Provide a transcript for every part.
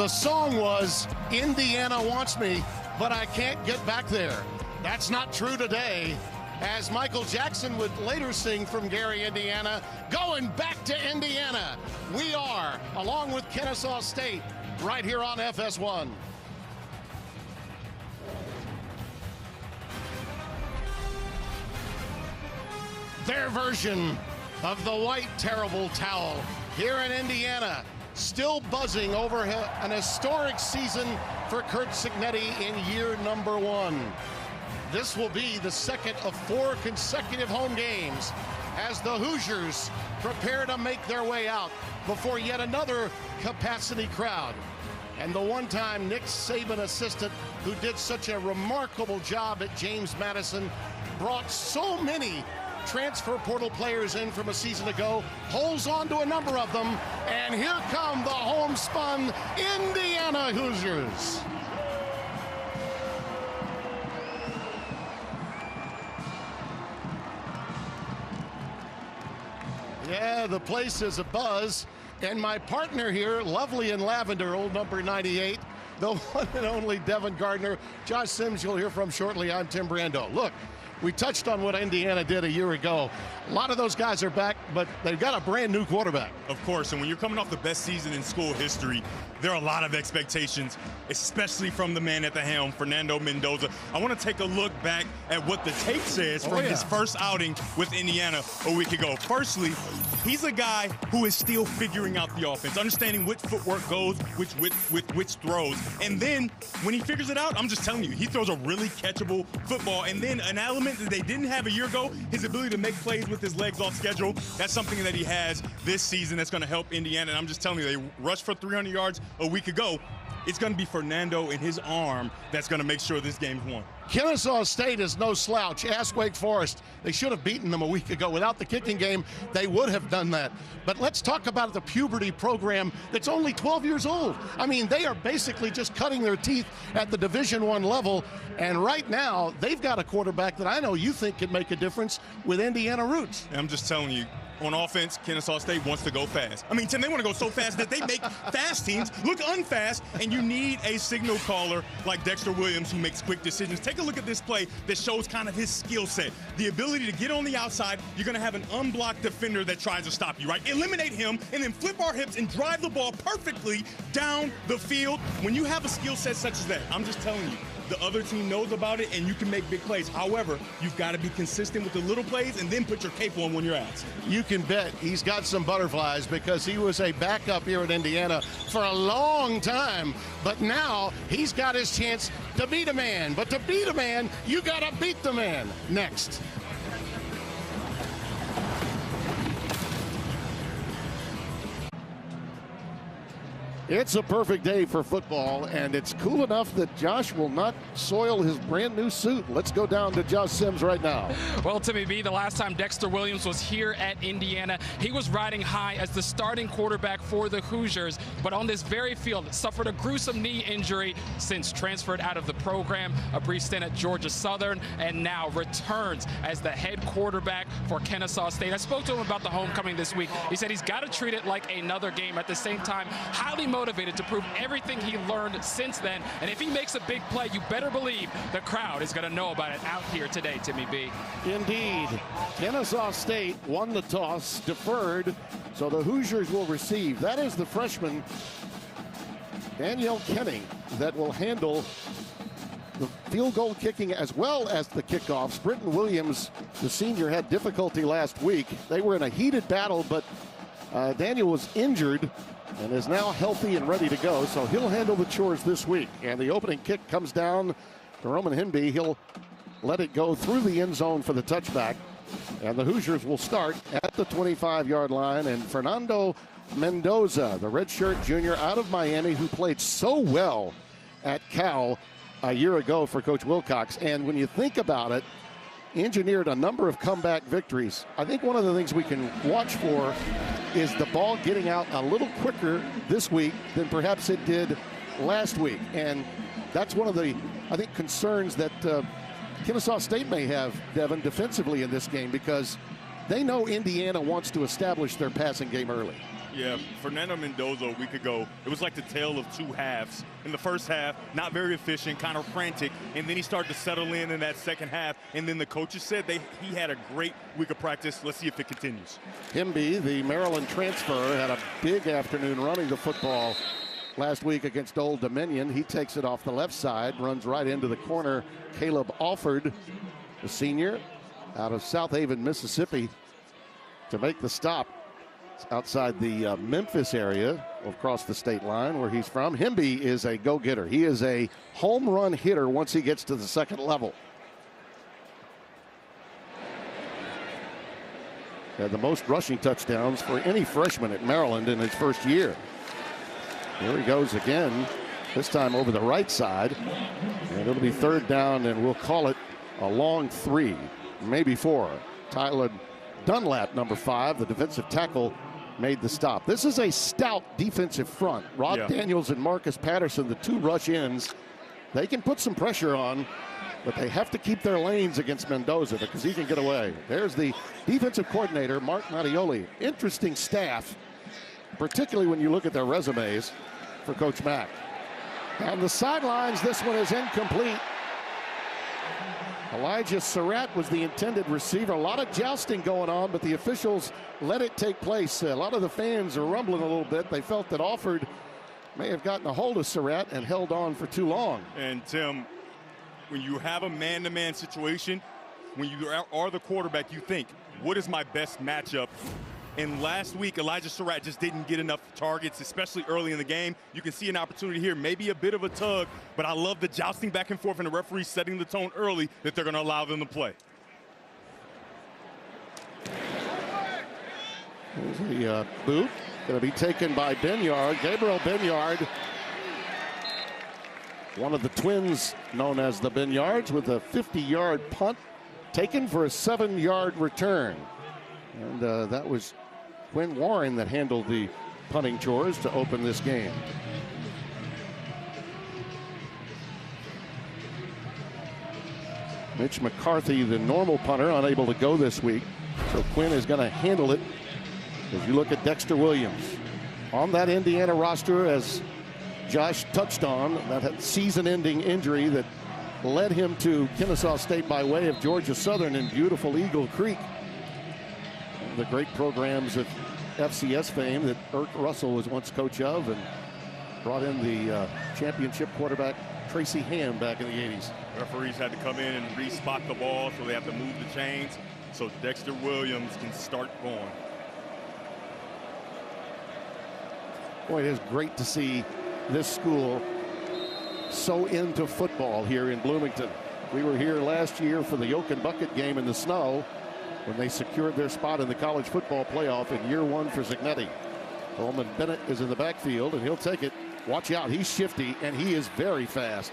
The song was, Indiana wants me, but I can't get back there. That's not true today, as Michael Jackson would later sing from Gary, Indiana, going back to Indiana. We are, along with Kennesaw State, right here on FS1. Their version of the white terrible towel here in Indiana, still buzzing over an historic season for Curt Cignetti in year number 1. This will be the second of 4 consecutive home games as the Hoosiers prepare to make their way out before yet another capacity crowd. And the one-time Nick Saban assistant who did such a remarkable job at James Madison, brought so many transfer portal players in from a season ago, holds on to a number of them, and here come the homespun Indiana Hoosiers. Yeah, the place is abuzz, and my partner here, lovely in lavender, old number 98, the one and only Devin Gardner. Josh Sims you'll hear from shortly. I'm Tim Brando. Look, we touched on what Indiana did a year ago. A lot of those guys are back, but they've got a brand new quarterback. Of course, and when you're coming off the best season in school history, there are a lot of expectations, especially from the man at the helm, Fernando Mendoza. I want to take a look back at what the tape says from his first outing with Indiana a week ago. Firstly, he's a guy who is still figuring out the offense, understanding which footwork goes with which throws. And then when he figures it out, I'm just telling you, he throws a really catchable football. And then an element that they didn't have a year ago, his ability to make plays with his legs off schedule, that's something that he has this season that's going to help Indiana. And I'm just telling you, they rushed for 300 yards a week ago. It's going to be Fernando and his arm that's going to make sure this game's won. Kennesaw State is no slouch. Ask Wake Forest. They should have beaten them a week ago. Without the kicking game, they would have done that. But let's talk about the puberty program that's only 12 years old. I mean, they are basically just cutting their teeth at the Division I level. And right now, they've got a quarterback that I know you think can make a difference with Indiana roots. I'm just telling you, on offense, Kennesaw State wants to go fast. I mean, Tim, they want to go so fast that they make fast teams look unfast, and you need a signal caller like Dexter Williams who makes quick decisions. Take a look at this play that shows kind of his skill set. The ability to get on the outside. You're going to have an unblocked defender that tries to stop you, right? Eliminate him and then flip our hips and drive the ball perfectly down the field. When you have a skill set such as that, I'm just telling you, the other team knows about it, and you can make big plays. However, you've got to be consistent with the little plays and then put your cape on when you're asked. You can bet he's got some butterflies because he was a backup here at Indiana for a long time. But now he's got his chance to beat a man. But to beat a man, you got to beat the man. Next. It's a perfect day for football, and it's cool enough that Josh will not soil his brand new suit. Let's go down to Josh Sims right now. Well, Timmy B, the last time Dexter Williams was here at Indiana, he was riding high as the starting quarterback for the Hoosiers, but on this very field, suffered a gruesome knee injury, since transferred out of the program, a brief stint at Georgia Southern, and now returns as the head quarterback for Kennesaw State. I spoke to him about the homecoming this week. He said he's got to treat it like another game. At the same time, highly motivated to prove everything he learned since then. And if he makes a big play, you better believe the crowd is going to know about it out here today, Timmy B. Indeed. Kennesaw State won the toss, deferred, so the Hoosiers will receive. That is the freshman, Danielle Kenning, that will handle the field goal kicking as well as the kickoffs. Britton Williams, the senior, had difficulty last week. They were in a heated battle, but Daniel was injured and is now healthy and ready to go, so he'll handle the chores this week. And the opening kick comes down to Roman Hinby. He'll let it go through the end zone for the touchback. And the Hoosiers will start at the 25-yard line. And Fernando Mendoza, the redshirt junior out of Miami, who played so well at Cal a year ago for Coach Wilcox. And when you think about it, engineered a number of comeback victories. I think one of the things we can watch for is the ball getting out a little quicker this week than perhaps it did last week. And that's one of the, I think, concerns that Kennesaw State may have, Devin, defensively in this game, because they know Indiana wants to establish their passing game early. Yeah, Fernando Mendoza a week ago, it was like the tale of two halves. In the first half, not very efficient, kind of frantic, and then he started to settle in that second half, and then the coaches said he had a great week of practice. Let's see if it continues. Himby, the Maryland transfer, had a big afternoon running the football last week against Old Dominion. He takes it off the left side, runs right into the corner. Caleb Alford, the senior, out of South Haven, Mississippi, to make the stop. Outside the Memphis area, across the state line where he's from. Himby is a go-getter. He is a home run hitter once he gets to the second level. Had the most rushing touchdowns for any freshman at Maryland in his first year. Here he goes again, this time over the right side. And it'll be third down, and we'll call it a long 3, maybe 4. Tyler Dunlap, number 5, the defensive tackle, made the stop. This is a stout defensive front. Rod Daniels and Marcus Patterson, the 2 rush ends. They can put some pressure on, but they have to keep their lanes against Mendoza because he can get away. There's the defensive coordinator, Mark Mattioli. Interesting staff, particularly when you look at their resumes for Coach Mack. On the sidelines, this one is incomplete. Elijah Surratt was the intended receiver. A lot of jousting going on, but the officials let it take place. A lot of the fans are rumbling a little bit. They felt that Alford may have gotten a hold of Surratt and held on for too long. And Tim, when you have a man-to-man situation, when you are the quarterback, you think, what is my best matchup? And last week, Elijah Surratt just didn't get enough targets, especially early in the game. You can see an opportunity here, maybe a bit of a tug, but I love the jousting back and forth and the referee setting the tone early that they're going to allow them to play. Here's the boot, going to be taken by Benyard. Gabriel Benyard, one of the twins known as the Benyards, with a 50-yard punt taken for a 7-yard return. And that was Quinn Warren that handled the punting chores to open this game. Mitch McCarthy, the normal punter, unable to go this week. So Quinn is going to handle it. As you look at Dexter Williams on that Indiana roster, as Josh touched on, that season-ending injury that led him to Kennesaw State by way of Georgia Southern in beautiful Eagle Creek. The great programs of FCS fame that Irk Russell was once coach of, and brought in the championship quarterback Tracy Ham back in the 80s. Referees had to come in and re-spot the ball, so they have to move the chains so Dexter Williams can start going. Boy, it is great to see this school so into football here in Bloomington. We were here last year for the Yoke and Bucket game in the snow when they secured their spot in the college football playoff in year 1 for Zignetti. Coleman Bennett is in the backfield, and he'll take it. Watch out, he's shifty, and he is very fast.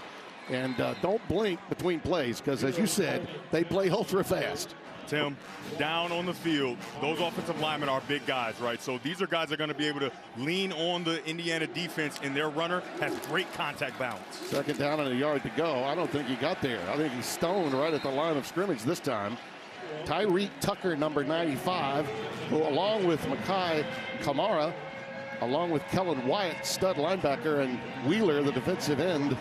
And don't blink between plays, because as you said, they play ultra fast. Tim, down on the field, those offensive linemen are big guys, right? So these are guys that are going to be able to lean on the Indiana defense, and their runner has great contact balance. Second down and a yard to go. I don't think he got there. I think he's stoned right at the line of scrimmage this time. Tyreek Tucker, number 95, who along with Makai Kamara, along with Kellen Wyatt, stud linebacker, and Wheeler, the defensive end,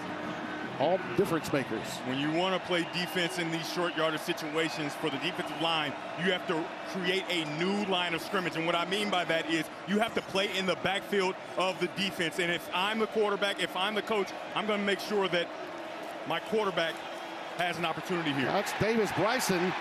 all difference makers. When you want to play defense in these short yardage situations for the defensive line, you have to create a new line of scrimmage. And what I mean by that is you have to play in the backfield of the defense. And if I'm the quarterback, if I'm the coach, I'm going to make sure that my quarterback has an opportunity here. That's Davis Bryson,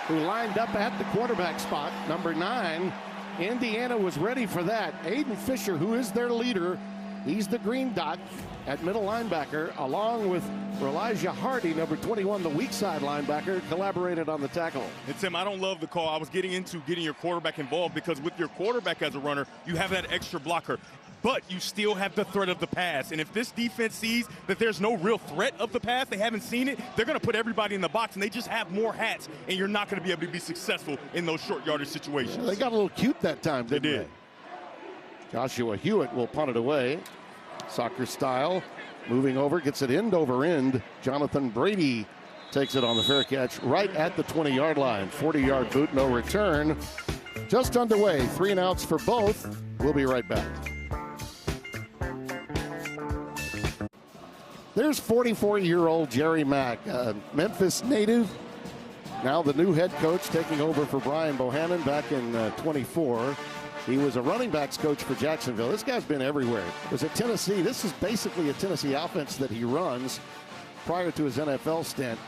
who lined up at the quarterback spot, number 9. Indiana was ready for that. Aiden Fisher, who is their leader, he's the green dot at middle linebacker, along with Elijah Hardy, number 21, the weak side linebacker, collaborated on the tackle. And Tim, I don't love the call. I was getting into getting your quarterback involved because with your quarterback as a runner, you have that extra blocker. But you still have the threat of the pass. And if this defense sees that there's no real threat of the pass, they haven't seen it, they're going to put everybody in the box, and they just have more hats, and you're not going to be able to be successful in those short yardage situations. Yeah, they got a little cute that time, didn't they? Joshua Hewitt will punt it away. Soccer style, moving over, gets it end over end. Jonathan Brady takes it on the fair catch right at the 20-yard line. 40-yard boot, no return. Just underway, 3 and outs for both. We'll be right back. There's 44-year-old Jerry Mack, Memphis native. Now the new head coach, taking over for Brian Bohannon back in 24. He was a running backs coach for Jacksonville. This guy's been everywhere. Was at Tennessee. This is basically a Tennessee offense that he runs prior to his NFL stint,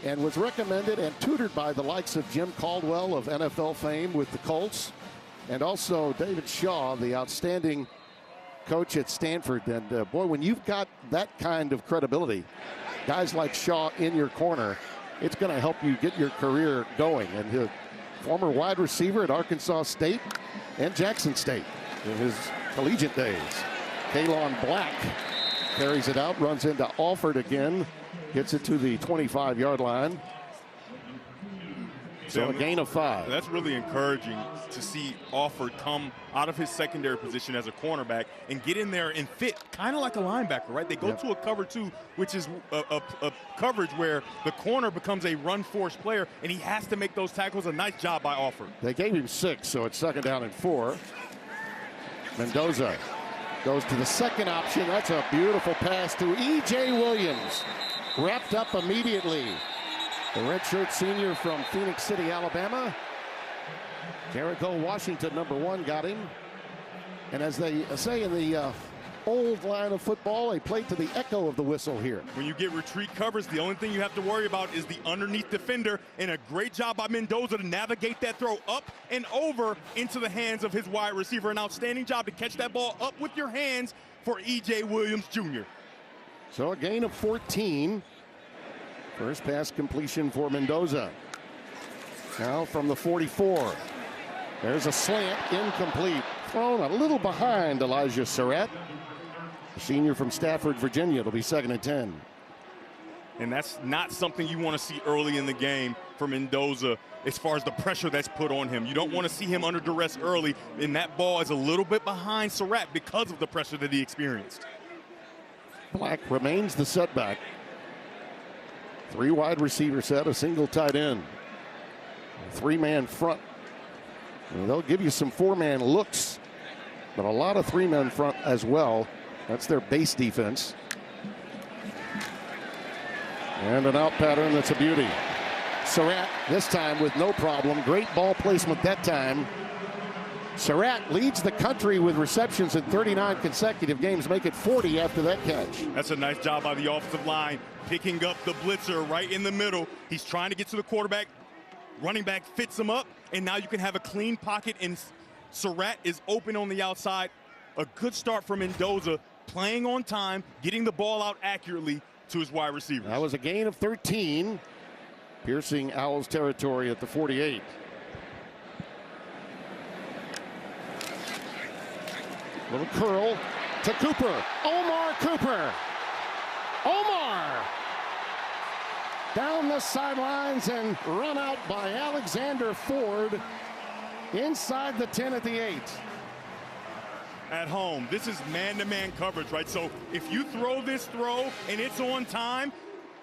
and was recommended and tutored by the likes of Jim Caldwell of NFL fame with the Colts, and also David Shaw, the outstanding coach at Stanford. And boy, when you've got that kind of credibility, guys like Shaw in your corner, it's going to help you get your career going. And his former wide receiver at Arkansas State and Jackson State in his collegiate days. Kalon Black carries it out, runs into Alford again, gets it to the 25-yard line. So a gain of 5. That's really encouraging to see Alford come out of his secondary position as a cornerback and get in there and fit kind of like a linebacker, right? They go to a cover 2, which is a coverage where the corner becomes a run-force player, and he has to make those tackles. A nice job by Alford. They gave him 6, so it's 2nd down and 4. Mendoza goes to the second option. That's a beautiful pass to E.J. Williams. Wrapped up immediately. The redshirt senior from Phoenix City, Alabama. Jericho Washington, number 1, got him. And as they say in the old line of football, they play to the echo of the whistle here. When you get retreat covers, the only thing you have to worry about is the underneath defender, and a great job by Mendoza to navigate that throw up and over into the hands of his wide receiver. An outstanding job to catch that ball up with your hands for E.J. Williams Jr. So a gain of 14. First pass completion for Mendoza. Now from the 44. There's a slant, incomplete. Thrown a little behind Elijah Surratt, the senior from Stafford, Virginia. It'll be 2nd and 10. And that's not something you want to see early in the game for Mendoza as far as the pressure that's put on him. You don't want to see him under duress early, and that ball is a little bit behind Surratt because of the pressure that he experienced. Black remains the setback. 3 wide receiver set, a single tight end. 3-man front. And they'll give you some 4-man looks, but a lot of 3-man front as well. That's their base defense. And an out pattern that's a beauty. Surratt this time with no problem. Great ball placement that time. Surratt leads the country with receptions in 39 consecutive games. Make it 40 after that catch. That's a nice job by the offensive line, picking up the blitzer right in the middle. He's trying to get to the quarterback. Running back fits him up, and now you can have a clean pocket, and Surratt is open on the outside. A good start for Mendoza, playing on time, getting the ball out accurately to his wide receivers. That was a gain of 13, piercing Owls territory at the 48. Little curl to Cooper. Omar Cooper. Omar down the sidelines and run out by Alexander Ford inside the 10 at the 8. At home, this is man-to-man coverage, right? So if you throw this throw and it's on time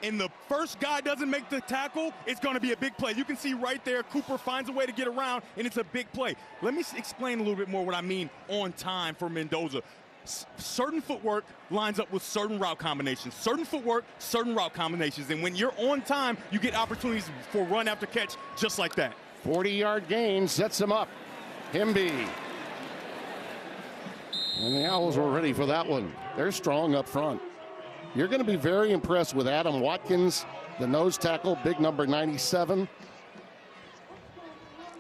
and the first guy doesn't make the tackle, it's going to be a big play. You can see right there, Cooper finds a way to get around, and it's a big play. Let me explain a little bit more what I mean on time for Mendoza. Certain footwork lines up with certain route combinations. Certain footwork, certain route combinations. And when you're on time, you get opportunities for run after catch just like that. 40-yard gain sets him up. Hemby. And the Owls were ready for that one. They're strong up front. You're going to be very impressed with Adam Watkins, the nose tackle, big number 97.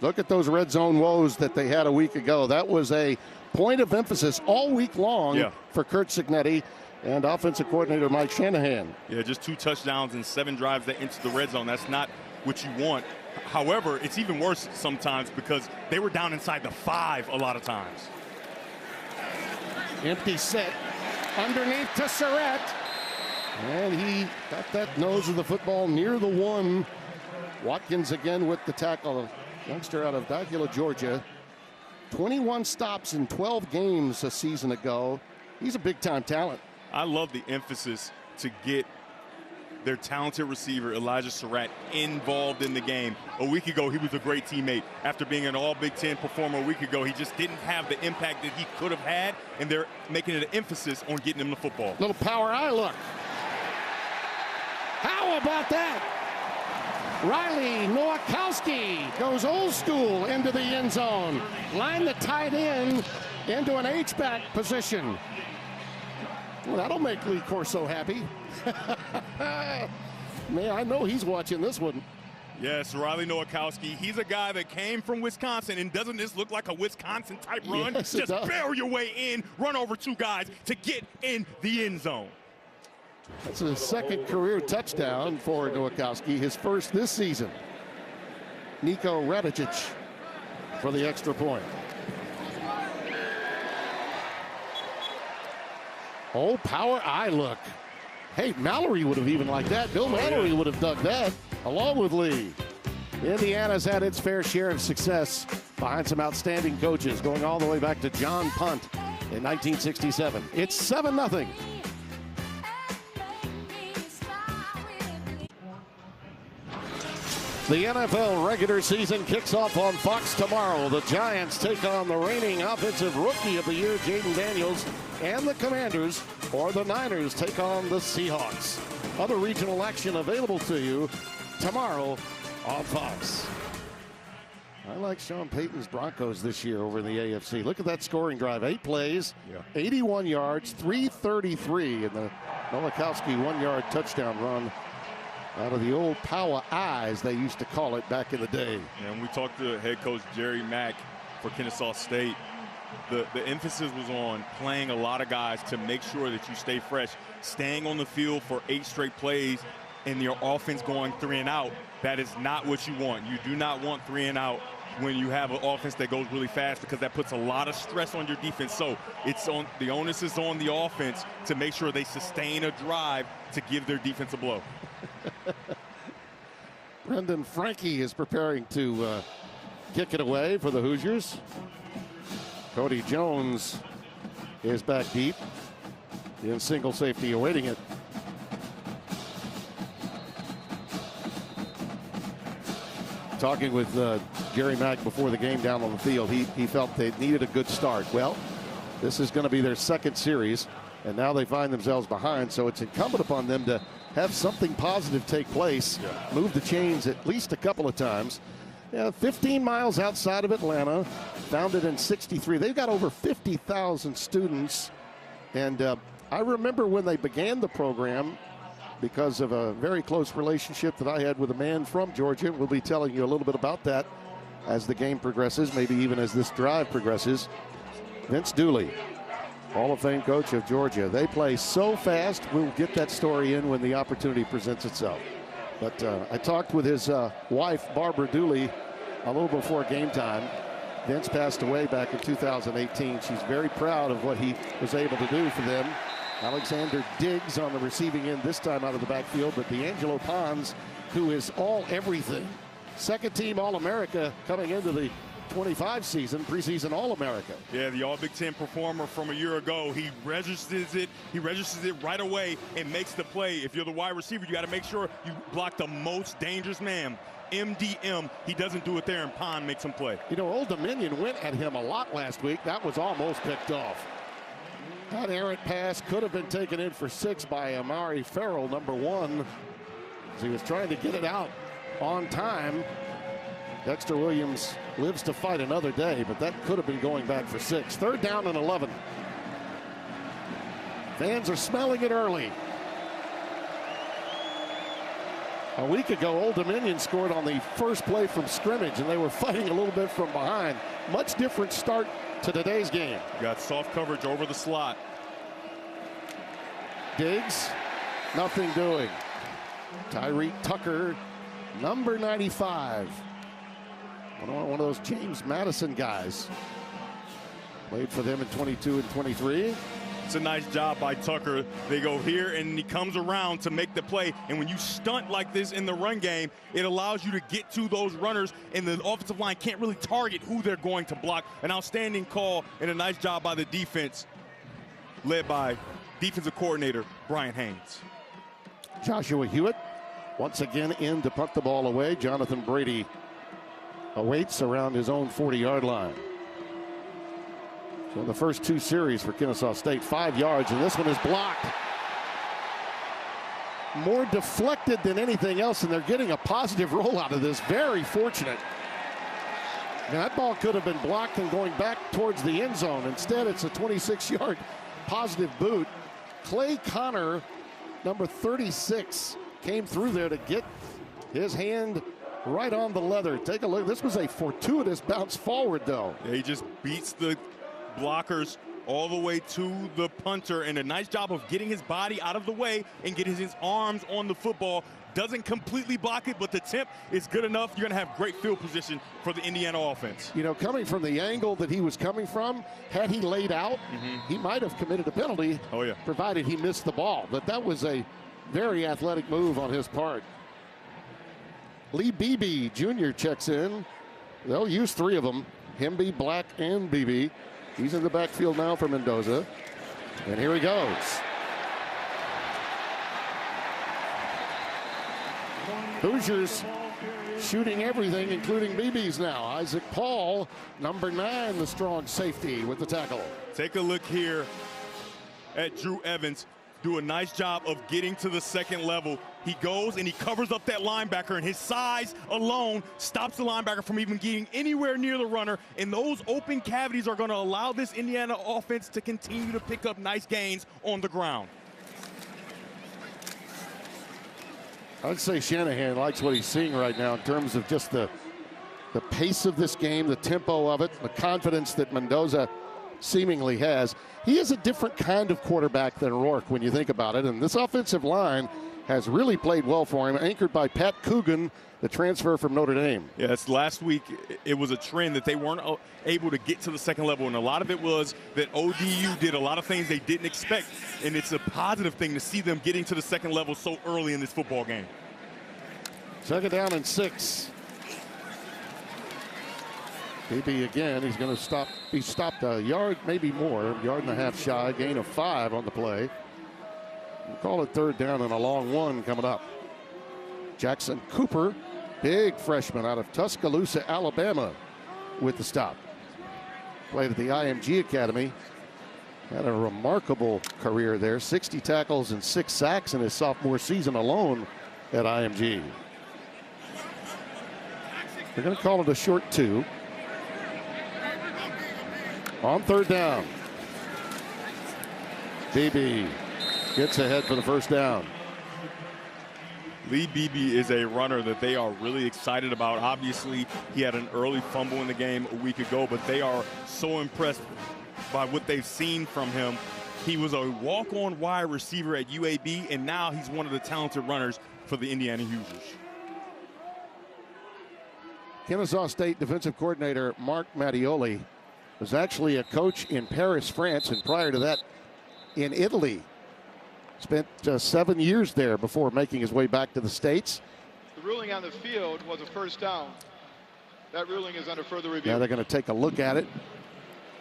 Look at those red zone woes that they had a week ago. That was a point of emphasis all week long for Kurt Cignetti and offensive coordinator Mike Shanahan. Yeah, just 2 touchdowns and 7 drives that into the red zone. That's not what you want. However, it's even worse sometimes because they were down inside the 5 a lot of times. Empty set underneath to Surratt. And he got that nose of the football near the 1. Watkins again with the tackle. Youngster out of Dacula, Georgia. 21 stops in 12 games a season ago. He's a big-time talent. I love the emphasis to get their talented receiver, Elijah Surratt, involved in the game. A week ago, he was a great teammate. After being an All-Big Ten performer a week ago, he just didn't have the impact that he could have had, and they're making an emphasis on getting him the football. Little power eye look. How about that? Riley Nowakowski goes old school into the end zone. Line the tight end into an H-back position. Well, that'll make Lee Corso happy. Man, I know he's watching this one. Yes, Riley Nowakowski. He's a guy that came from Wisconsin, and doesn't this look like a Wisconsin-type run? Yes, just barrel your way in, run over two guys to get in the end zone. That's his second career touchdown for Nowakowski, his first this season. Nico Radicic for the extra point. Oh, power eye look. Hey, Mallory would have even liked that. Bill Mallory would have dug that along with Lee. Indiana's had its fair share of success behind some outstanding coaches, going all the way back to John Punt in 1967. It's 7-0. The NFL regular season kicks off on Fox tomorrow. The Giants take on the reigning offensive rookie of the year, Jaden Daniels, and the Commanders, or the Niners, take on the Seahawks. Other regional action available to you tomorrow on Fox. I like Sean Payton's Broncos this year over in the AFC. Look at that scoring drive. 8 plays, 81 yards, 333, and the Nowakowski 1-yard touchdown run out of the old power eyes, they used to call it back in the day. And we talked to head coach Jerry Mack for Kennesaw State. The emphasis was on playing a lot of guys to make sure that you stay fresh. Staying on the field for 8 straight plays and your offense going 3 and out, that is not what you want. You do not want 3 and out when you have an offense that goes really fast, because that puts a lot of stress on your defense. So it's on, the onus is on the offense to make sure they sustain a drive to give their defense a blow. Brendan Frankie is preparing to kick it away for the Hoosiers. Cody Jones is back deep in single safety awaiting it. Talking with Jerry Mack before the game down on the field, he felt they needed a good start. Well, this is going to be their second series, and now they find themselves behind, so it's incumbent upon them to have something positive take place, move the chains at least a couple of times. 15 miles outside of Atlanta, founded in '63. They've got over 50,000 students, and I remember when they began the program, because of a very close relationship that I had with a man from Georgia. We'll be telling you a little bit about that as the game progresses, maybe even as this drive progresses. Vince Dooley, Hall of Fame coach of Georgia. They play so fast. We'll get that story in when the opportunity presents itself. But I talked with his wife, Barbara Dooley, a little before game time. Vince passed away back in 2018. She's very proud of what he was able to do for them. Alexander Diggs on the receiving end, this time out of the backfield, but D'Angelo Pons, who is all everything. Second team All-America coming into the 25 season, preseason All-America. Yeah, the All-Big Ten performer from a year ago. He registers it right away and makes the play. If you're the wide receiver, you got to make sure you block the most dangerous man. MDM, he doesn't do it there, and Pond makes him play. You know, Old Dominion went at him a lot last week. That was almost picked off. That errant pass could have been taken in for 6 by Amari Farrell, number 1, as he was trying to get it out on time. Dexter Williams lives to fight another day, but that could have been going back for 6. 3rd down and 11. Fans are smelling it early. A week ago, Old Dominion scored on the first play from scrimmage, and they were fighting a little bit from behind. Much different start to today's game. Got soft coverage over the slot. Diggs, nothing doing. Tyreek Tucker, number 95. One of those James Madison guys. Played for them in 22 and 23. It's a nice job by Tucker. They go here, and he comes around to make the play. And when you stunt like this in the run game, it allows you to get to those runners, and the offensive line can't really target who they're going to block. An outstanding call and a nice job by the defense, led by defensive coordinator Brian Haynes. Joshua Hewitt once again in to punt the ball away. Jonathan Brady awaits around his own 40-yard line. So the first two series for Kennesaw State, 5 yards, and this one is blocked. More deflected than anything else, and they're getting a positive roll out of this. Very fortunate. Now, that ball could have been blocked and going back towards the end zone. Instead, it's a 26-yard positive boot. Clay Connor, number 36, came through there to get his hand right on the leather. Take a look. This was a fortuitous bounce forward, though. Yeah, he just beats the blockers all the way to the punter, and a nice job of getting his body out of the way and getting his arms on the football. Doesn't completely block it, but the tip is good enough. You're going to have great field position for the Indiana offense. You know, coming from the angle that he was coming from, had he laid out, he might have committed a penalty, provided he missed the ball. But that was a very athletic move on his part. Lee Beebe Jr. checks in. They'll use 3 of them, Hemby, Black, and Beebe. He's in the backfield now for Mendoza. And here he goes. Hoosiers shooting everything, including BB's now. Isaac Paul, number 9, the strong safety with the tackle. Take a look here at Drew Evans. Do a nice job of getting to the second level. He goes and he covers up that linebacker, and his size alone stops the linebacker from even getting anywhere near the runner. And those open cavities are going to allow this Indiana offense to continue to pick up nice gains on the ground. I'd say Shanahan likes what he's seeing right now in terms of just the pace of this game, the tempo of it, the confidence that Mendoza seemingly has. He is a different kind of quarterback than Rourke when you think about it, and this offensive line has really played well for him, anchored by Pat Coogan, the transfer from Notre Dame. Yes, last week it was a trend that they weren't able to get to the second level, and a lot of it was that ODU did a lot of things they didn't expect, and it's a positive thing to see them getting to the second level so early in this football game. Second down and 6. Maybe again, he's going to be stopped a yard, maybe more, yard and a half shy, gain of 5 on the play. We'll call it third down and a long one coming up. Jackson Cooper, big freshman out of Tuscaloosa, Alabama, with the stop. Played at the IMG Academy. Had a remarkable career there. 60 tackles and 6 sacks in his sophomore season alone at IMG. They're going to call it a short 2. On third down. Beebe gets ahead for the first down. Lee Beebe is a runner that they are really excited about. Obviously, he had an early fumble in the game a week ago, but they are so impressed by what they've seen from him. He was a walk-on wide receiver at UAB, and now he's one of the talented runners for the Indiana Hoosiers. Kennesaw State defensive coordinator Mark Mattioli was actually a coach in Paris, France, and prior to that in Italy. Spent 7 years there before making his way back to the States. The ruling on the field was a first down. That ruling is under further review. Now they're going to take a look at it,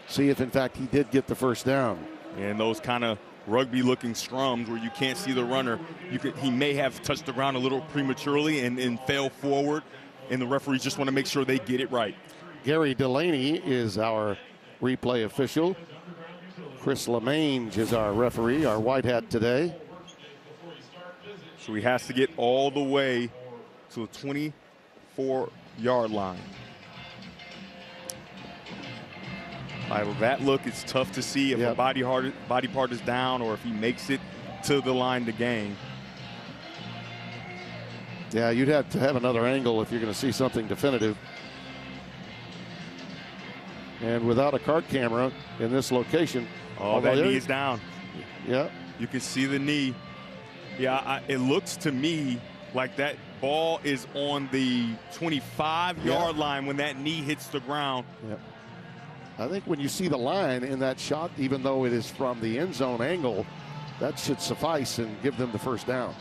see if in fact he did get the first down. And those kind of rugby-looking scrums where you can't see the runner, he may have touched the ground a little prematurely and fell forward, and the referees just want to make sure they get it right. Gary Delaney is our replay official. Chris LeMange is our referee, our white hat today. So he has to get all the way to the 24-yard line. By that look, it's tough to see if a body part is down or if he makes it to the line to gain. Yeah, you'd have to have another angle if you're going to see something definitive. And without a cart camera in this location. Oh, that knee is down. Yeah. You can see the knee. Yeah, it looks to me like that ball is on the 25-yard line when that knee hits the ground. Yeah. I think when you see the line in that shot, even though it is from the end zone angle, that should suffice and give them the first down.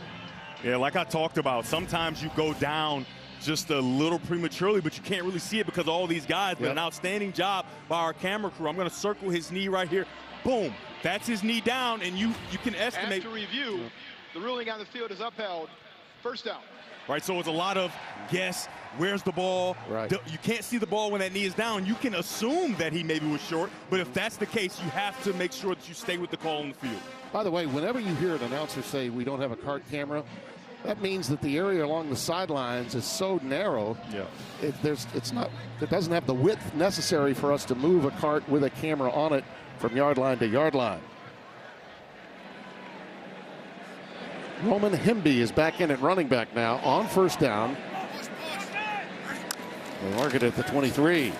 Yeah, like I talked about, sometimes you go down just a little prematurely, but you can't really see it because of all these guys. But an outstanding job by our camera crew. I'm going to circle his knee right here. Boom. That's his knee down, and you can estimate. After review, The ruling on the field is upheld. First down. Right, so it's a lot of guess. Where's the ball? Right. You can't see the ball when that knee is down. You can assume that he maybe was short, but if that's the case, you have to make sure that you stay with the call on the field. By the way, whenever you hear an announcer say we don't have a cart camera, that means that the area along the sidelines is so narrow. Yeah. It doesn't have the width necessary for us to move a cart with a camera on it from yard line to yard line. Roman Hemby is back in at running back now on first down. They mark it at the 23.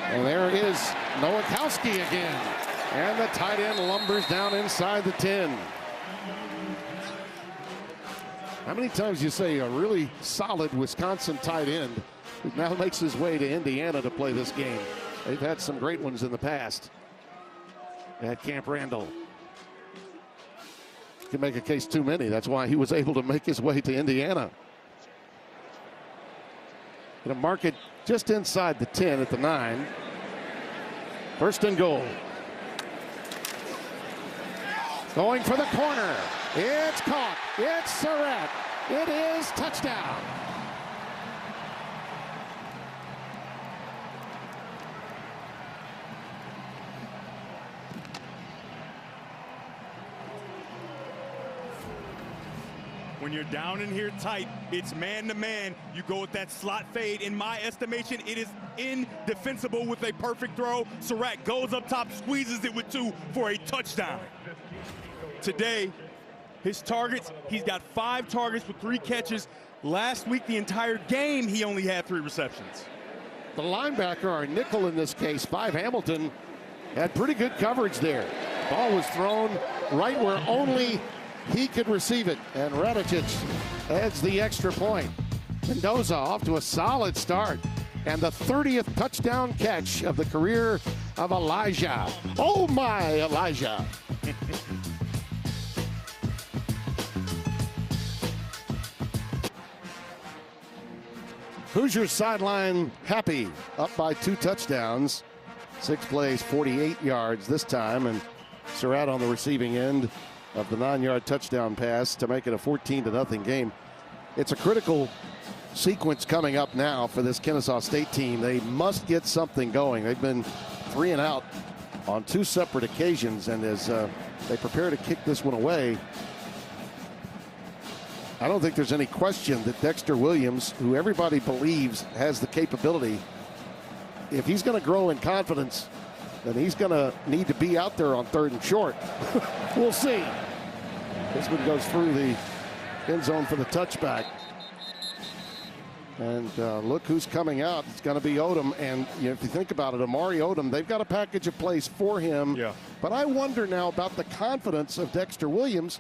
And there is Nowakowski again. And the tight end lumbers down inside the 10. How many times you say a really solid Wisconsin tight end who now makes his way to Indiana to play this game? They've had some great ones in the past at Camp Randall. You can make a case too many. That's why he was able to make his way to Indiana. Going to mark it just inside the 10 at the 9. First and goal. Going for the corner. It's caught. It's Surratt. It is touchdown. When you're down in here tight, it's man-to-man. You go with that slot fade. In my estimation, it is indefensible with a perfect throw. Surratt goes up top, squeezes it with 2 for a touchdown. Today, his targets, he's got 5 targets with 3 catches. Last week, the entire game, he only had 3 receptions. The linebacker, our nickel in this case, 5 Hamilton, had pretty good coverage there. Ball was thrown right where only he could receive it, and Radicic adds the extra point. Mendoza off to a solid start, and the 30th touchdown catch of the career of Elijah. Oh my, Elijah. Hoosiers sideline happy, up by 2 touchdowns. 6 plays, 48 yards this time, and Surratt on the receiving end of the 9-yard touchdown pass to make it a 14-0 game. It's a critical sequence coming up now for this Kennesaw State team. They must get something going. They've been 3 and out on 2 separate occasions, and as they prepare to kick this one away, I don't think there's any question that Dexter Williams, who everybody believes has the capability, if he's going to grow in confidence, then he's going to need to be out there on 3rd and short. We'll see. This one goes through the end zone for the touchback. And look who's coming out. It's going to be Odom. And you know, if you think about it, Amari Odom, they've got a package of plays for him. Yeah. But I wonder now about the confidence of Dexter Williams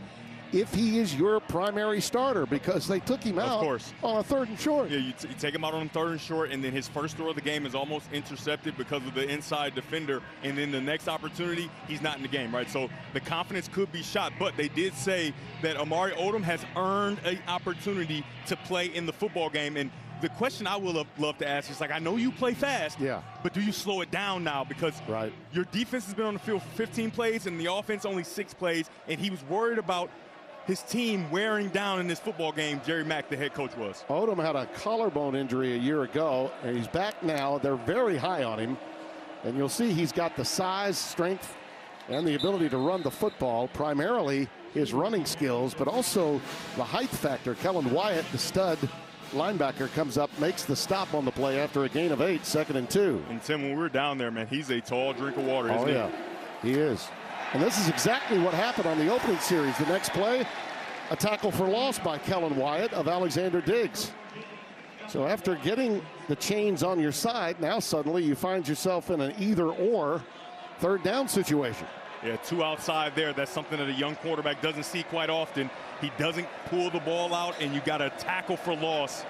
if he is your primary starter, because they took him out on a 3rd and short. Yeah, you take him out on 3rd and short, and then his first throw of the game is almost intercepted because of the inside defender, and then the next opportunity, he's not in the game, right? So the confidence could be shot, but they did say that Amari Odom has earned an opportunity to play in the football game, and the question I would love to ask is, like, I know you play fast, but do you slow it down now? Because your defense has been on the field for 15 plays and the offense only 6 plays, and he was worried about his team wearing down in this football game. Jerry Mack, the head coach, was. Odom had a collarbone injury a year ago, and he's back now. They're very high on him, and you'll see he's got the size, strength, and the ability to run the football, primarily his running skills, but also the height factor. Kellen Wyatt, the stud linebacker, comes up, makes the stop on the play after a gain of 8, 2nd and 2. And Tim, when we were down there, man, he's a tall drink of water, isn't he? He is. And this is exactly what happened on the opening series. The next play, a tackle for loss by Kellen Wyatt of Alexander Diggs. So after getting the chains on your side, now suddenly you find yourself in an either-or 3rd down situation. Yeah, 2 outside there. That's something that a young quarterback doesn't see quite often. He doesn't pull the ball out, and you got a tackle for loss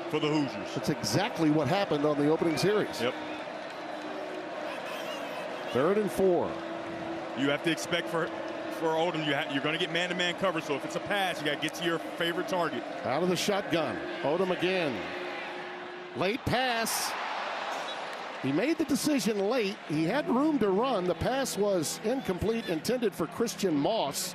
for the Hoosiers. That's exactly what happened on the opening series. Yep. 3rd and 4. You have to expect for Odom, you're going to get man-to-man coverage. So if it's a pass, you got to get to your favorite target. Out of the shotgun. Odom again. Late pass. He made the decision late. He had room to run. The pass was incomplete, intended for Christian Moss.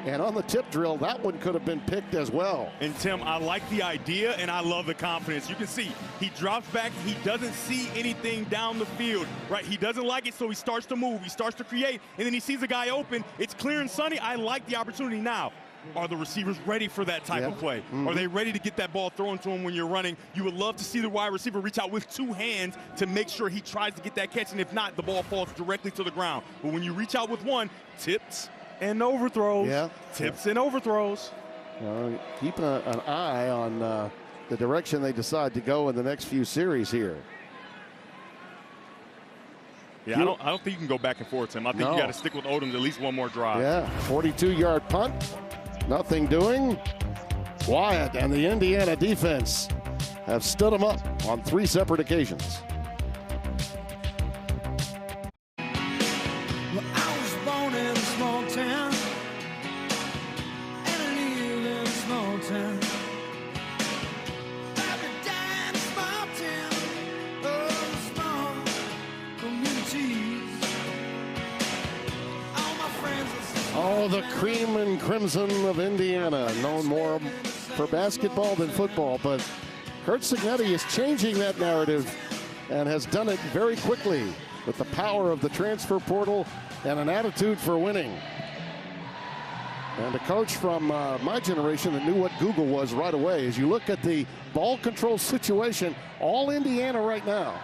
And on the tip drill, that one could have been picked as well. And Tim, I like the idea and I love the confidence. You can see he drops back. He doesn't see anything down the field, right? He doesn't like it, so he starts to move. He starts to create, and then he sees a guy open. It's clear and sunny. I like the opportunity now. Are the receivers ready for that type of play? Are they ready to get that ball thrown to him when you're running? You would love to see the wide receiver reach out with 2 hands to make sure he tries to get that catch, and if not, the ball falls directly to the ground. But when you reach out with one, tips and overthrows. Yeah. Tips and overthrows. Keep an eye on the direction they decide to go in the next few series here. Yeah, I don't think you can go back and forth, Tim. I think you got to stick with Odoms at least one more drive. Yeah, 42-yard punt. Nothing doing. Wyatt and the Indiana defense have stood him up on 3 separate occasions. Well, I was born in a small town, and I live in a small town. Every day in a small town, oh, small communities. All my friends are Oh, the cream and crimson of Indiana, known more for basketball than football, but Curt Cignetti is changing that narrative and has done it very quickly with the power of the transfer portal and an attitude for winning. And a coach from my generation that knew what Google was right away. As you look at the ball control situation, all Indiana right now,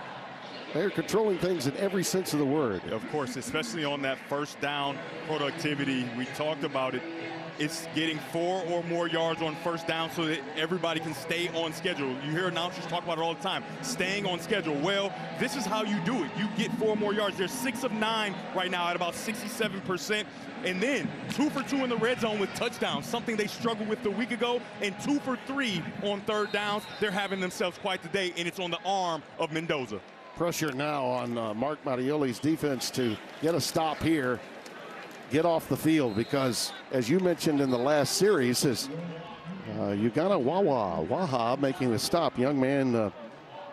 they're controlling things in every sense of the word. Of course, especially on that first down productivity. We talked about it. It's getting 4 or more yards on first down so that everybody can stay on schedule. You hear announcers talk about it all the time, staying on schedule. Well, this is how you do it. You get 4 more yards. They're 6 of 9 right now at about 67%. And then 2 for 2 in the red zone with touchdowns, something they struggled with a week ago, and 2 for 3 on third downs. They're having themselves quite the day, and it's on the arm of Mendoza. Pressure now on Mark Mattioli's defense to get a stop here, get off the field, because as you mentioned in the last series, is Ugana Waha making the stop. Young man out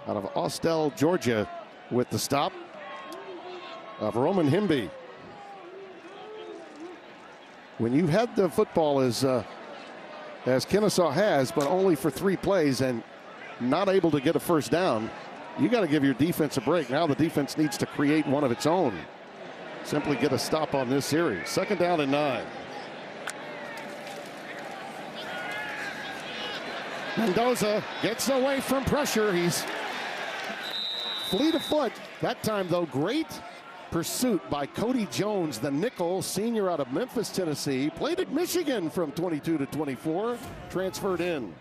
of Austell, Georgia, with the stop of Roman Himby. When you had the football as Kennesaw has, but only for 3 plays and not able to get a first down, you got to give your defense a break. Now the defense needs to create one of its own. Simply get a stop on this series. 2nd down and 9. Mendoza gets away from pressure. He's fleet of foot. That time, though, great pursuit by Cody Jones, the nickel, senior out of Memphis, Tennessee. Played at Michigan from 22 to 24. Transferred in.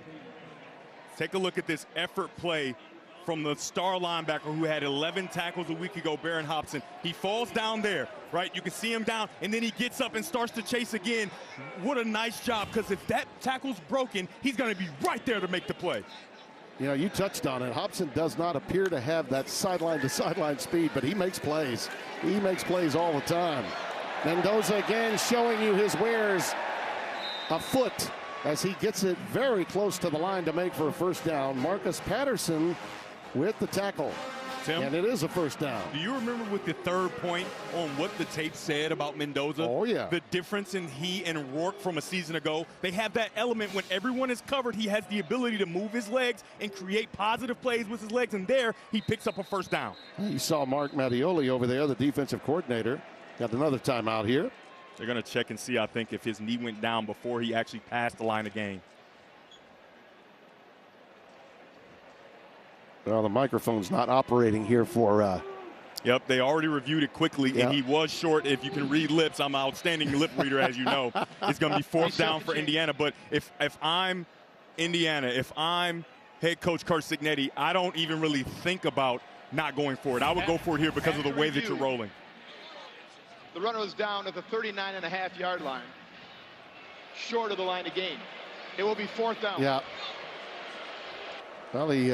Take a look at this effort play from the star linebacker who had 11 tackles a week ago, Baron Hobson. He falls down there, right? You can see him down, and then he gets up and starts to chase again. What a nice job, because if that tackle's broken, he's going to be right there to make the play. You know, you touched on it. Hobson does not appear to have that sideline-to-sideline speed, but he makes plays. He makes plays all the time. Mendoza again showing you his wares. A foot as he gets it very close to the line to make for a first down. Marcus Patterson with the tackle. Tim, and it is a first down. Do you remember with the third point on what the tape said about Mendoza? Oh, yeah. The difference in he and Rourke from a season ago. They have that element when everyone is covered. He has the ability to move his legs and create positive plays with his legs, and there he picks up a first down. You saw Mark Mattioli over there, the defensive coordinator. Got another timeout here. They're going to check and see, I think, if his knee went down before he actually passed the line of game. Well, the microphone's not operating here for... Yep, they already reviewed it quickly, and he was short. If you can read lips, I'm an outstanding lip reader, as you know. It's going to be 4th down for Indiana. But if I'm Indiana, if I'm head coach Curt Cignetti, I don't even really think about not going for it. I would go for it here because of the way that you're rolling. The runner was down at the 39.5-yard line, short of the line of gain. It will be 4th down. Yeah. Well, he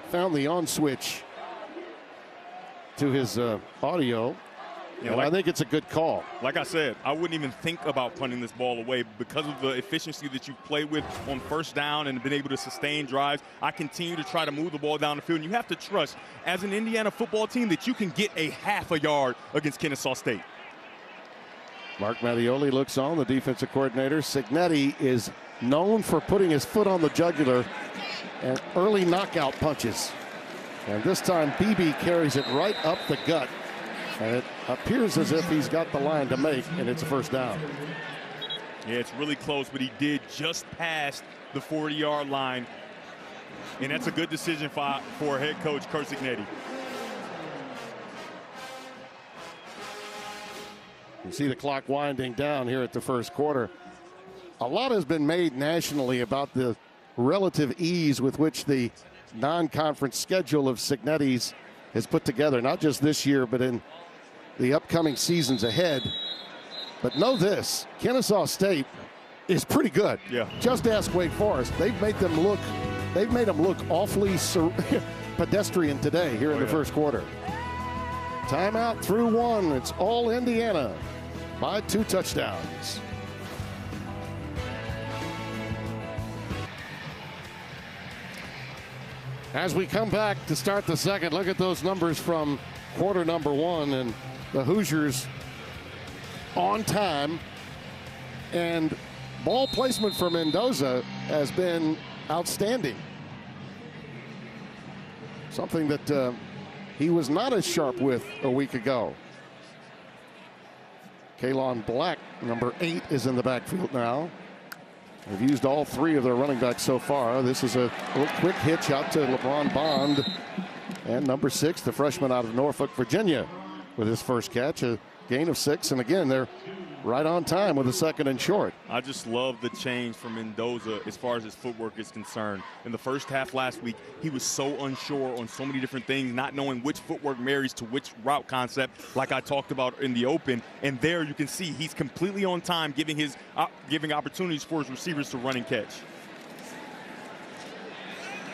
found the on switch to his audio. Yeah, I think it's a good call. Like I said, I wouldn't even think about punting this ball away because of the efficiency that you've played with on first down and been able to sustain drives. I continue to try to move the ball down the field. And you have to trust, as an Indiana football team, that you can get a half a yard against Kennesaw State. Mark Mattioli looks on, the defensive coordinator. Cignetti is known for putting his foot on the jugular and early knockout punches. And this time, BB carries it right up the gut. And it appears as if he's got the line to make, and it's a first down. Yeah, it's really close, but he did just pass the 40-yard line. And that's a good decision for head coach Curt Cignetti. You see the clock winding down here at the first quarter. A lot has been made nationally about the relative ease with which the non-conference schedule of Cignetti's is put together, not just this year, but in the upcoming seasons ahead. But know this, Kennesaw State is pretty good. Yeah. Just ask Wake Forest. They've made them look awfully pedestrian today here in the first quarter. Timeout through one. It's all Indiana by 2 touchdowns. As we come back to start the second, look at those numbers from quarter number one, and the Hoosiers on time, and ball placement for Mendoza has been outstanding. Something that he was not as sharp with a week ago. Kalon Black, number 8, is in the backfield now. They've used all 3 of their running backs so far. This is a little quick hitch out to LeBron Bond. And number 6, the freshman out of Norfolk, Virginia, with his first catch, a gain of 6. And again, they're right on time with a second and short. I just love the change for Mendoza as far as his footwork is concerned. In the first half last week, he was so unsure on so many different things, not knowing which footwork marries to which route concept, like I talked about in the open. And there you can see he's completely on time, giving opportunities for his receivers to run and catch.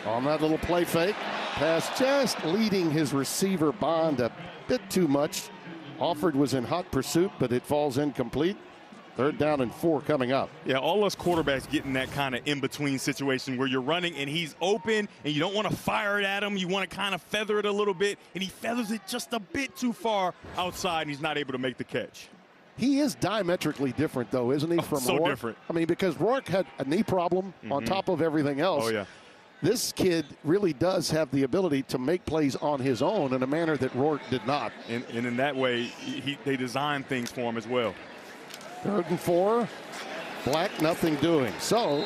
On that little play fake, pass just leading his receiver Bond a bit too much. Alford was in hot pursuit, but it falls incomplete. 3rd down and 4 coming up. Yeah, all us quarterbacks get in that kind of in-between situation where you're running and he's open and you don't want to fire it at him. You want to kind of feather it a little bit, and he feathers it just a bit too far outside, and he's not able to make the catch. He is diametrically different, though, isn't he, from so Rourke? Different. I mean, because Rourke had a knee problem on top of everything else. Oh, yeah. This kid really does have the ability to make plays on his own in a manner that Rourke did not. And in that way, they designed things for him as well. 3rd and 4. Black, nothing doing. So,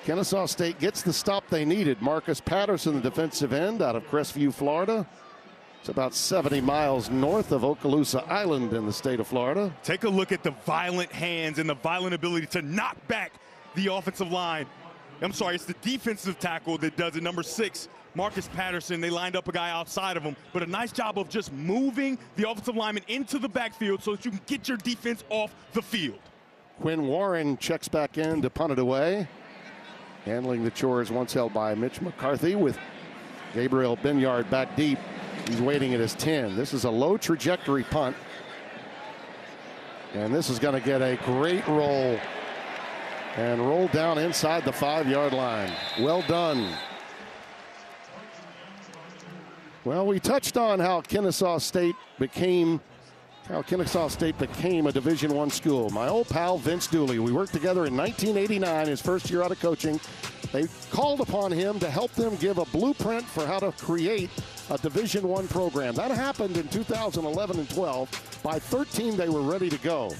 Kennesaw State gets the stop they needed. Marcus Patterson, the defensive end out of Crestview, Florida. It's about 70 miles north of Okaloosa Island in the state of Florida. Take a look at the violent hands and the violent ability to knock back the offensive line. I'm sorry, it's the defensive tackle that does it. Number 6, Marcus Patterson. They lined up a guy outside of him, but a nice job of just moving the offensive lineman into the backfield so that you can get your defense off the field. Quinn Warren checks back in to punt it away. Handling the chores once held by Mitch McCarthy with Gabriel Binyard back deep. He's waiting at his 10. This is a low trajectory punt. And this is going to get a great roll. And roll down inside the 5-yard line. Well done. Well, we touched on how Kennesaw State became a Division I school. My old pal Vince Dooley, we worked together in 1989, his first year out of coaching. They called upon him to help them give a blueprint for how to create a Division I program. That happened in 2011 and 12. By 13, they were ready to go.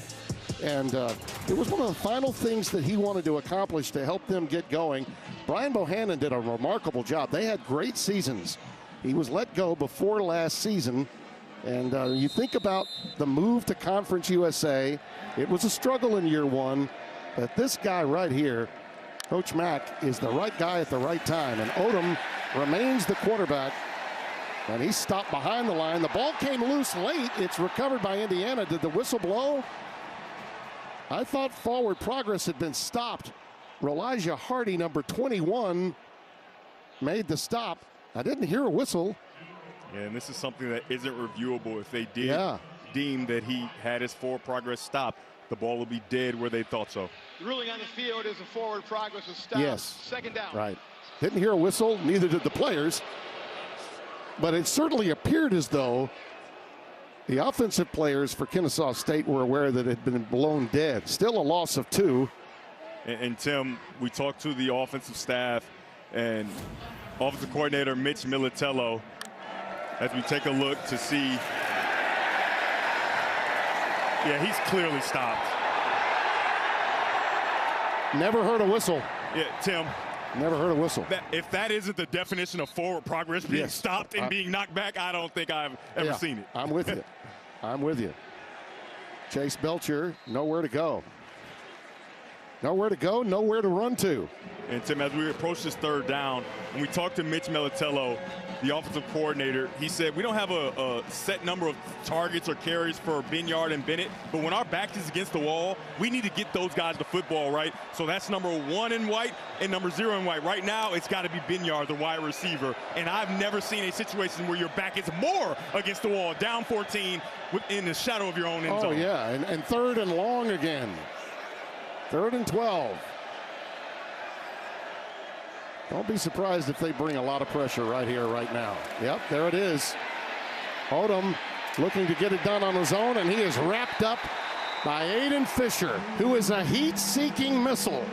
And it was one of the final things that he wanted to accomplish to help them get going. Brian Bohannon did a remarkable job. They had great seasons. He was let go before last season. And you think about the move to Conference USA. It was a struggle in year 1. But this guy right here, Coach Mack, is the right guy at the right time. And Odom remains the quarterback. And he's stopped behind the line. The ball came loose late. It's recovered by Indiana. Did the whistle blow? I thought forward progress had been stopped. Elijah Hardy, number 21, made the stop. I didn't hear a whistle. Yeah, and this is something that isn't reviewable. If they did deem that he had his forward progress stopped, the ball will be dead where they thought so. The ruling on the field is the forward progress was stopped. Yes. 2nd down. Right. Didn't hear a whistle, neither did the players. But it certainly appeared as though The offensive players for Kennesaw State were aware that it had been blown dead. Still a loss of 2. And Tim, we talked to the offensive staff and offensive coordinator Mitch Militello as we take a look to see. Yeah, he's clearly stopped. Never heard a whistle. Yeah, Tim. Never heard a whistle. If that isn't the definition of forward progress, being stopped and being knocked back, I don't think I've ever seen it. I'm with you. I'm with you. Chase Belcher, nowhere to go. Nowhere to go, nowhere to run to. And Tim, as we approach this 3rd down, when we talked to Mitch Militello, the offensive coordinator, he said we don't have a set number of targets or carries for Binyard and Bennett, but when our back is against the wall, we need to get those guys the football, right? So that's number 1 in white and number 0 in white. Right now, it's got to be Binyard, the wide receiver. And I've never seen a situation where your back is more against the wall, down 14 within the shadow of your own end zone. Oh, yeah, and 3rd and long again. 3rd and 12. Don't be surprised if they bring a lot of pressure right here, right now. Yep, there it is. Odom looking to get it done on his own, and he is wrapped up by Aiden Fisher, who is a heat-seeking missile.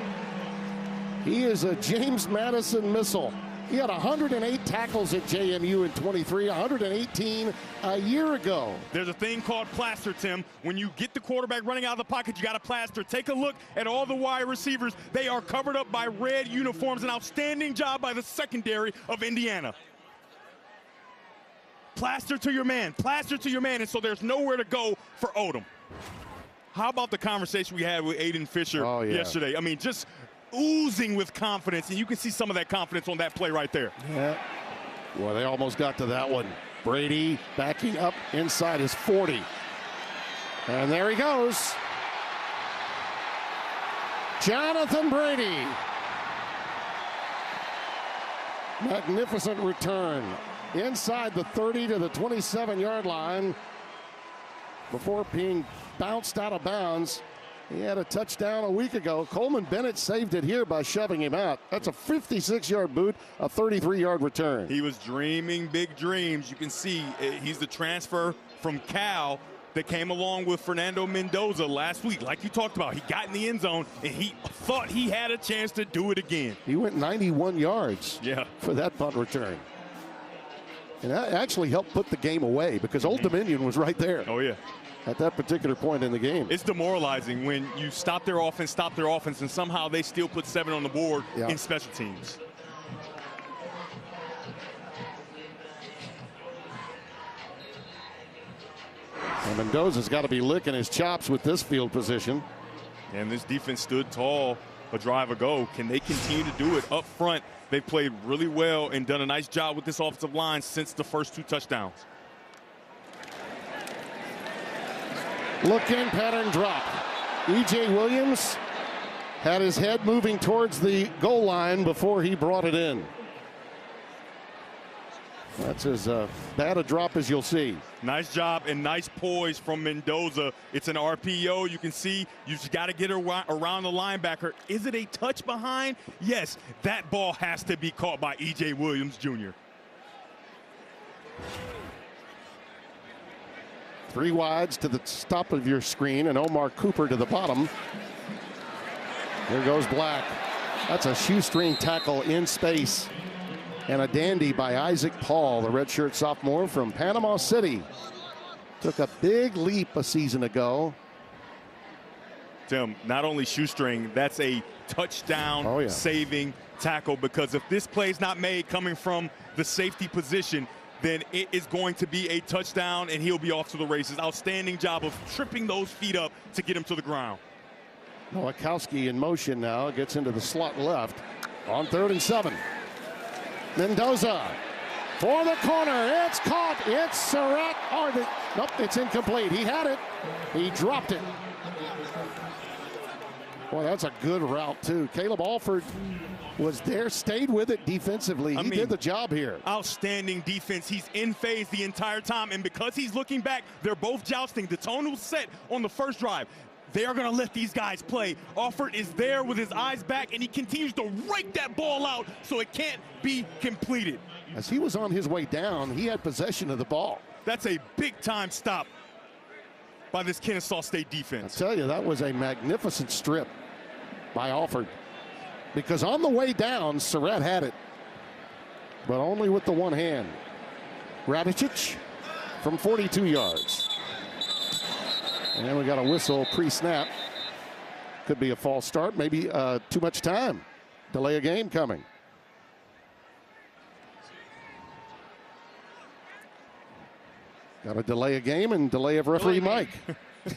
He is a James Madison missile. He had 108 tackles at JMU in 23, 118 a year ago. There's a thing called plaster, Tim. When you get the quarterback running out of the pocket, you got to plaster. Take a look at all the wide receivers. They are covered up by red uniforms. An outstanding job by the secondary of Indiana. Plaster to your man. Plaster to your man. And so there's nowhere to go for Odom. How about the conversation we had with Aiden Fisher yesterday? I mean, just oozing with confidence, and you can see some of that confidence on that play right there. Yeah. Well, they almost got to that one. Brady backing up inside his 40. And there he goes. Jonathan Brady. Magnificent return. Inside the 30 to the 27-yard line before being bounced out of bounds. He had a touchdown a week ago. Coleman Bennett saved it here by shoving him out. That's a 56-yard boot, a 33-yard return. He was dreaming big dreams. You can see he's the transfer from Cal that came along with Fernando Mendoza last week. Like you talked about, he got in the end zone, and he thought he had a chance to do it again. He went 91 yards for that punt return. And that actually helped put the game away because Old Dominion was right there. Oh, yeah. At that particular point in the game. It's demoralizing when you stop their offense, and somehow they still put 7 on the board in special teams. And Mendoza's got to be licking his chops with this field position. And this defense stood tall a drive ago. Can they continue to do it up front? They've played really well and done a nice job with this offensive line since the first 2 touchdowns. Look in, pattern drop. E.J. Williams had his head moving towards the goal line before he brought it in. That's as bad a drop as you'll see. Nice job and nice poise from Mendoza. It's an RPO. You can see you just got to get around the linebacker. Is it a touch behind? Yes, that ball has to be caught by E.J. Williams Jr. 3 wides to the top of your screen, and Omar Cooper to the bottom. Here goes Black. That's a shoestring tackle in space. And a dandy by Isaac Paul, the redshirt sophomore from Panama City. Took a big leap a season ago. Tim, not only shoestring, that's a touchdown saving tackle, because if this play's not made coming from the safety position, then it is going to be a touchdown, and he'll be off to the races. Outstanding job of tripping those feet up to get him to the ground. Nowakowski in motion now, gets into the slot left on 3rd and 7. Mendoza for the corner. It's caught. It's Surratt. Nope, it's incomplete. He had it. He dropped it. Boy, that's a good route, too. Caleb Alford was there, stayed with it defensively. He did the job here. Outstanding defense. He's in phase the entire time, and because he's looking back, they're both jousting. The tone was set on the first drive. They are going to let these guys play. Alford is there with his eyes back, and he continues to rake that ball out so it can't be completed. As he was on his way down, he had possession of the ball. That's a big-time stop by this Kennesaw State defense. I tell you, that was a magnificent strip by Alford. Because on the way down, Surratt had it, but only with the one hand. Radicic from 42 yards. And we got a whistle pre-snap. Could be a false start, maybe too much time. Delay a game coming. Got to delay a game and delay of referee Mike.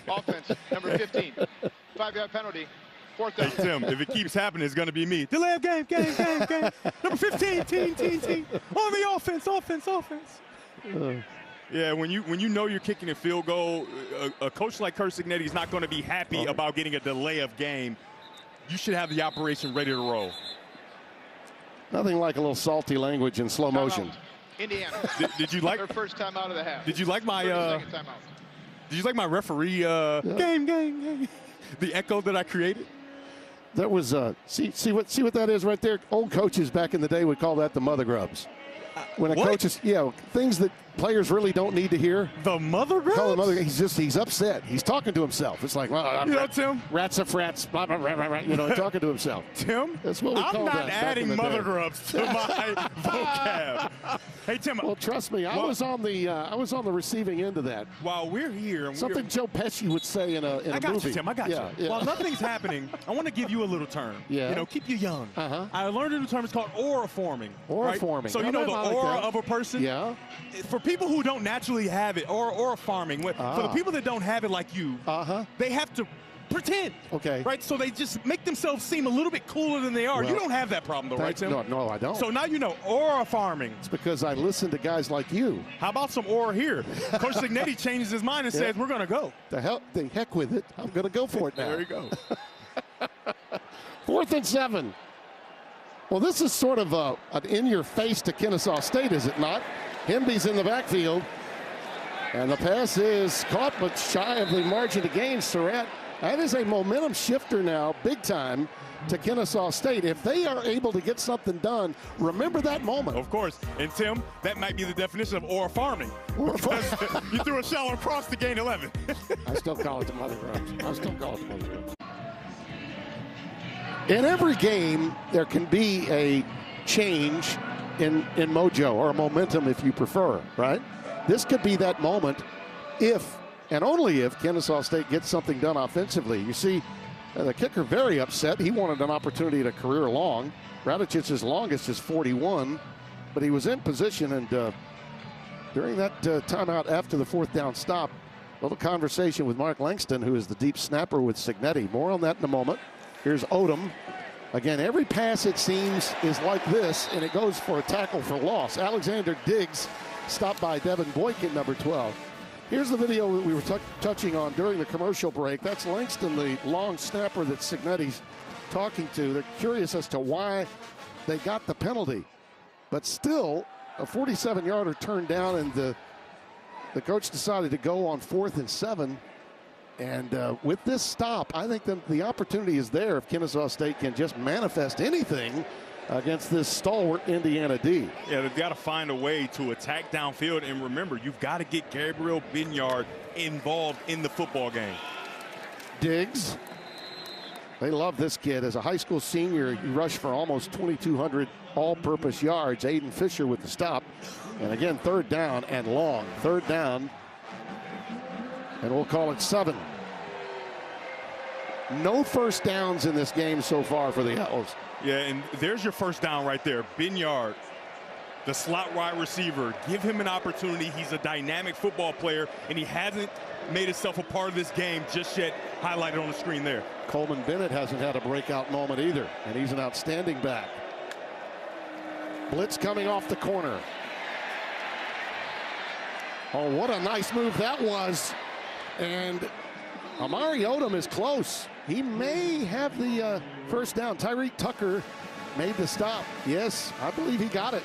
Offense, number 15. 5-yard penalty. Fourth down. Hey, Tim, if it keeps happening, it's going to be me. Delay of game. Number 15, team. On the offense. Yeah, when you know you're kicking a field goal, a coach like Curt Cignetti is not going to be happy about getting a delay of game. You should have the operation ready to roll. Nothing like a little salty language in slow motion. Indiana. Did you like their first time out of the half? Did you like my Did you like my referee game? The echo that I created? That was see what that is right there. Old coaches back in the day would call that the mother grubs. When a coach is, things that players really don't need to hear. The mother grubs? Call him mother. He's upset. He's talking to himself. It's like, well, Tim, rats of frats, blah, blah, blah, blah, talking to himself. Tim, that's what we call that. I'm not adding mother grubs to my vocab. Hey, Tim. Well, trust me, I was on the receiving end of that. While we're here, something Joe Pesci would say in a movie. I got you, Tim. I got you. Yeah. While nothing's happening, I want to give you a little term. Yeah. Keep you young. Uh-huh. I learned a new term. It's called aura forming. Aura forming. So the aura of a person. Yeah. For people who don't naturally have it, or farming. For the people that don't have it like you, they have to pretend. Okay. Right? So they just make themselves seem a little bit cooler than they are. Well, you don't have that problem, though, right, Tim? No, I don't. So now you know aura farming. It's because I listen to guys like you. How about some aura here? Coach Cignetti changes his mind and says, we're going to go. The heck with it. I'm going to go for it now. There you go. 4th and 7. Well, this is sort of an in-your-face to Kennesaw State, is it not? Hemby's in the backfield. And the pass is caught, but shy of the margin of gain. Surratt, that is a momentum shifter now, big time, to Kennesaw State. If they are able to get something done, remember that moment. Of course. And, Tim, that might be the definition of aura farming. You threw a shell across the gain 11. I still call it the mother grubs. In every game, there can be a change in mojo, or momentum if you prefer, right? This could be that moment if, and only if, Kennesaw State gets something done offensively. You see, the kicker very upset. He wanted an opportunity at a career long. Radicic's longest is 41, but he was in position, and during that timeout after the 4th down stop, a little conversation with Mark Langston, who is the deep snapper with Cignetti. More on that in a moment. Here's Odom. Again, every pass, it seems, is like this, and it goes for a tackle for loss. Alexander Diggs stopped by Devin Boykin, number 12. Here's the video that we were touching on during the commercial break. That's Langston, the long snapper that Cignetti's talking to. They're curious as to why they got the penalty. But still, a 47-yarder turned down, and the coach decided to go on 4th and 7. And with this stop, I think the opportunity is there if Kennesaw State can just manifest anything against this stalwart Indiana D. Yeah, they've got to find a way to attack downfield. And remember, you've got to get Gabriel Binyard involved in the football game. Diggs. They love this kid. As a high school senior, he rushed for almost 2,200 all-purpose yards. Aiden Fisher with the stop. And again, 3rd down and long. 3rd down. And we'll call it 7. No first downs in this game so far for the Owls. Yeah, and there's your first down right there. Binyard, the slot wide receiver. Give him an opportunity. He's a dynamic football player, and he hasn't made himself a part of this game just yet, highlighted on the screen there. Coleman Bennett hasn't had a breakout moment either, and he's an outstanding back. Blitz coming off the corner. Oh, what a nice move that was. And Amari Odom is close. He may have the first down. Tyreek Tucker made the stop. Yes, I believe he got it.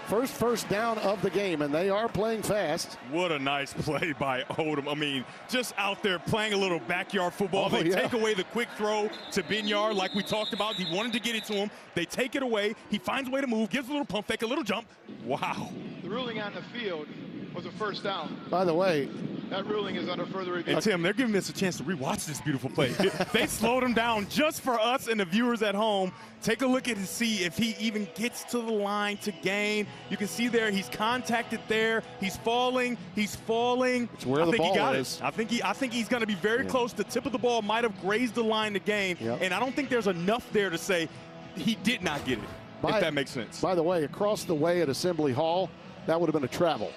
First down of the game, and they are playing fast. What a nice play by Odom. I mean, just out there playing a little backyard football. They take away the quick throw to Binyard like we talked about. He wanted to get it to him. They take it away. He finds a way to move, gives a little pump fake, a little jump. Wow. The ruling on the field was a first down. By the way, That ruling is under further review. And Tim, they're giving us a chance to rewatch this beautiful play. They slowed him down just for us and the viewers at home. Take a look at it and see if he even gets to the line to gain. You can see there he's contacted there. He's falling. He's falling. It's where the ball he got is. it. I think he's going to be very close. The tip of the ball might have grazed the line to gain. Yep. And I don't think there's enough there to say he did not get it, if that makes sense. By the way, across the way at Assembly Hall, that would have been a travel.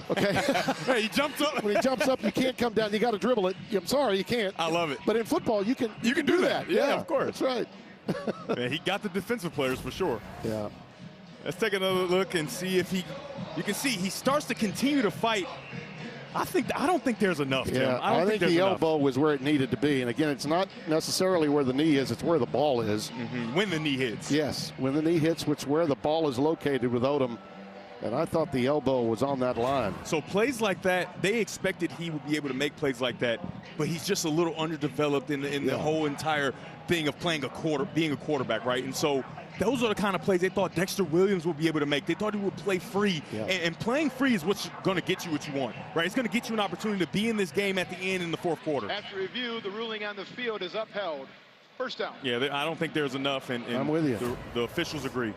Okay. Hey, he jumps up. When he jumps up, you can't come down. You got to dribble it. I'm sorry, you can't. I love it. But in football, you can do that. Yeah, of course. That's right. Man, he got the defensive players for sure. Yeah. Let's take another look and see if you can see he starts to continue to fight. I don't think there's enough, Tim. Yeah, I don't think the there's elbow was where it needed to be. And again, it's not necessarily where the knee is, it's where the ball is. Mm-hmm. When the knee hits. Yes, when the knee hits, which where the ball is located with Odom. And I thought the elbow was on that line. So plays like that, they expected he would be able to make plays like that, but he's just a little underdeveloped in the whole entire thing of being a quarterback, right? And so those are the kind of plays they thought Dexter Williams would be able to make. They thought he would play free, and playing free is what's going to get you what you want, right? It's going to get you an opportunity to be in this game at the end in the fourth quarter. After review, the ruling on the field is upheld. First down. Yeah, I don't think there's enough, and I'm with you. The officials agree.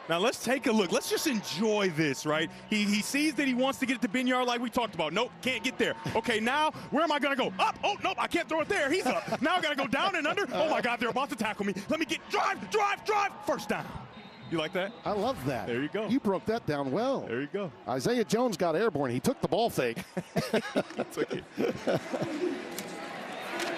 Now let's take a look. Let's just enjoy this, right? He sees that he wants to get it to Benyard like we talked about. Nope, can't get there. Okay, now where am I going to go? Up. Oh, nope, I can't throw it there. He's up. Now I got to go down and under. Oh, my God, they're about to tackle me. Let me get drive. First down. You like that? I love that. There you go. You broke that down well. There you go. Isaiah Jones got airborne. He took the ball fake. Took it.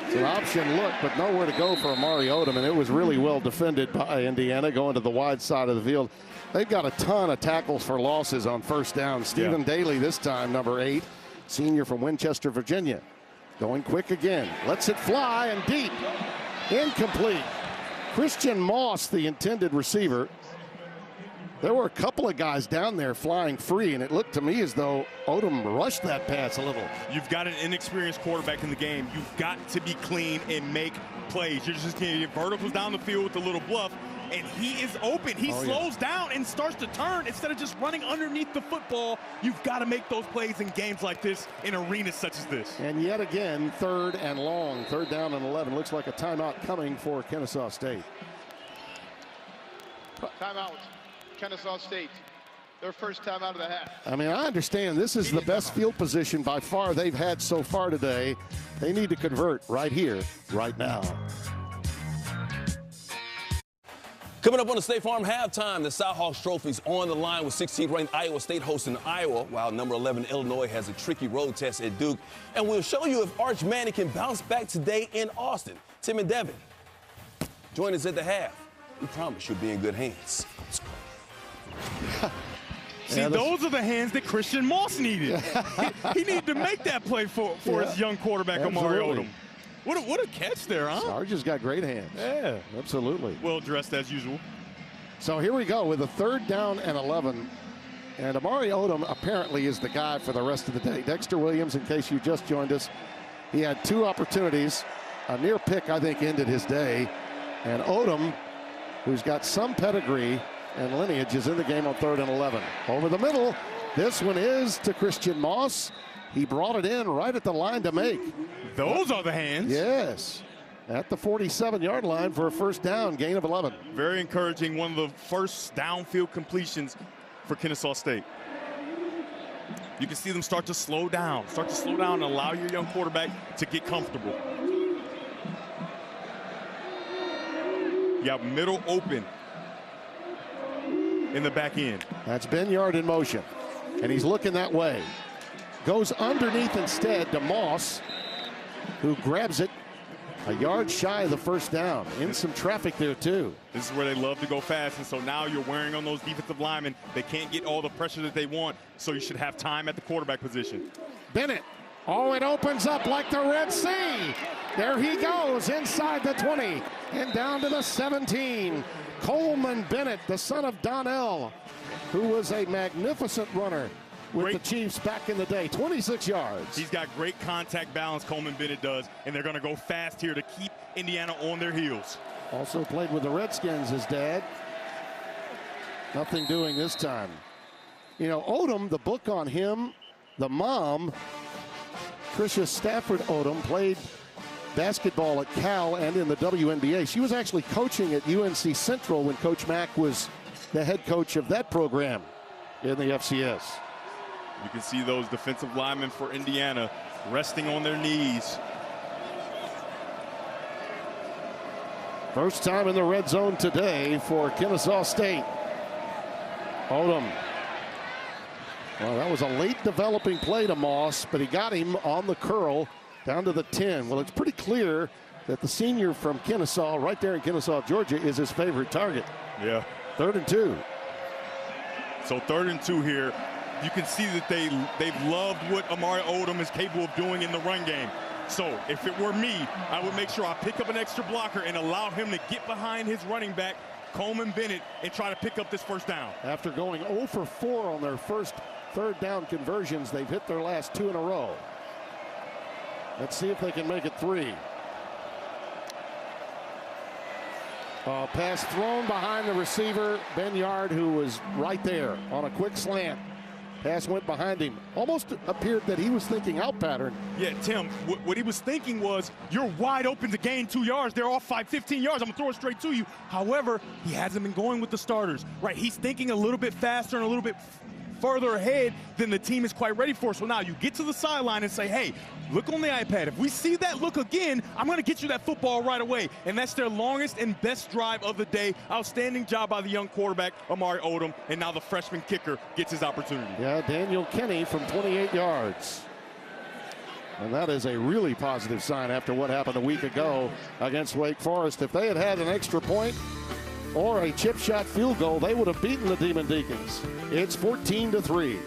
It's an option look, but nowhere to go for Amari Odom, and it was really well defended by Indiana going to the wide side of the field. They've got a ton of tackles for losses on first down. Stephen Daly this time, number 8, senior from Winchester, Virginia. Going quick again. Lets it fly and deep. Incomplete. Christian Moss, the intended receiver. There were a couple of guys down there flying free, and it looked to me as though Odom rushed that pass a little. You've got an inexperienced quarterback in the game. You've got to be clean and make plays. You're just getting verticals down the field with a little bluff, and he is open. He slows down and starts to turn instead of just running underneath the football. You've got to make those plays in games like this, in arenas such as this. And yet again, third and long, third down and 11. Looks like a timeout coming for Kennesaw State. Timeout. Kennesaw State, their first time out of the half. I mean, I understand this is the best field position by far they've had so far today. They need to convert right here, right now. Coming up on the State Farm halftime, the Cyhawks trophy's on the line with 16th ranked Iowa State hosting Iowa, while number 11 Illinois has a tricky road test at Duke. And we'll show you if Arch Manning can bounce back today in Austin. Tim and Devin, join us at the half. We promise you'll be in good hands. See, those are the hands that Christian Moss needed. he needed to make that play for his young quarterback, Amari Odom. What a catch there, huh? Sarge has got great hands. Yeah. Absolutely. Well dressed as usual. So here we go with a third down and 11. And Amari Odom apparently is the guy for the rest of the day. Dexter Williams, in case you just joined us, he had 2 opportunities. A near pick, I think, ended his day. And Odom, who's got some pedigree and lineage, is in the game on third and 11. Over the middle, this one is to Christian Moss. He brought it in right at the line to make. Those are the hands. Yes, at the 47-yard line for a first down, gain of 11. Very encouraging, one of the first downfield completions for Kennesaw State. You can see them start to slow down and allow your young quarterback to get comfortable. You have middle open in the back end. That's Benyard in motion, and he's looking that way. Goes underneath instead to Moss, who grabs it a yard shy of the first down. In some traffic there, too. This is where they love to go fast, and so now you're wearing on those defensive linemen. They can't get all the pressure that they want, so you should have time at the quarterback position. Bennett. Oh, it opens up like the Red Sea. There he goes inside the 20 and down to the 17. Coleman Bennett, the son of Donnell, who was a magnificent runner with the Chiefs back in the day. 26 yards. He's got great contact balance, Coleman Bennett does, and they're going to go fast here to keep Indiana on their heels. Also played with the Redskins, his dad. Nothing doing this time. You know, Odom, the book on him The mom, Tricia Stafford Odom, played basketball at Cal and in the WNBA. She was actually coaching at UNC Central when Coach Mack was the head coach of that program in the FCS. You can see those defensive linemen for Indiana resting on their knees. First time in the red zone today for Kennesaw State. Odom. Well, that was a late developing play to Moss, but he got him on the curl down to the 10. Well, it's pretty clear that the senior from Kennesaw, right there in Kennesaw, Georgia, is his favorite target. Yeah. 3rd and 2. So 3rd and 2 here. You can see that they've loved what Amari Odom is capable of doing in the run game. So if it were me, I would make sure I pick up an extra blocker and allow him to get behind his running back, Coleman Bennett, and try to pick up this first down. After going 0 for 4 on their first 3rd down conversions, they've hit their last 2 in a row. Let's see if they can make it 3. Pass thrown behind the receiver, Ben Yard, who was right there on a quick slant. Pass went behind him. Almost appeared that he was thinking out pattern. Yeah, Tim, what he was thinking was, you're wide open to gain 2 yards. They're off 15 yards. I'm going to throw it straight to you. However, he hasn't been going with the starters, right? He's thinking a little bit faster and a little bit further ahead than the team is quite ready for. So now you get to the sideline and say, hey, look on the iPad. If we see that look again, I'm going to get you that football right away. And that's their longest and best drive of the day. Outstanding job by the young quarterback, Amari Odom. And now the freshman kicker gets his opportunity. Yeah, Daniel Kenny from 28 yards. And that is a really positive sign after what happened a week ago against Wake Forest. If they had had an extra point or a chip shot field goal, they would have beaten the Demon Deacons. It's 14-3.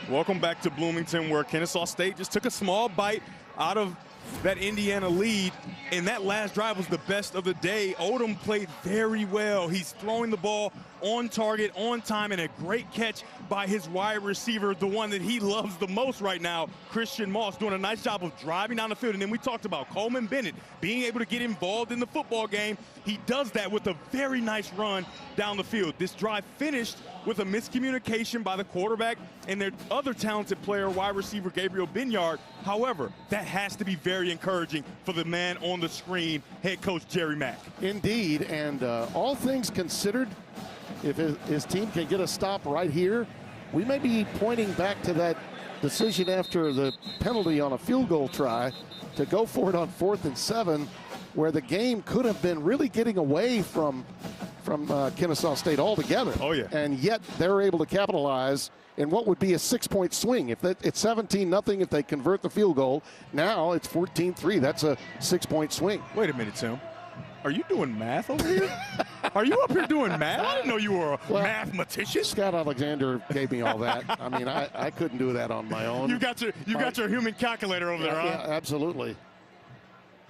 Welcome back to Bloomington, where Kennesaw State just took a small bite out of that Indiana lead, and that last drive was the best of the day. Odom played very well. He's throwing the ball on target, on time, and a great catch by his wide receiver, the one that he loves the most right now, Christian Moss, doing a nice job of driving down the field. And then we talked about Coleman Bennett being able to get involved in the football game. He does that with a very nice run down the field. This drive finished with a miscommunication by the quarterback and their other talented player, wide receiver Gabriel Binyard. However, that has to be very encouraging for the man on the screen, head coach Jerry Mack. Indeed, and all things considered, if his team can get a stop right here, we may be pointing back to that decision after the penalty on a field goal try to go for it on 4th and 7, where the game could have been really getting away from Kennesaw State altogether. Oh, yeah. And yet they're able to capitalize in what would be a 6-point swing. If it's 17-0 if they convert the field goal. Now it's 14-3. That's a 6-point swing. Wait a minute, Tim. Are you doing math over here? Are you up here doing math? I didn't know you were a mathematician. Scott Alexander gave me all that. I mean, I couldn't do that on my own. You got your human calculator over there, huh? Yeah, absolutely.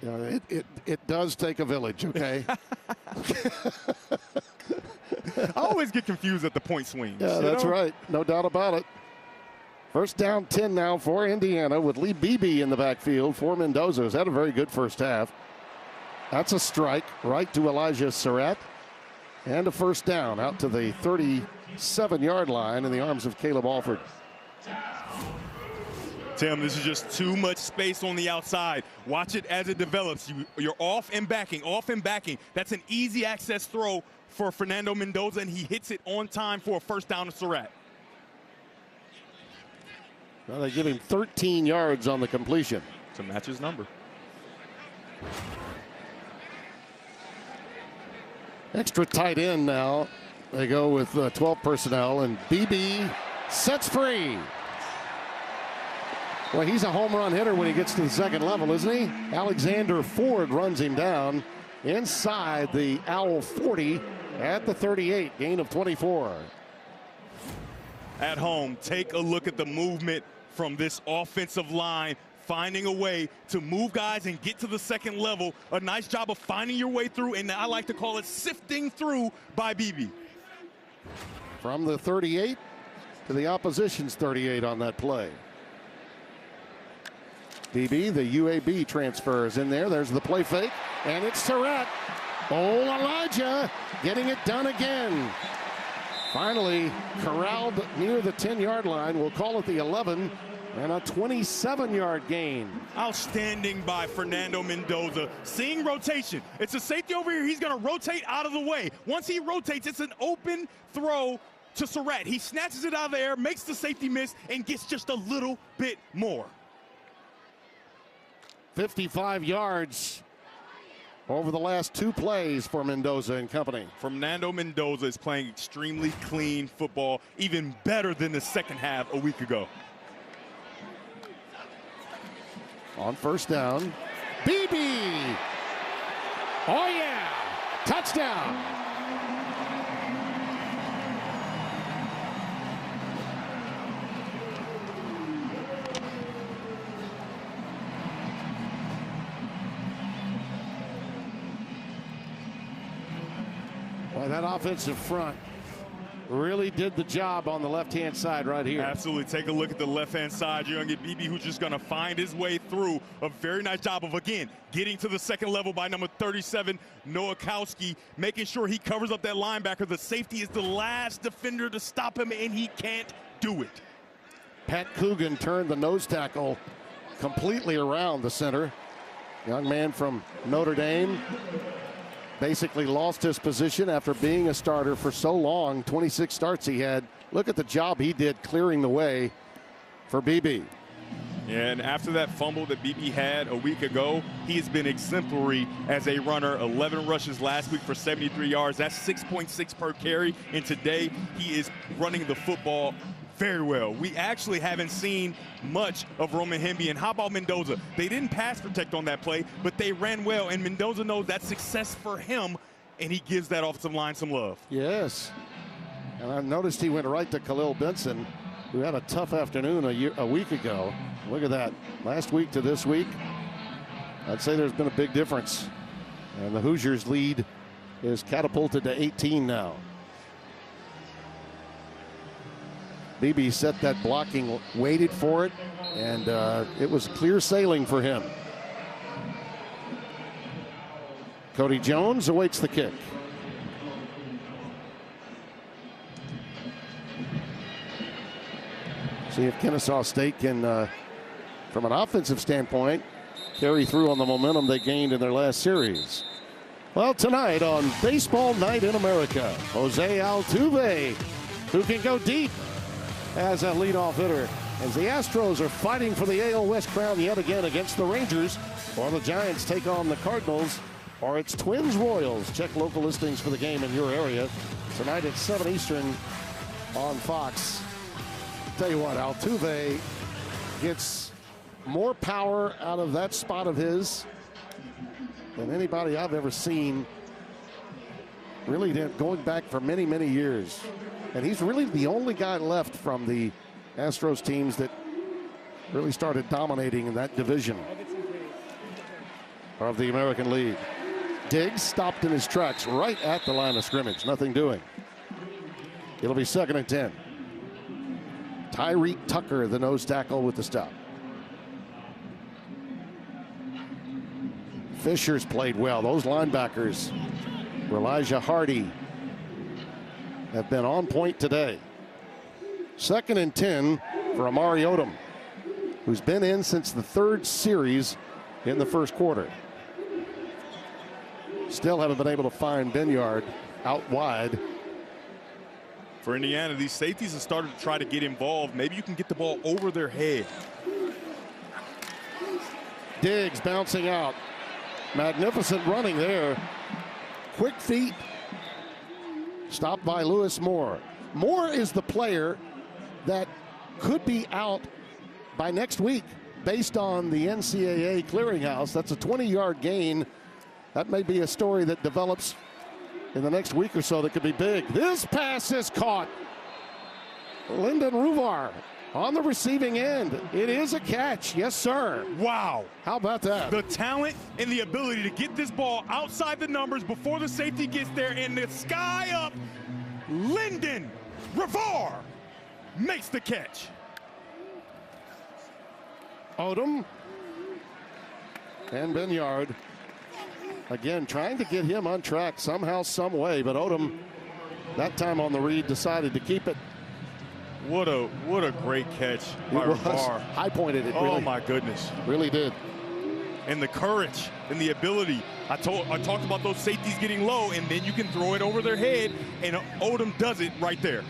You know, it does take a village, okay? I always get confused at the point swings. Yeah, that's right. No doubt about it. First down 10 now for Indiana with Lee Beebe in the backfield for Mendoza. He's had a very good first half. That's a strike right to Elijah Surratt. And a first down out to the 37-yard line in the arms of Caleb Alford. Tim, this is just too much space on the outside. Watch it as it develops. You're off and backing, off and backing. That's an easy access throw for Fernando Mendoza, and he hits it on time for a first down to Surratt. Well, they give him 13 yards on the completion. To match his number. Extra tight end now. They go with 12 personnel, and BB sets free. Well, he's a home run hitter when he gets to the second level, isn't he? Alexander Ford runs him down inside the Owl 40 at the 38, gain of 24. At home, take a look at the movement from this offensive line, finding a way to move guys and get to the second level. A nice job of finding your way through, and I like to call it sifting through by BB. From the 38 to the opposition's 38 on that play. BB, the UAB transfer, is in there. There's the play fake, and it's Surratt. Oh, Elijah getting it done again. Finally corralled near the 10-yard line. We'll call it the 11, and a 27-yard gain. Outstanding by Fernando Mendoza. Seeing rotation. It's a safety over here. He's going to rotate out of the way. Once he rotates, it's an open throw to Surratt. He snatches it out of the air, makes the safety miss, and gets just a little bit more. 55 yards over the last 2 plays for Mendoza and company. Fernando Mendoza is playing extremely clean football, even better than the second half a week ago. On first down, BB. Oh yeah, touchdown. Well, that offensive front really did the job on the left-hand side right here. Absolutely. Take a look at the left-hand side. You're going to get BB, who's just going to find his way through. A very nice job of, again, getting to the second level by number 37, Nowakowski, making sure he covers up that linebacker. The safety is the last defender to stop him, and he can't do it. Pat Coogan turned the nose tackle completely around the center. Young man from Notre Dame. Basically lost his position after being a starter for so long. 26 starts he had. Look at the job he did clearing the way for BB. And after that fumble that BB had a week ago, he has been exemplary as a runner. 11 rushes last week for 73 yards. That's 6.6 per carry. And today he is running the football very well. We actually haven't seen much of Roman Hemby. And how about Mendoza? They didn't pass protect on that play, but they ran well. And Mendoza knows that's success for him, and he gives that offensive line some love. Yes. And I noticed he went right to Khalil Benson, who had a tough afternoon a week ago. Look at that. Last week to this week, I'd say there's been a big difference. And the Hoosiers' lead is catapulted to 18 now. BB set that blocking, waited for it, and it was clear sailing for him. Cody Jones awaits the kick. See if Kennesaw State can, from an offensive standpoint, carry through on the momentum they gained in their last series. Well, tonight on Baseball Night in America, Jose Altuve, who can go deep as a leadoff hitter, as the Astros are fighting for the AL West crown yet again against the Rangers, or the Giants take on the Cardinals, or it's Twins-Royals. Check local listings for the game in your area. Tonight at 7 Eastern on Fox. Tell you what, Altuve gets more power out of that spot of his than anybody I've ever seen, really going back for many, many years. And he's really the only guy left from the Astros teams that really started dominating in that division of the American League. Diggs stopped in his tracks right at the line of scrimmage. Nothing doing. It'll be 2nd and 10. Tyreek Tucker, the nose tackle, with the stop. Fisher's played well. Those linebackers, Elijah Hardy, have been on point today. 2nd and 10 for Amari Odom, who's been in since the 3rd series in the first quarter. Still haven't been able to find Benyard out wide. For Indiana, these safeties have started to try to get involved. Maybe you can get the ball over their head. Diggs bouncing out. Magnificent running there. Quick feet. Stopped by Lewis Moore. Moore is the player that could be out by next week based on the NCAA clearinghouse. That's a 20-yard gain. That may be a story that develops in the next week or so that could be big. This pass is caught. Lyndon Ruvar on the receiving end. It is a catch. Yes, sir. Wow. How about that? The talent and the ability to get this ball outside the numbers before the safety gets there, and the sky up. Lyndon Ruvar makes the catch. Odom and Benyard again trying to get him on track somehow, some way, but Odom That time on the read, decided to keep it. What a great catch by Barr. High pointed it. Oh really, my goodness. Really did. And the courage and the ability. I talked about those safeties getting low, and then you can throw it over their head, and Odom does it right there.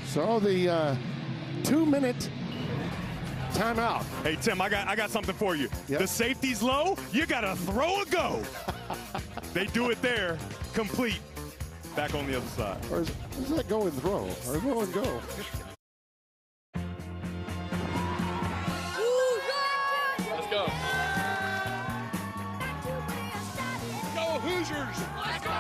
So the 2-minute timeout. Hey Tim, I got something for you. Yep. The safety's low, you gotta throw a go. They do it there, complete. Back on the other side. Or is that go and throw? Or throw and go? Let's go. Go Hoosiers! Let's go,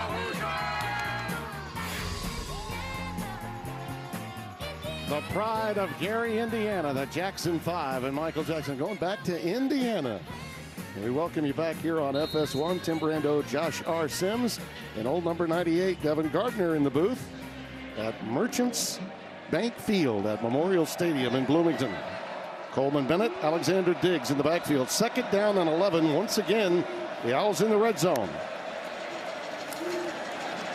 The pride of Gary, Indiana, the Jackson 5 and Michael Jackson going back to Indiana. We welcome you back here on FS1. Tim Brando, Josh R. Sims, and old number 98, Devin Gardner in the booth at Merchants Bank Field at Memorial Stadium in Bloomington. Coleman Bennett, Alexander Diggs in the backfield. 2nd down and 11. Once again, the Owls in the red zone.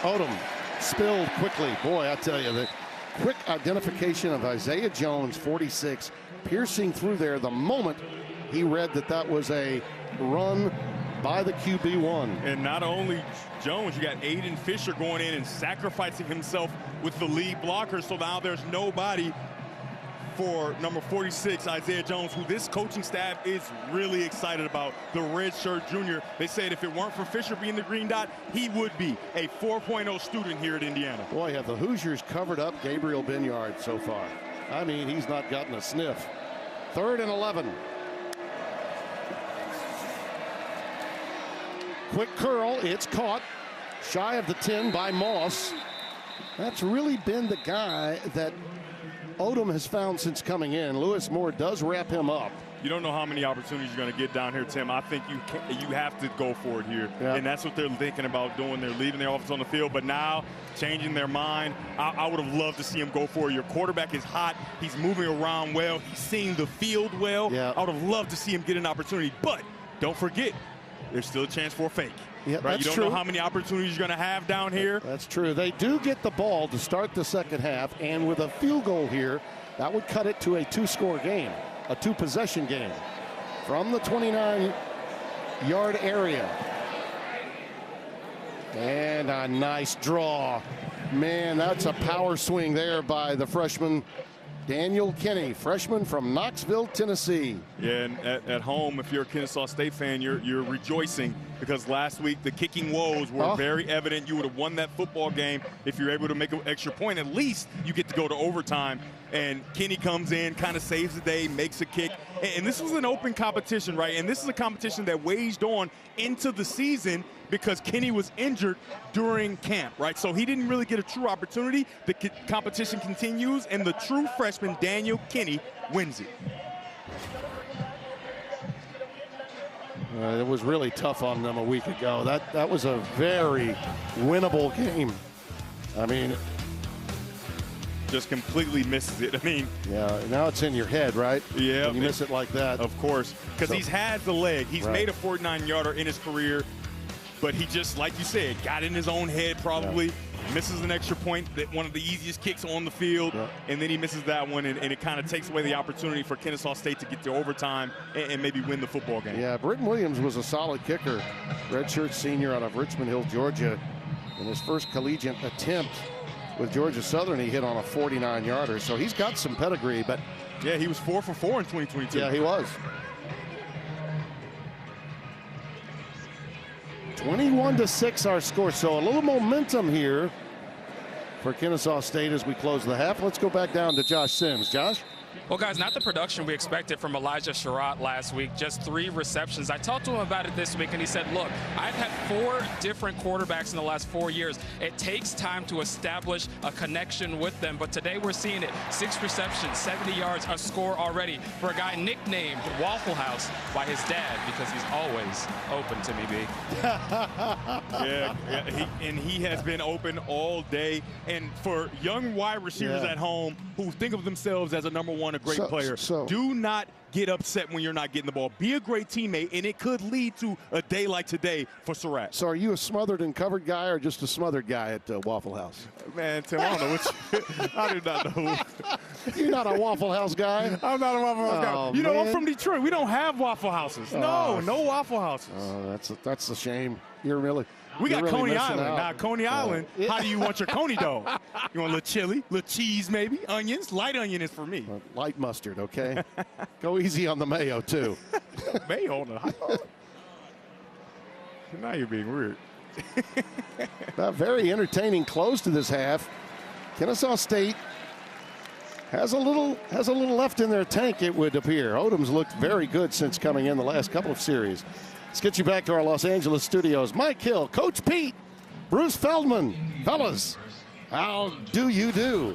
Odom spilled quickly. Boy, I tell you, the quick identification of Isaiah Jones, 46, piercing through there the moment he read that was a run by the QB1. And not only Jones, you got Aiden Fisher going in and sacrificing himself with the lead blocker. So now there's nobody for number 46, Isaiah Jones, who this coaching staff is really excited about. The redshirt junior. They said if it weren't for Fisher being the green dot, he would be a 4.0 student here at Indiana. Boy, have the Hoosiers covered up Gabriel Binyard so far. I mean, he's not gotten a sniff. 3rd and 11. Quick curl, it's caught. Shy of the 10 by Moss. That's really been the guy that Odom has found since coming in. Lewis Moore does wrap him up. You don't know how many opportunities you're going to get down here, Tim. I think you have to go for it here. Yeah. And that's what they're thinking about doing. They're leaving their offense on the field, but now changing their mind. I would have loved to see him go for it. Your quarterback is hot. He's moving around well. He's seeing the field well. Yeah. I would have loved to see him get an opportunity. But don't forget, there's still a chance for a fake. Yeah, right? that's You don't true. know how many opportunities you're going to have down here. That's true. They do get the ball to start the second half, and with a field goal here, that would cut it to a 2-score game, a 2-possession game from the 29-yard area. And a nice draw. Man, that's a power swing there by the freshman Daniel Kinney, freshman from Knoxville, Tennessee. Yeah, and at home, if you're a Kennesaw State fan, you're rejoicing because last week the kicking woes were very evident. You would have won that football game if you're able to make an extra point. At least you get to go to overtime. And Kinney comes in, kind of saves the day, makes a kick. And this was an open competition, right? And this is a competition that waged on into the season because Kinney was injured during camp, right? So he didn't really get a true opportunity. The competition continues, and the true freshman, Daniel Kinney, wins it. It was really tough on them a week ago. That was a very winnable game. I mean, just completely misses it. I mean, yeah, now it's in your head, right? Yeah. When you miss it like that. Of course, because he's had the leg. He's made a 49-yarder in his career, but he just, like you said, got in his own head probably, misses an extra point, that one of the easiest kicks on the field, and then he misses that one, and it kind of takes away the opportunity for Kennesaw State to get to overtime and maybe win the football game. Yeah, Britton Williams was a solid kicker, redshirt senior out of Richmond Hill, Georgia. In his first collegiate attempt with Georgia Southern, he hit on a 49-yarder, so he's got some pedigree. But yeah, he was 4 for 4 in 2022. Yeah, he was. 21-6 our score, so a little momentum here for Kennesaw State as we close the half. Let's go back down to Josh Sims. Josh? Well, guys, not the production we expected from Elijah Sherratt last week, just 3 receptions. I talked to him about it this week, and he said, look, I've had 4 different quarterbacks in the last 4 years. It takes time to establish a connection with them, but today we're seeing it. 6 receptions, 70 yards, a score already for a guy nicknamed Waffle House by his dad because he's always open to me, B. He has been open all day. And for young wide receivers at home who think of themselves as a #1 one, a great player. So do not get upset when you're not getting the ball. Be a great teammate, and it could lead to a day like today for Surratt. So are you a smothered and covered guy or just a smothered guy at Waffle House? Man, Tim, I don't know what I do not know. You're not a Waffle House guy? I'm not a Waffle House guy. Oh, You know, man. I'm from Detroit. We don't have Waffle Houses. No Waffle Houses. That's a shame. You're really We got really Coney missing Island. out. Now, Coney Island, how do you want your Coney dog? You want a little chili, little cheese maybe, onions? Light onion is for me. Light mustard, okay? Go easy on the mayo, too. Mayo on the hot dog? Now you're being weird. A very entertaining close to this half. Kennesaw State has a little left in their tank, it would appear. Odom's looked very good since coming in the last couple of series. Let's get you back to our Los Angeles studios. Mike Hill, Coach Pete, Bruce Feldman. Fellas, how do you do?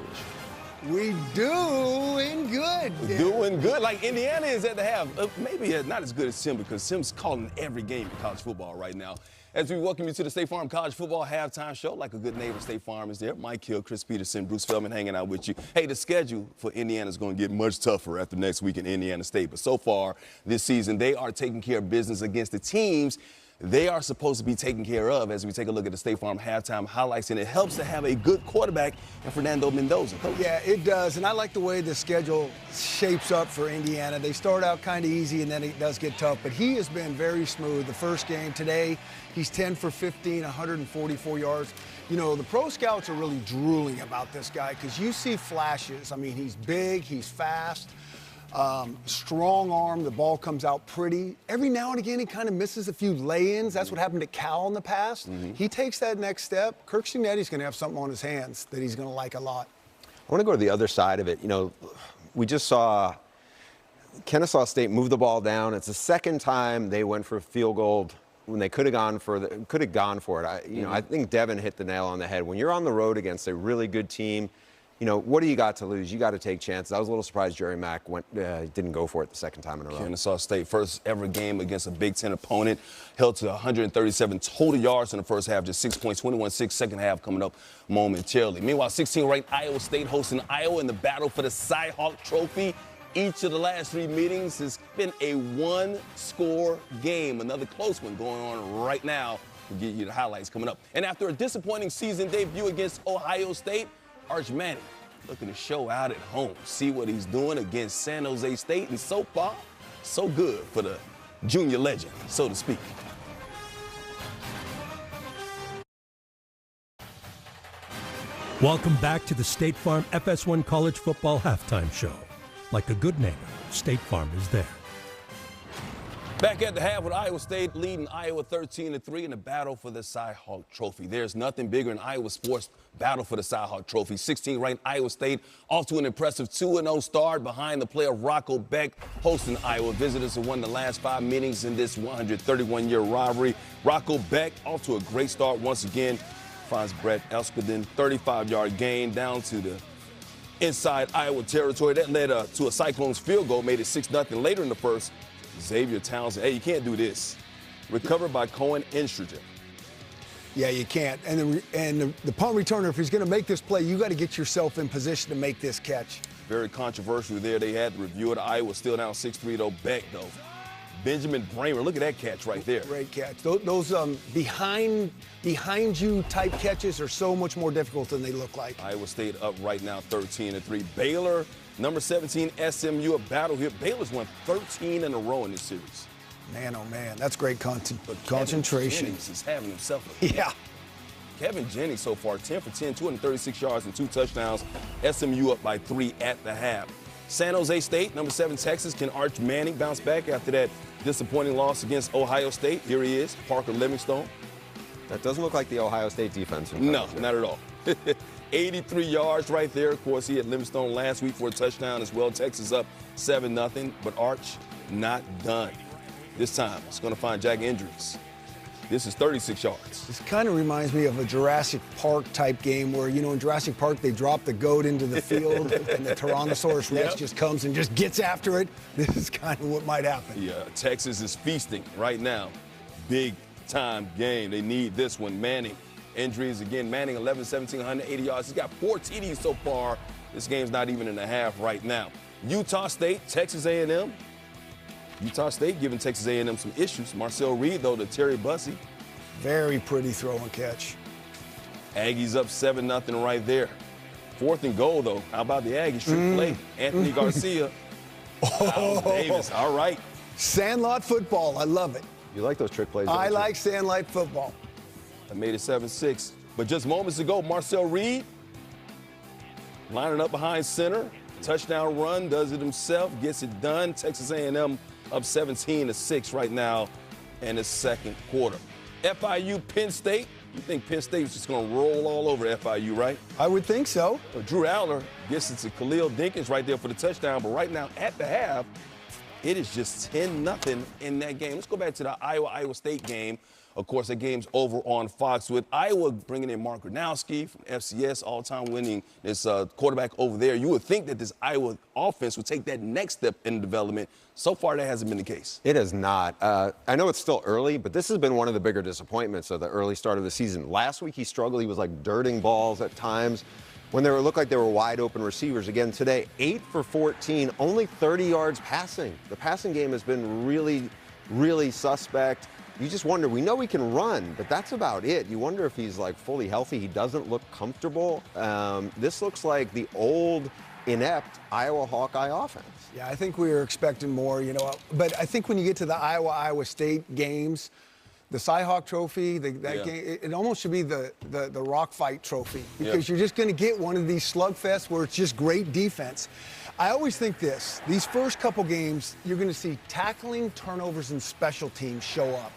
We doing good. Doing good. Like Indiana is at the half. Maybe not as good as Sim because Sim's calling every game in college football right now. As we welcome you to the State Farm College Football Halftime Show, like a good neighbor, State Farm is there. Mike Hill, Chris Peterson, Bruce Feldman hanging out with you. Hey, the schedule for Indiana is going to get much tougher after next week in Indiana State. But so far this season, they are taking care of business against the teams they are supposed to be taken care of as we take a look at the State Farm halftime highlights. And it helps to have a good quarterback in Fernando Mendoza. Coach. Yeah, it does. And I like the way the schedule shapes up for Indiana. They start out kind of easy, and then it does get tough. But he has been very smooth. The first game today, he's 10 for 15, 144 yards. You know, the pro scouts are really drooling about this guy because you see flashes. I mean, he's big, he's fast. Strong arm, the ball comes out pretty. Every now and again, he kind of misses a few lay-ins. That's what happened to Cal in the past. He takes that next step. Kirk Cignetti's going to have something on his hands that he's going to like a lot. I want to go to the other side of it. You know, we just saw Kennesaw State move the ball down. It's the second time they went for a field goal when they could have gone for it. I think Devin hit the nail on the head. When you're on the road against a really good team, you know, what do you got to lose? You got to take chances. I was a little surprised Jerry Mack didn't go for it the second time in a row. Kennesaw State, first ever game against a Big Ten opponent, held to 137 total yards in the first half, just 6 points, 21-6, second half coming up momentarily. Meanwhile, 16th-ranked Iowa State hosting Iowa in the battle for the Cy-Hawk Trophy. Each of the last three meetings has been a one-score game. Another close one going on right now. We'll get you the highlights coming up. And after a disappointing season debut against Ohio State, Arch Manning looking to show out at home, see what he's doing against San Jose State, and so far, so good for the junior legend, so to speak. Welcome back to the State Farm FS1 College Football Halftime Show. Like a good neighbor, State Farm is there. Back at the half with Iowa State leading Iowa 13-3 in the battle for the Cy-Hawk Trophy. There's nothing bigger in Iowa sports battle for the Cy-Hawk Trophy. 16th-ranked Iowa State off to an impressive 2-0 start behind the player Rocco Beck hosting Iowa. Visitors have won the last 5 meetings in this 131-year rivalry. Rocco Beck off to a great start once again. Finds Brett Elskadin, 35-yard gain down to the inside Iowa territory. That led to a Cyclones field goal, made it 6-0 later in the first. Xavier Townsend, hey, you can't do this. Recovered by Cohen Instrogen. Yeah, you can't. And the punt returner, if he's going to make this play, you got to get yourself in position to make this catch. Very controversial there. They had to review it. Iowa still down 6-3 though. Beck though. Benjamin Bramer, look at that catch right there. Great catch. Those behind you type catches are so much more difficult than they look like. Iowa State up right now 13-3. Baylor, number 17, SMU, a battle here. Baylor's won 13 in a row in this series. Man, oh man, that's great concentration. Kevin Jennings is having himself a Yeah. Kevin Jennings so far, 10 for 10, 236 yards and 2 touchdowns. SMU up by 3 at the half. San Jose State, number 7, Texas. Can Arch Manning bounce back after that disappointing loss against Ohio State? Here he is, Parker Livingstone. That doesn't look like the Ohio State defense. No, not at all. 83 yards right there. Of course, he had Livingstone last week for a touchdown as well. Texas up 7-0, but Arch not done. This time, it's going to find Jack Endries. This is 36 yards. This kind of reminds me of a Jurassic Park type game where, you know, in Jurassic Park, they drop the goat into the field and the Tyrannosaurus Rex just comes and just gets after it. This is kind of what might happen. Yeah, Texas is feasting right now. Big time game. They need this one. Manning, injuries again. Manning, 11-17, 180 yards. He's got 4 TDs so far. This game's not even in the half right now. Utah State, Texas A&M. Utah State giving Texas A&M some issues. Marcel Reed, though, to Terry Bussey. Very pretty throw and catch. Aggies up 7-0 right there. 4th and goal, though. How about the Aggies? Trick play. Anthony Garcia. Al Davis. All right. Sandlot football. I love it. You like those trick plays? I like sandlot football. I made it 7-6. But just moments ago, Marcel Reed lining up behind center. Touchdown run, does it himself, gets it done. Texas A&M up 17-6 right now in the second quarter. FIU, Penn State. You think Penn State is just going to roll all over FIU, right? I would think so. Well, Drew Aller gets it to Khalil Dinkins right there for the touchdown. But right now, at the half, it is just 10-0 in that game. Let's go back to the Iowa State game. Of course, that game's over on Fox with Iowa bringing in Mark Gronowski from FCS, all-time winning this quarterback over there. You would think that this Iowa offense would take that next step in development. So far, that hasn't been the case. It has not. I know it's still early, but this has been one of the bigger disappointments of the early start of the season. Last week, he struggled. He was like dirting balls at times when they looked like they were wide open receivers. Again, today, 8 for 14, only 30 yards passing. The passing game has been really, really suspect. You just wonder, we know he can run, but that's about it. You wonder if he's like fully healthy. He doesn't look comfortable. This looks like the old, inept Iowa Hawkeye offense. Yeah, I think we were expecting more, but I think when you get to the Iowa State games, the Cy-Hawk Trophy, that game, it almost should be the Rock Fight Trophy, because you're just going to get one of these slugfests where it's just great defense. I always think these first couple games, you're going to see tackling, turnovers, and special teams show up.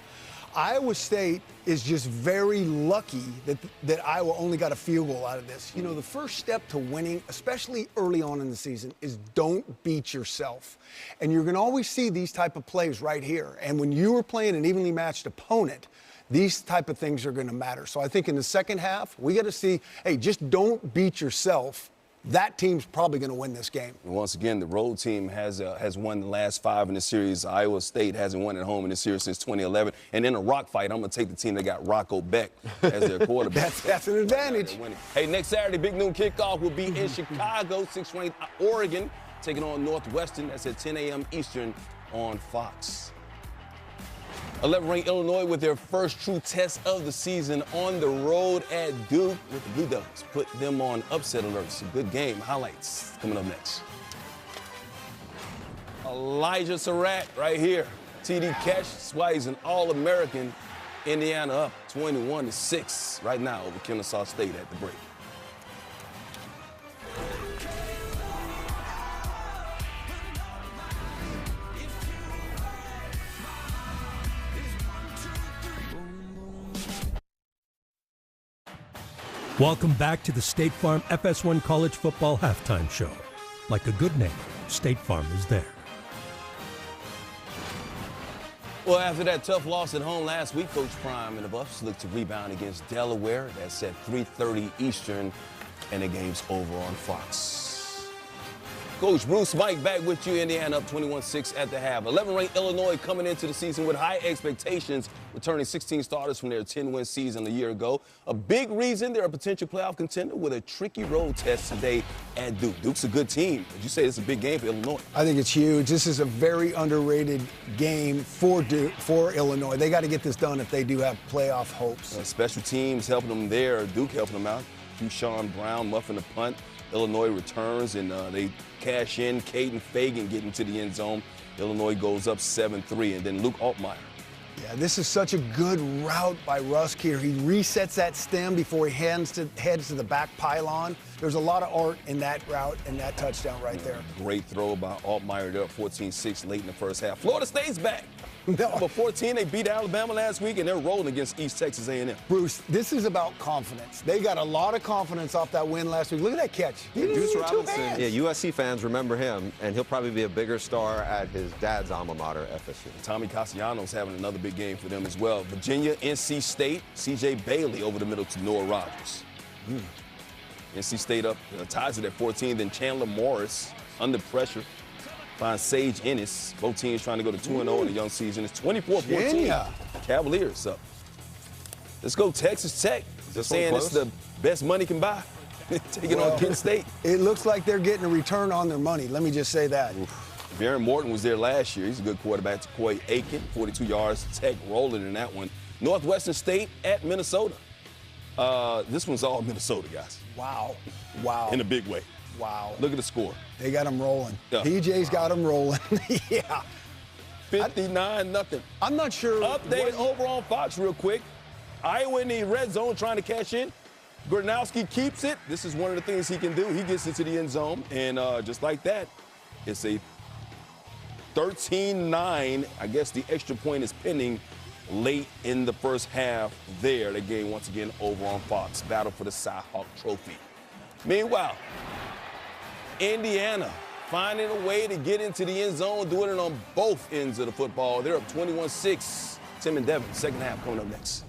Iowa State is just very lucky that Iowa only got a field goal out of this. The first step to winning, especially early on in the season, is don't beat yourself. And you're going to always see these type of plays right here. And when you are playing an evenly matched opponent, these type of things are going to matter. So I think in the second half, we got to see, hey, just don't beat yourself. That team's probably going to win this game. And once again, the road team has won the last 5 in the series. Iowa State hasn't won at home in the series since 2011. And in a rock fight, I'm going to take the team that got Rocco Beck as their quarterback. That's an advantage. Hey, next Saturday, big noon kickoff will be in Chicago, 6th-ranked Oregon, taking on Northwestern. That's at 10 a.m. Eastern on Fox. 11th-ranked Illinois with their first true test of the season on the road at Duke with the Blue Devils. Put them on upset alerts. A good game. Highlights coming up next. Elijah Surratt right here. TD catch. That's why he's an All-American. Indiana up 21-6 right now over Kennesaw State at the break. Welcome back to the State Farm FS1 College Football Halftime Show. Like a good neighbor, State Farm is there. Well, after that tough loss at home last week, Coach Prime and the Buffs look to rebound against Delaware. That's at 3:30 Eastern, and the game's over on Fox. Coach Bruce Mike back with you. Indiana up 21-6 at the half. 11th-ranked Illinois coming into the season with high expectations, returning 16 starters from their 10-win season a year ago. A big reason they're a potential playoff contender with a tricky road test today at Duke. Duke's a good team. As you say, it's a big game for Illinois. I think it's huge. This is a very underrated game for Duke, for Illinois. They got to get this done if they do have playoff hopes. Special teams helping them there. Duke helping them out. Keyshawn Brown muffing the punt. Illinois returns, and they cash in. Caden Fagan getting to the end zone. Illinois goes up 7-3, and then Luke Altmaier. Yeah, this is such a good route by Rusk here. He resets that stem before he heads to the back pylon. There's a lot of art in that route and that touchdown right there. Great throw by Altmaier. They're up 14-6 late in the first half. Florida State's back. Number 14, they beat Alabama last week, and they're rolling against East Texas A&M. Bruce, this is about confidence. They got a lot of confidence off that win last week. Look at that catch. Deuce Robinson, yeah, USC fans remember him, and he'll probably be a bigger star at his dad's alma mater, FSU. Tommy Castellanos having another big game for them as well. Virginia, NC State, C.J. Bailey over the middle to Noah Rogers. NC State up, ties it at 14. Then Chandler Morris under pressure. Finds Sage Ennis. Both teams trying to go to 2-0 in the young season. It's 24-14. Cavaliers up. Let's go Texas Tech. Just saying it's the best money can buy. taking on Kent State. It looks like they're getting a return on their money. Let me just say that. Aaron Morton was there last year. He's a good quarterback. Koi Aiken, 42 yards. Tech rolling in that one. Northwestern State at Minnesota. This one's all Minnesota, guys. Wow. In a big way. Wow. Look at the score. They got them rolling. Yeah. PJ's got them rolling. Yeah. 59-0. I'm not sure. Update over on Fox real quick. Iowa in the red zone trying to cash in. Gronowski keeps it. This is one of the things he can do. He gets into the end zone, and just like that, it's a 13-9. I guess the extra point is pending late in the first half there. The game once again over on Fox. Battle for the Cy-Hawk Trophy. Meanwhile, Indiana finding a way to get into the end zone, doing it on both ends of the football. They're up 21-6. Tim and Devin, second half coming up next.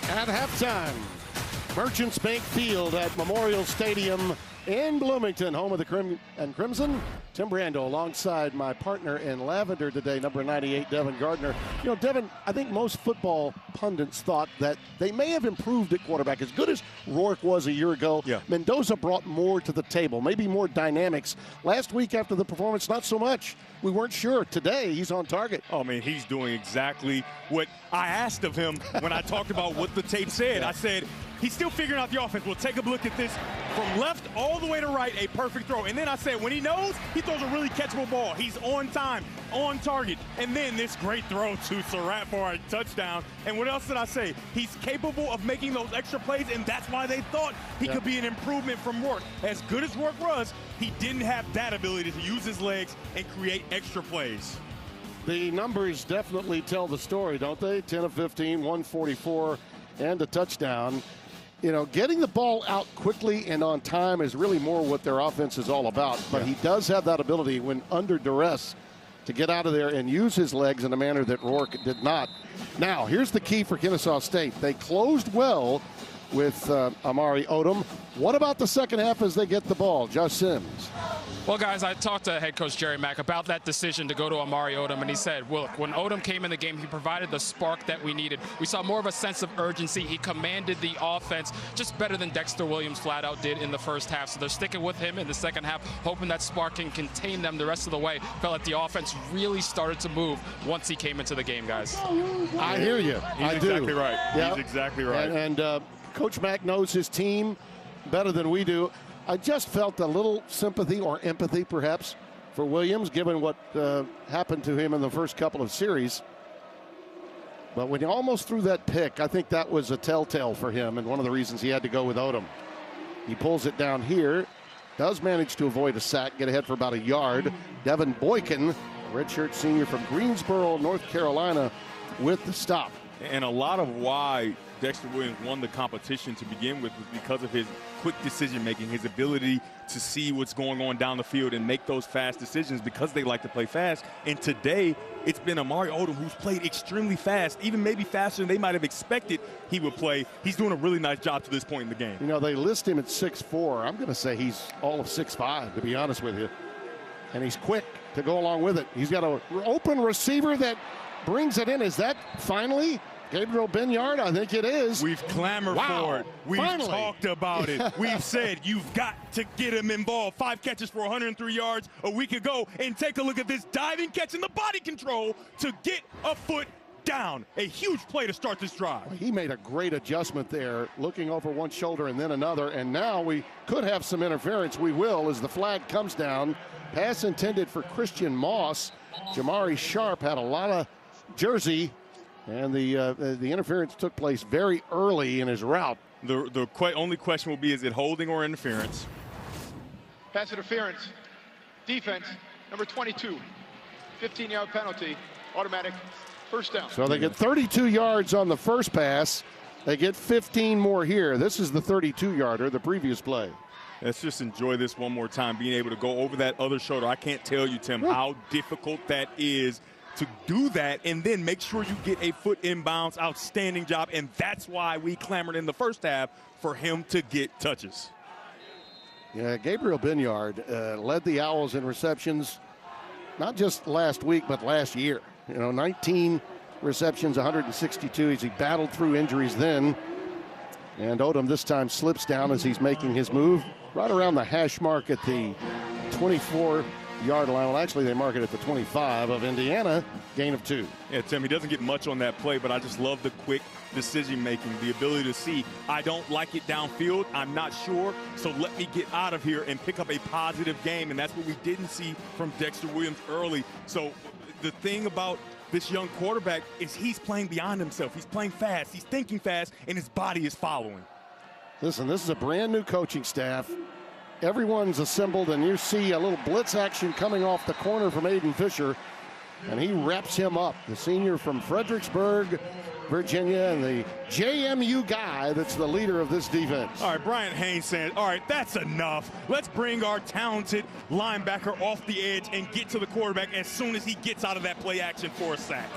At halftime, Merchants Bank Field at Memorial Stadium in Bloomington, home of the Crimson. Tim Brando alongside my partner in lavender today, number 98, Devin Gardner. You know, Devin, I think most football pundits thought that they may have improved at quarterback. As good as Rourke was a year ago, Mendoza brought more to the table, maybe more dynamics. Last week after the performance, not so much. We weren't sure. Today, he's on target. Oh, man, he's doing exactly what I asked of him when I talked about what the tape said. I said, he's still figuring out the offense. We'll take a look at this from left all the way to right, a perfect throw. And then I said, when he knows, he throws a really catchable ball. He's on time, on target. And then this great throw to Surratt for a touchdown. And what else did I say? He's capable of making those extra plays, and that's why they thought he could be an improvement from Rourke. As good as Rourke was, he didn't have that ability to use his legs and create extra plays. The numbers definitely tell the story, don't they? 10 of 15, 144, and a touchdown. You know, getting the ball out quickly and on time is really more what their offense is all about. But he does have that ability when under duress to get out of there and use his legs in a manner that Rourke did not. Now, here's the key for Kennesaw State. They closed well with Amari Odom. What about the second half as they get the ball? Josh Sims. Well, guys, I talked to head coach Jerry Mack about that decision to go to Amari Odom, and he said, well, look, when Odom came in the game, he provided the spark that we needed. We saw more of a sense of urgency. He commanded the offense just better than Dexter Williams flat out did in the first half. So they're sticking with him in the second half, hoping that spark can contain them the rest of the way. Felt like the offense really started to move once he came into the game, guys. I hear you. He's exactly right. Yep. He's exactly right. And Coach Mack knows his team better than we do. I just felt a little sympathy or empathy, perhaps, for Williams, given what happened to him in the first couple of series. But when he almost threw that pick, I think that was a telltale for him, and one of the reasons he had to go with Odom. He pulls it down here, does manage to avoid a sack, get ahead for about a yard. Devin Boykin, redshirt senior from Greensboro, North Carolina, with the stop. And a lot of why Dexter Williams won the competition to begin with was because of his quick decision-making, his ability to see what's going on down the field and make those fast decisions because they like to play fast. And today, it's been Amari Odom who's played extremely fast, even maybe faster than they might have expected he would play. He's doing a really nice job to this point in the game. You know, they list him at 6'4". I'm going to say he's all of 6'5", to be honest with you. And he's quick to go along with it. He's got an open receiver that brings it in. Is that finally Gabriel Benyard? I think it is. We've clamored for it. We've talked about it. We've said you've got to get him involved. 5 catches for 103 yards a week ago. And take a look at this diving catch and the body control to get a foot down. A huge play to start this drive. He made a great adjustment there, looking over one shoulder and then another. And now we could have some interference. We will as the flag comes down. Pass intended for Christian Moss. Jamari Sharp had a lot of jersey. And the interference took place very early in his route. The only question will be, is it holding or interference? Pass interference. Defense, number 22. 15-yard penalty. Automatic first down. So they get 32 yards on the first pass. They get 15 more here. This is the 32-yarder, the previous play. Let's just enjoy this one more time, being able to go over that other shoulder. I can't tell you, Tim, how difficult that is to do that and then make sure you get a foot inbounds. Outstanding job, and that's why we clamored in the first half for him to get touches. Yeah, Gabriel Binyard led the Owls in receptions, not just last week, but last year. 19 receptions, 162. He battled through injuries then. And Odom this time slips down as he's making his move right around the hash mark at the 24-yard line. Well, actually, they mark it at the 25 of Indiana, gain of 2. Yeah, Tim, he doesn't get much on that play, but I just love the quick decision-making, the ability to see, I don't like it downfield, I'm not sure, so let me get out of here and pick up a positive game, and that's what we didn't see from Dexter Williams early. So the thing about this young quarterback is he's playing beyond himself. He's playing fast, he's thinking fast, and his body is following. Listen, this is a brand new coaching staff. Everyone's assembled, and you see a little blitz action coming off the corner from Aiden Fisher, and he wraps him up. The senior from Fredericksburg, Virginia, and the JMU guy that's the leader of this defense. All right, Brian Haynes saying, all right, that's enough. Let's bring our talented linebacker off the edge and get to the quarterback as soon as he gets out of that play action for a sack.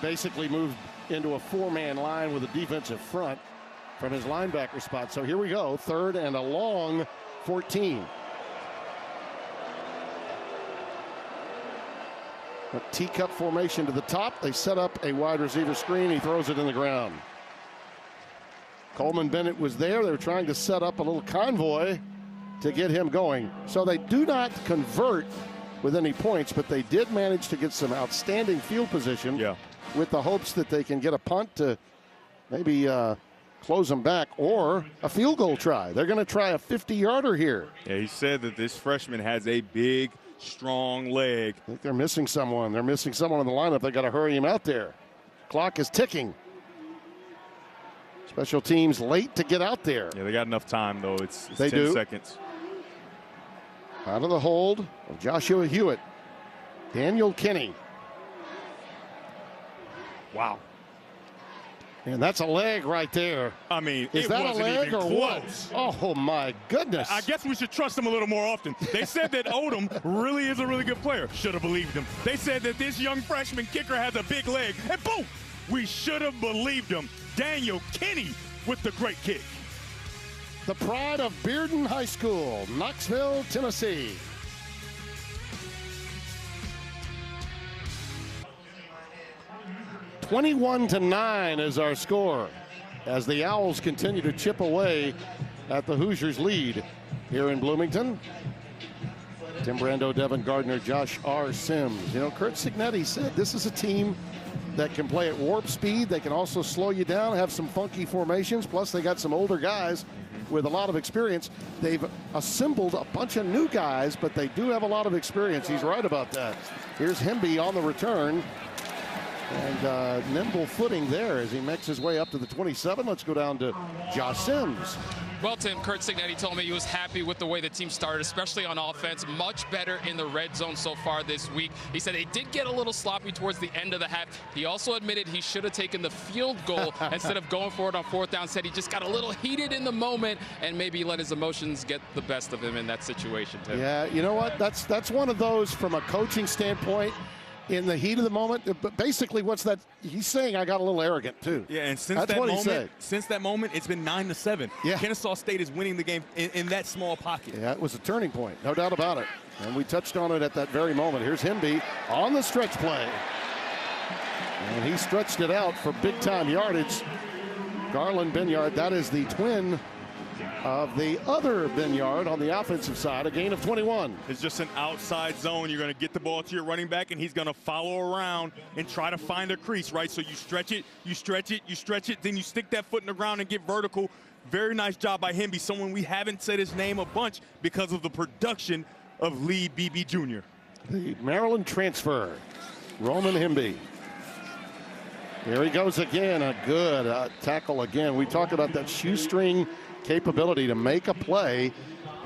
Basically moved into a 4-man line with a defensive front from his linebacker spot. So here we go, 3rd and a long 14. A teacup formation to the top. They set up a wide receiver screen. He throws it in the ground. Coleman Bennett was there. They were trying to set up a little convoy to get him going. So they do not convert with any points, but they did manage to get some outstanding field position with the hopes that they can get a punt to maybe close them back or a field goal try. They're going to try a 50-yarder here. Yeah, he said that this freshman has a big, strong leg. I think they're missing someone. They're missing someone in the lineup. They got to hurry him out there. Clock is ticking. Special teams late to get out there. Yeah, they got enough time, though. It's they 10 do. seconds. Out of the hold of Joshua Hewitt. Daniel Kinney. Wow. And that's a leg right there. I mean, is that a leg or close. What? Oh, my goodness. I guess we should trust him a little more often. They said that Odom really is a really good player. Should have believed him. They said that this young freshman kicker has a big leg. And boom, we should have believed him. Daniel Kinney with the great kick. The pride of Bearden High School, Knoxville, Tennessee. (21-9) is our score as the Owls continue to chip away at the Hoosiers' lead here in Bloomington. Tim Brando, Devin Gardner, Josh R. Sims. Kurt Cignetti said this is a team that can play at warp speed. They can also slow you down, have some funky formations. Plus, they got some older guys with a lot of experience. They've assembled a bunch of new guys, but they do have a lot of experience. He's right about that. Here's Hemby on the return. And nimble footing there as he makes his way up to the 27. Let's go down to Josh Sims. Well, Tim, Kurt Cignetti told me he was happy with the way the team started, especially on offense. Much better in the red zone so far this week. He said they did get a little sloppy towards the end of the half. He also admitted he should have taken the field goal instead of going for it on 4th down. Said he just got a little heated in the moment and maybe let his emotions get the best of him in that situation, Tim. Yeah, you know what? That's one of those from a coaching standpoint. In the heat of the moment, but basically, what's that? He's saying I got a little arrogant too. Yeah, and since that moment, it's been 9-7. Yeah, Kennesaw State is winning the game in that small pocket. Yeah, it was a turning point, no doubt about it. And we touched on it at that very moment. Here's Hemby on the stretch play, and he stretched it out for big time yardage. Garland Binyard, that is the twin of the other Binyard on the offensive side, a gain of 21. It's just an outside zone. You're going to get the ball to your running back, and he's going to follow around and try to find a crease, right? So you stretch it, you stretch it, you stretch it, then you stick that foot in the ground and get vertical. Very nice job by Hemby, someone we haven't said his name a bunch because of the production of Lee Beebe Jr. The Maryland transfer, Roman Hemby. Here he goes again, a good tackle again. We talk about that shoestring capability to make a play,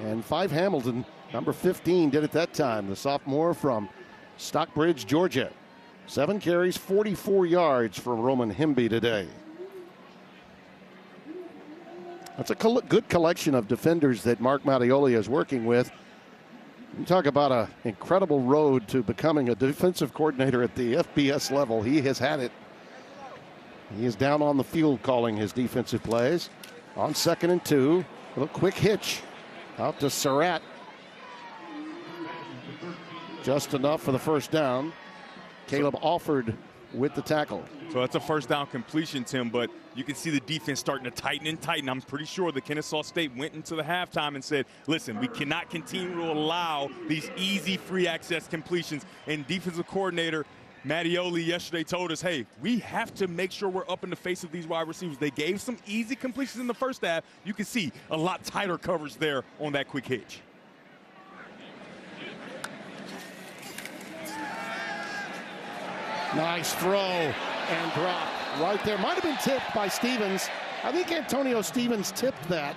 and Five Hamilton, number 15, did it that time. The sophomore from Stockbridge, Georgia. 7 carries, 44 yards for Roman Hemby today. That's a good collection of defenders that Mark Mattioli is working with. You talk about an incredible road to becoming a defensive coordinator at the FBS level. He has had it. He is down on the field calling his defensive plays. On 2nd and 2, a little quick hitch out to Surratt. Just enough for the first down. Caleb Alford with the tackle. So that's a first down completion, Tim, but you can see the defense starting to tighten and tighten. I'm pretty sure the Kennesaw State went into the halftime and said, listen, we cannot continue to allow these easy free access completions. And defensive coordinator Mattioli yesterday told us, hey, we have to make sure we're up in the face of these wide receivers. They gave some easy completions in the first half. You can see a lot tighter coverage there on that quick hitch. Nice throw and drop right there. Might have been tipped by Stevens. I think Antonio Stevens tipped that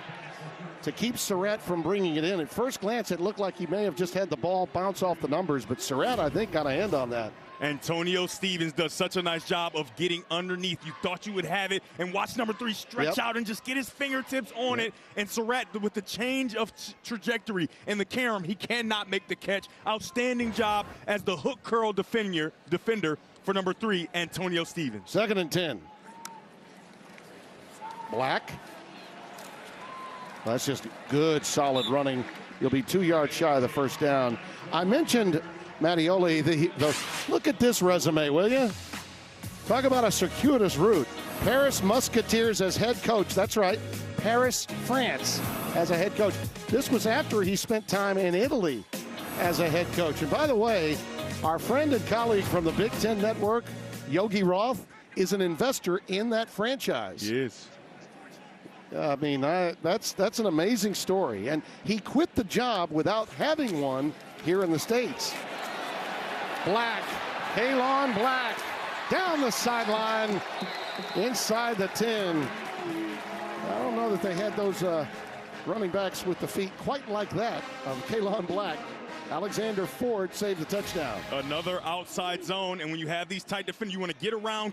to keep Surratt from bringing it in. At first glance, it looked like he may have just had the ball bounce off the numbers, but Surratt, I think, got a hand on that. Antonio Stevens does such a nice job of getting underneath. You thought you would have it, and watch number 3 stretch out and just get his fingertips on it. And Surratt, with the change of trajectory and the carom, he cannot make the catch. Outstanding job as the hook curl defender for number 3, Antonio Stevens. 2nd and 10. Black. That's just good, solid running. You'll be 2 yards shy of the first down. I mentioned Mattioli. Look at this resume, will you? Talk about a circuitous route. Paris Musketeers as head coach. That's right. Paris, France as a head coach. This was after he spent time in Italy as a head coach. And by the way, our friend and colleague from the Big Ten Network, Yogi Roth, is an investor in that franchise. Yes. I mean, that's an amazing story. And he quit the job without having one here in the States. Black, Kalon Black, down the sideline, inside the 10. I don't know that they had those running backs with the feet quite like that of Kalon Black. Alexander Ford saved the touchdown. Another outside zone, and when you have these tight defenders, you want to get around,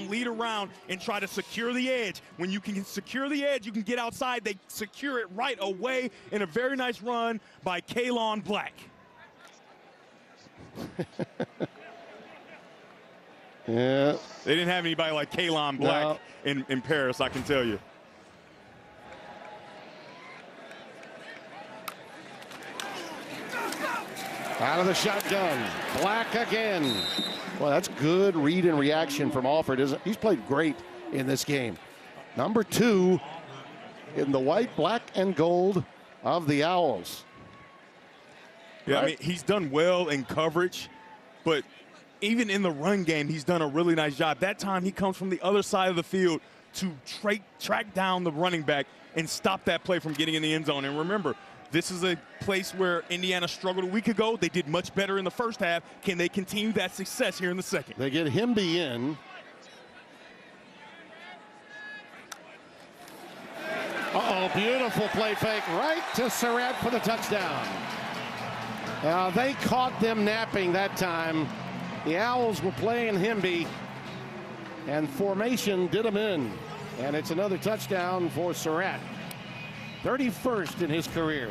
lead around, and try to secure the edge. When you can secure the edge, you can get outside. They secure it right away in a very nice run by Kalon Black. Yeah. They didn't have anybody like Kalon Black in Paris, I can tell you. Out of the shotgun, Black again. Well, that's good read and reaction from Alford, isn't he? He's played great in this game. Number 2 in the white, black, and gold of the Owls. Yeah, I mean, he's done well in coverage, but even in the run game, he's done a really nice job. That time, he comes from the other side of the field to track down the running back and stop that play from getting in the end zone. And remember, this is a place where Indiana struggled a week ago. They did much better in the first half. Can they continue that success here in the second? They get Himby in. Uh-oh, beautiful play fake right to Surratt for the touchdown. They caught them napping that time. The Owls were playing Himby, and formation did them in. And it's another touchdown for Surratt. 31st in his career.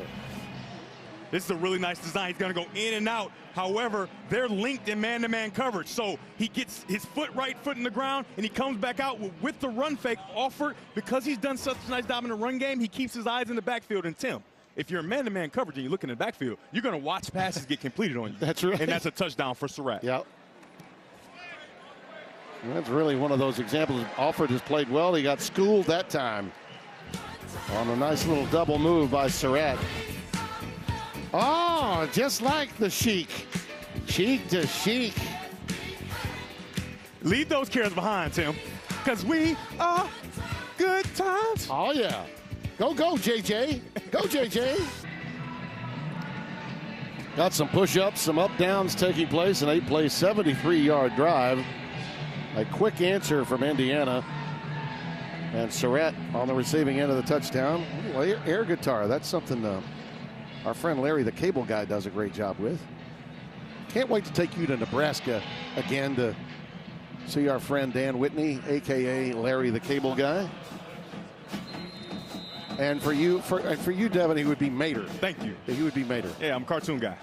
This is a really nice design. He's going to go in and out. However, they're linked in man-to-man coverage. So he gets his right foot in the ground, and he comes back out with the run fake offered. Because he's done such a nice job in the run game, he keeps his eyes in the backfield. And Tim, if you're in man-to-man coverage and you look in the backfield, you're going to watch passes get completed on you. That's right. And that's a touchdown for Surratt. Yep. That's really one of those examples. Alford has played well. He got schooled that time on a nice little double move by Surratt. Oh, just like the Sheik. Cheek to Sheik. Leave those cares behind, Tim, because we are good times. Oh, yeah. Go, JJ. Go, JJ. Got some push-ups, some up-downs taking place. An 8-play, 73-yard drive. A quick answer from Indiana. And Surratt on the receiving end of the touchdown. Air guitar, that's something our friend Larry the Cable Guy does a great job with. Can't wait to take you to Nebraska again to see our friend Dan Whitney, a.k.a. Larry the Cable Guy. And for you, Devin, he would be Mater. Thank you. He would be Mater. Yeah, I'm a cartoon guy.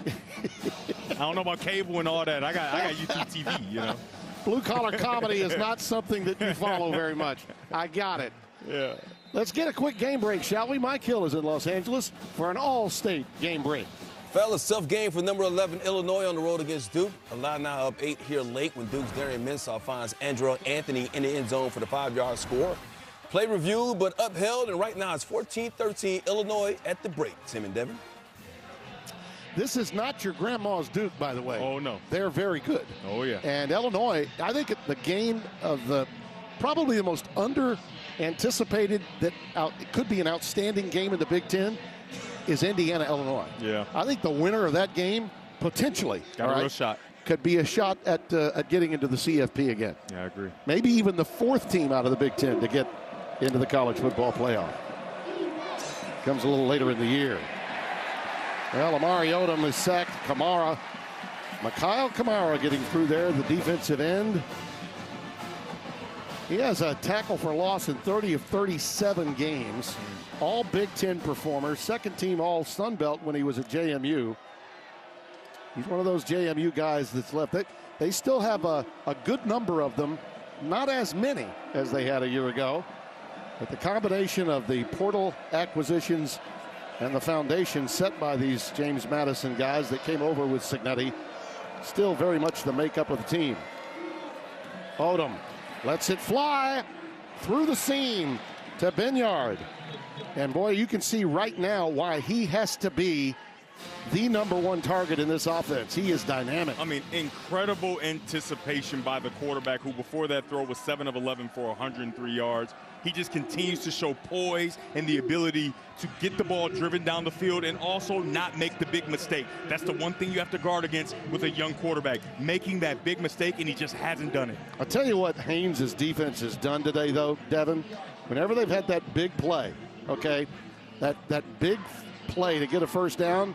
I don't know about cable and all that. I got YouTube TV, you know. Blue-collar comedy is not something that you follow very much. I got it. Yeah. Let's get a quick game break, shall we? Mike Hill is in Los Angeles for an all-state game break. Fellas, tough game for number 11 Illinois on the road against Duke. Illini up 8 here late when Duke's Darian Mensah finds Andrew Anthony in the end zone for the 5-yard score. Play reviewed but upheld, and right now it's 14-13 Illinois at the break. Tim and Devin. This is not your grandma's Duke, by the way. Oh, no. They're very good. Oh, yeah. And Illinois, I think the game of probably the most under-anticipated that it could be an outstanding game in the Big Ten is Indiana-Illinois. Yeah. I think the winner of that game, potentially, got a real shot. Could be a shot at getting into the CFP again. Yeah, I agree. Maybe even the 4th team out of the Big Ten to get into the college football playoff. Comes a little later in the year. Well, Amari Odom is sacked. Mikhail Kamara getting through there, the defensive end. He has a tackle for loss in 30 of 37 games. All Big Ten performers, second team all Sun Belt when he was at JMU. He's one of those JMU guys that's left. They still have a good number of them, not as many as they had a year ago. But the combination of the portal acquisitions and the foundation set by these James Madison guys that came over with Cignetti, still very much the makeup of the team. Odom lets it fly through the seam to Benyard. And boy, you can see right now why he has to be the #1 target in this offense. He is dynamic. I mean, incredible anticipation by the quarterback, who before that throw was 7 of 11 for 103 yards. He just continues to show poise and the ability to get the ball driven down the field and also not make the big mistake. That's the one thing you have to guard against with a young quarterback, making that big mistake, and he just hasn't done it. I'll tell you what Haynes' defense has done today, though, Devin. Whenever they've had that big play, okay, that big play to get a first down,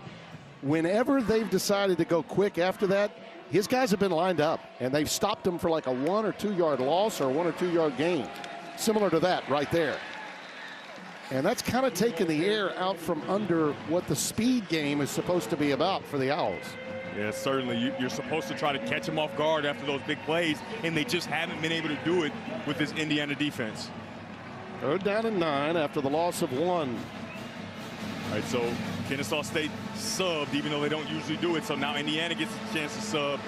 whenever they've decided to go quick after that, his guys have been lined up, and they've stopped him for like a 1 or 2 yard loss or a 1 or 2 yard gain. Similar to that right there. And that's kind of taken the air out from under what the speed game is supposed to be about for the Owls. Yeah, certainly. You're supposed to try to catch them off guard after those big plays, and they just haven't been able to do it with this Indiana defense. 3rd down and 9 after the loss of 1. All right, so Kennesaw State subbed, even though they don't usually do it. So now Indiana gets a chance to sub.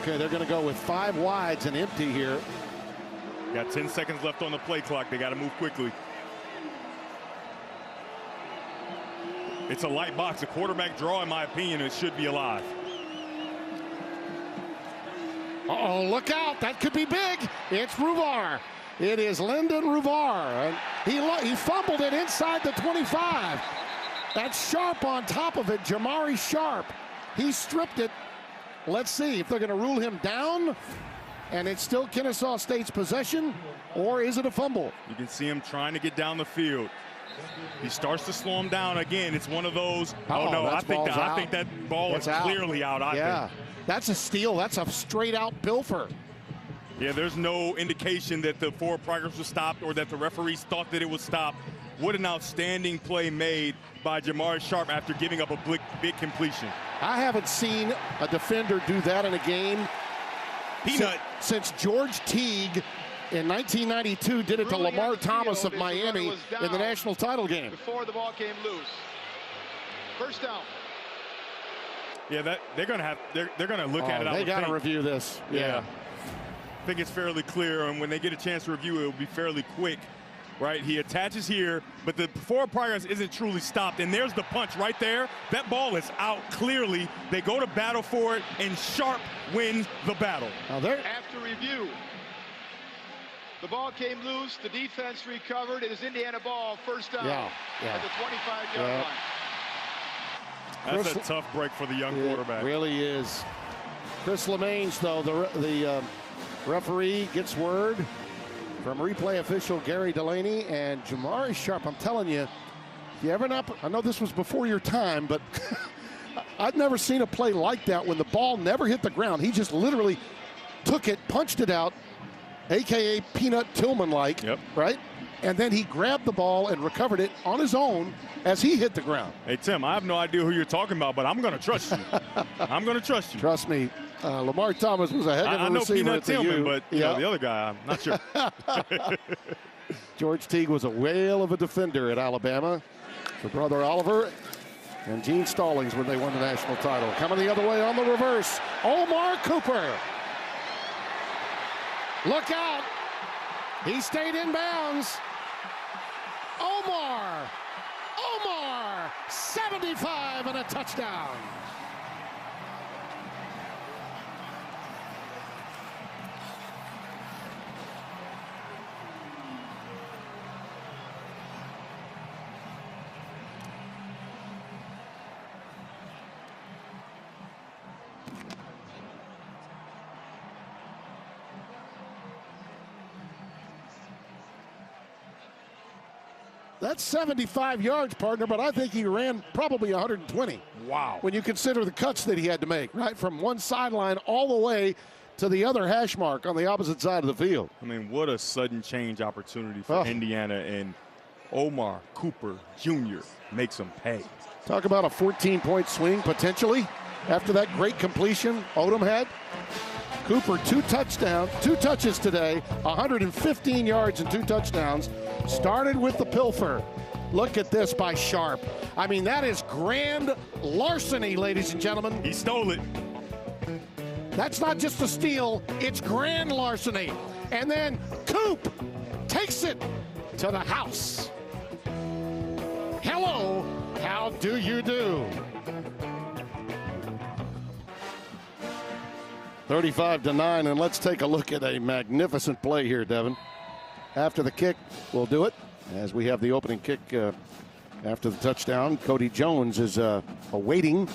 Okay, they're going to go with 5 wides and empty here. Got 10 seconds left on the play clock. They got to move quickly. It's a light box. A quarterback draw, in my opinion, it should be alive. Uh-oh, look out. That could be big. It's Ruvar. It is Lyndon Ruvar. And he fumbled it inside the 25. That's Sharp on top of it, Jamari Sharp. He stripped it. Let's see if they're going to rule him down, and it's still Kennesaw State's possession, or is it a fumble? You can see him trying to get down the field. He starts to slow him down again. It's one of those. Oh no, I think that ball is clearly out. Yeah, that's a steal. That's a straight out pilfer. Yeah, there's no indication that the forward progress was stopped or that the referees thought that it was stopped. What an outstanding play made by Jamari Sharp after giving up a big completion. I haven't seen a defender do that in a game since George Teague in 1992 did it to Lamar Thomas of Miami in the national title game. Before the ball came loose. First down. Yeah, they're going to look at it. They got to review this. Yeah. I think it's fairly clear, and when they get a chance to review it, will be fairly quick. Right, he attaches here, but the forward progress isn't truly stopped, and there's the punch right there. That ball is out clearly. They go to battle for it, and Sharp wins the battle. After review, the ball came loose. The defense recovered. It is Indiana ball, first down at the 25-yard line. That's a tough break for the young quarterback. It really is. Chris Lemaines, though, the referee gets word from replay official Gary Delaney, and Jamari Sharp. I'm telling you, you ever not? I know this was before your time, but I've never seen a play like that when the ball never hit the ground. He just literally took it, punched it out, a.k.a. Peanut Tillman-like, right? And then he grabbed the ball and recovered it on his own as he hit the ground. Hey, Tim, I have no idea who you're talking about, but I'm going to trust you. I'm going to trust you. Trust me. Lamar Thomas was a heck of a I know receiver Peanut at the Tillman, U. but you know, the other guy, I'm not sure. George Teague was a whale of a defender at Alabama. For brother Oliver and Gene Stallings when they won the national title. Coming the other way on the reverse, Omar Cooper. Look out. He stayed in bounds. Omar, 75 and a touchdown. That's 75 yards, partner, but I think he ran probably 120. Wow. When you consider the cuts that he had to make, right? From one sideline all the way to the other hash mark on the opposite side of the field. I mean, what a sudden change opportunity for Indiana, and Omar Cooper Jr. makes them pay. Talk about a 14-point swing potentially after that great completion Odom had. Cooper, 2 touches today, 115 yards and 2 touchdowns. Started with the pilfer. Look at this by Sharp. I mean, that is grand larceny, ladies and gentlemen. He stole it. That's not just a steal, it's grand larceny. And then Coop takes it to the house. Hello, how do you do? 35-9, and let's take a look at a magnificent play here, Devin. After the kick, we'll do it, as we have the opening kick after the touchdown. Cody Jones is awaiting.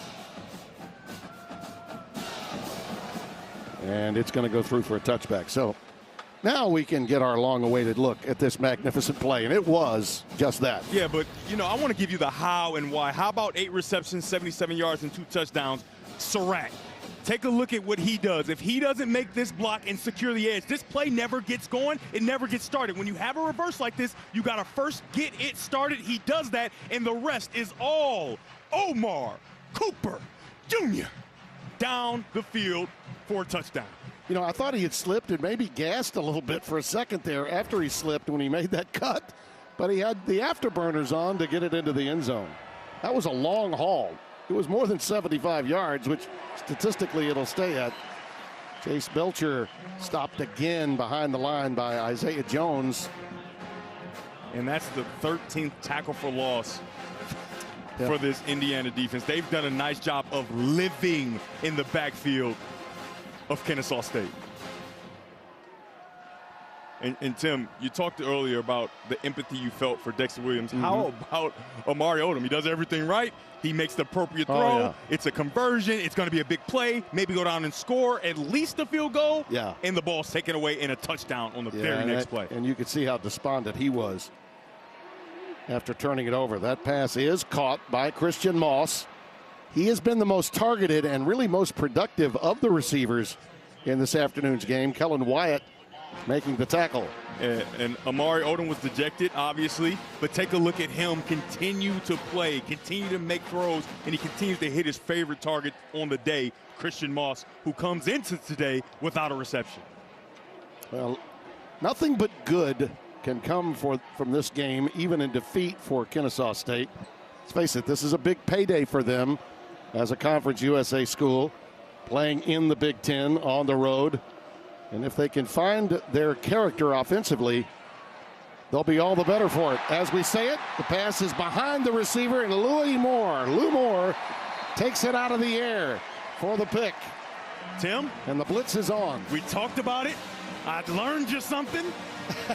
And it's going to go through for a touchback. So now we can get our long-awaited look at this magnificent play, and it was just that. Yeah, but, you know, I want to give you the how and why. How about 8 receptions, 77 yards, and 2 touchdowns? Surratt. Take a look at what he does. If he doesn't make this block and secure the edge, this play never gets going. It never gets started. When you have a reverse like this, you got to first get it started. He does that, and the rest is all Omar Cooper Jr. down the field for a touchdown. You know, I thought he had slipped and maybe gassed a little bit for a second there after he slipped when he made that cut, but he had the afterburners on to get it into the end zone. That was a long haul. It was more than 75 yards, which statistically it'll stay at. Chase Belcher stopped again behind the line by Isaiah Jones. And that's the 13th tackle for loss for this Indiana defense. They've done a nice job of living in the backfield of Kennesaw State. And Tim, you talked earlier about the empathy you felt for Dexter Williams. Mm-hmm. How about Amari Odom? He does everything right. He makes the appropriate throw. Oh, yeah. It's a conversion. It's going to be a big play. Maybe go down and score at least a field goal. Yeah. And the ball's taken away in a touchdown on the very next play. And you could see how despondent he was after turning it over. That pass is caught by Christian Moss. He has been the most targeted and really most productive of the receivers in this afternoon's game. Kellen Wyatt making the tackle. And Amari Odom was dejected, obviously, but take a look at him continue to play, continue to make throws, and he continues to hit his favorite target on the day, Christian Moss, who comes into today without a reception. Well, nothing but good can come from this game, even in defeat for Kennesaw State. Let's face it, this is a big payday for them as a Conference USA school, playing in the Big Ten on the road. And if they can find their character offensively, they'll be all the better for it. As we say it, the pass is behind the receiver, and Lou Moore takes it out of the air for the pick. Tim? And the blitz is on. We talked about it. I learned just something.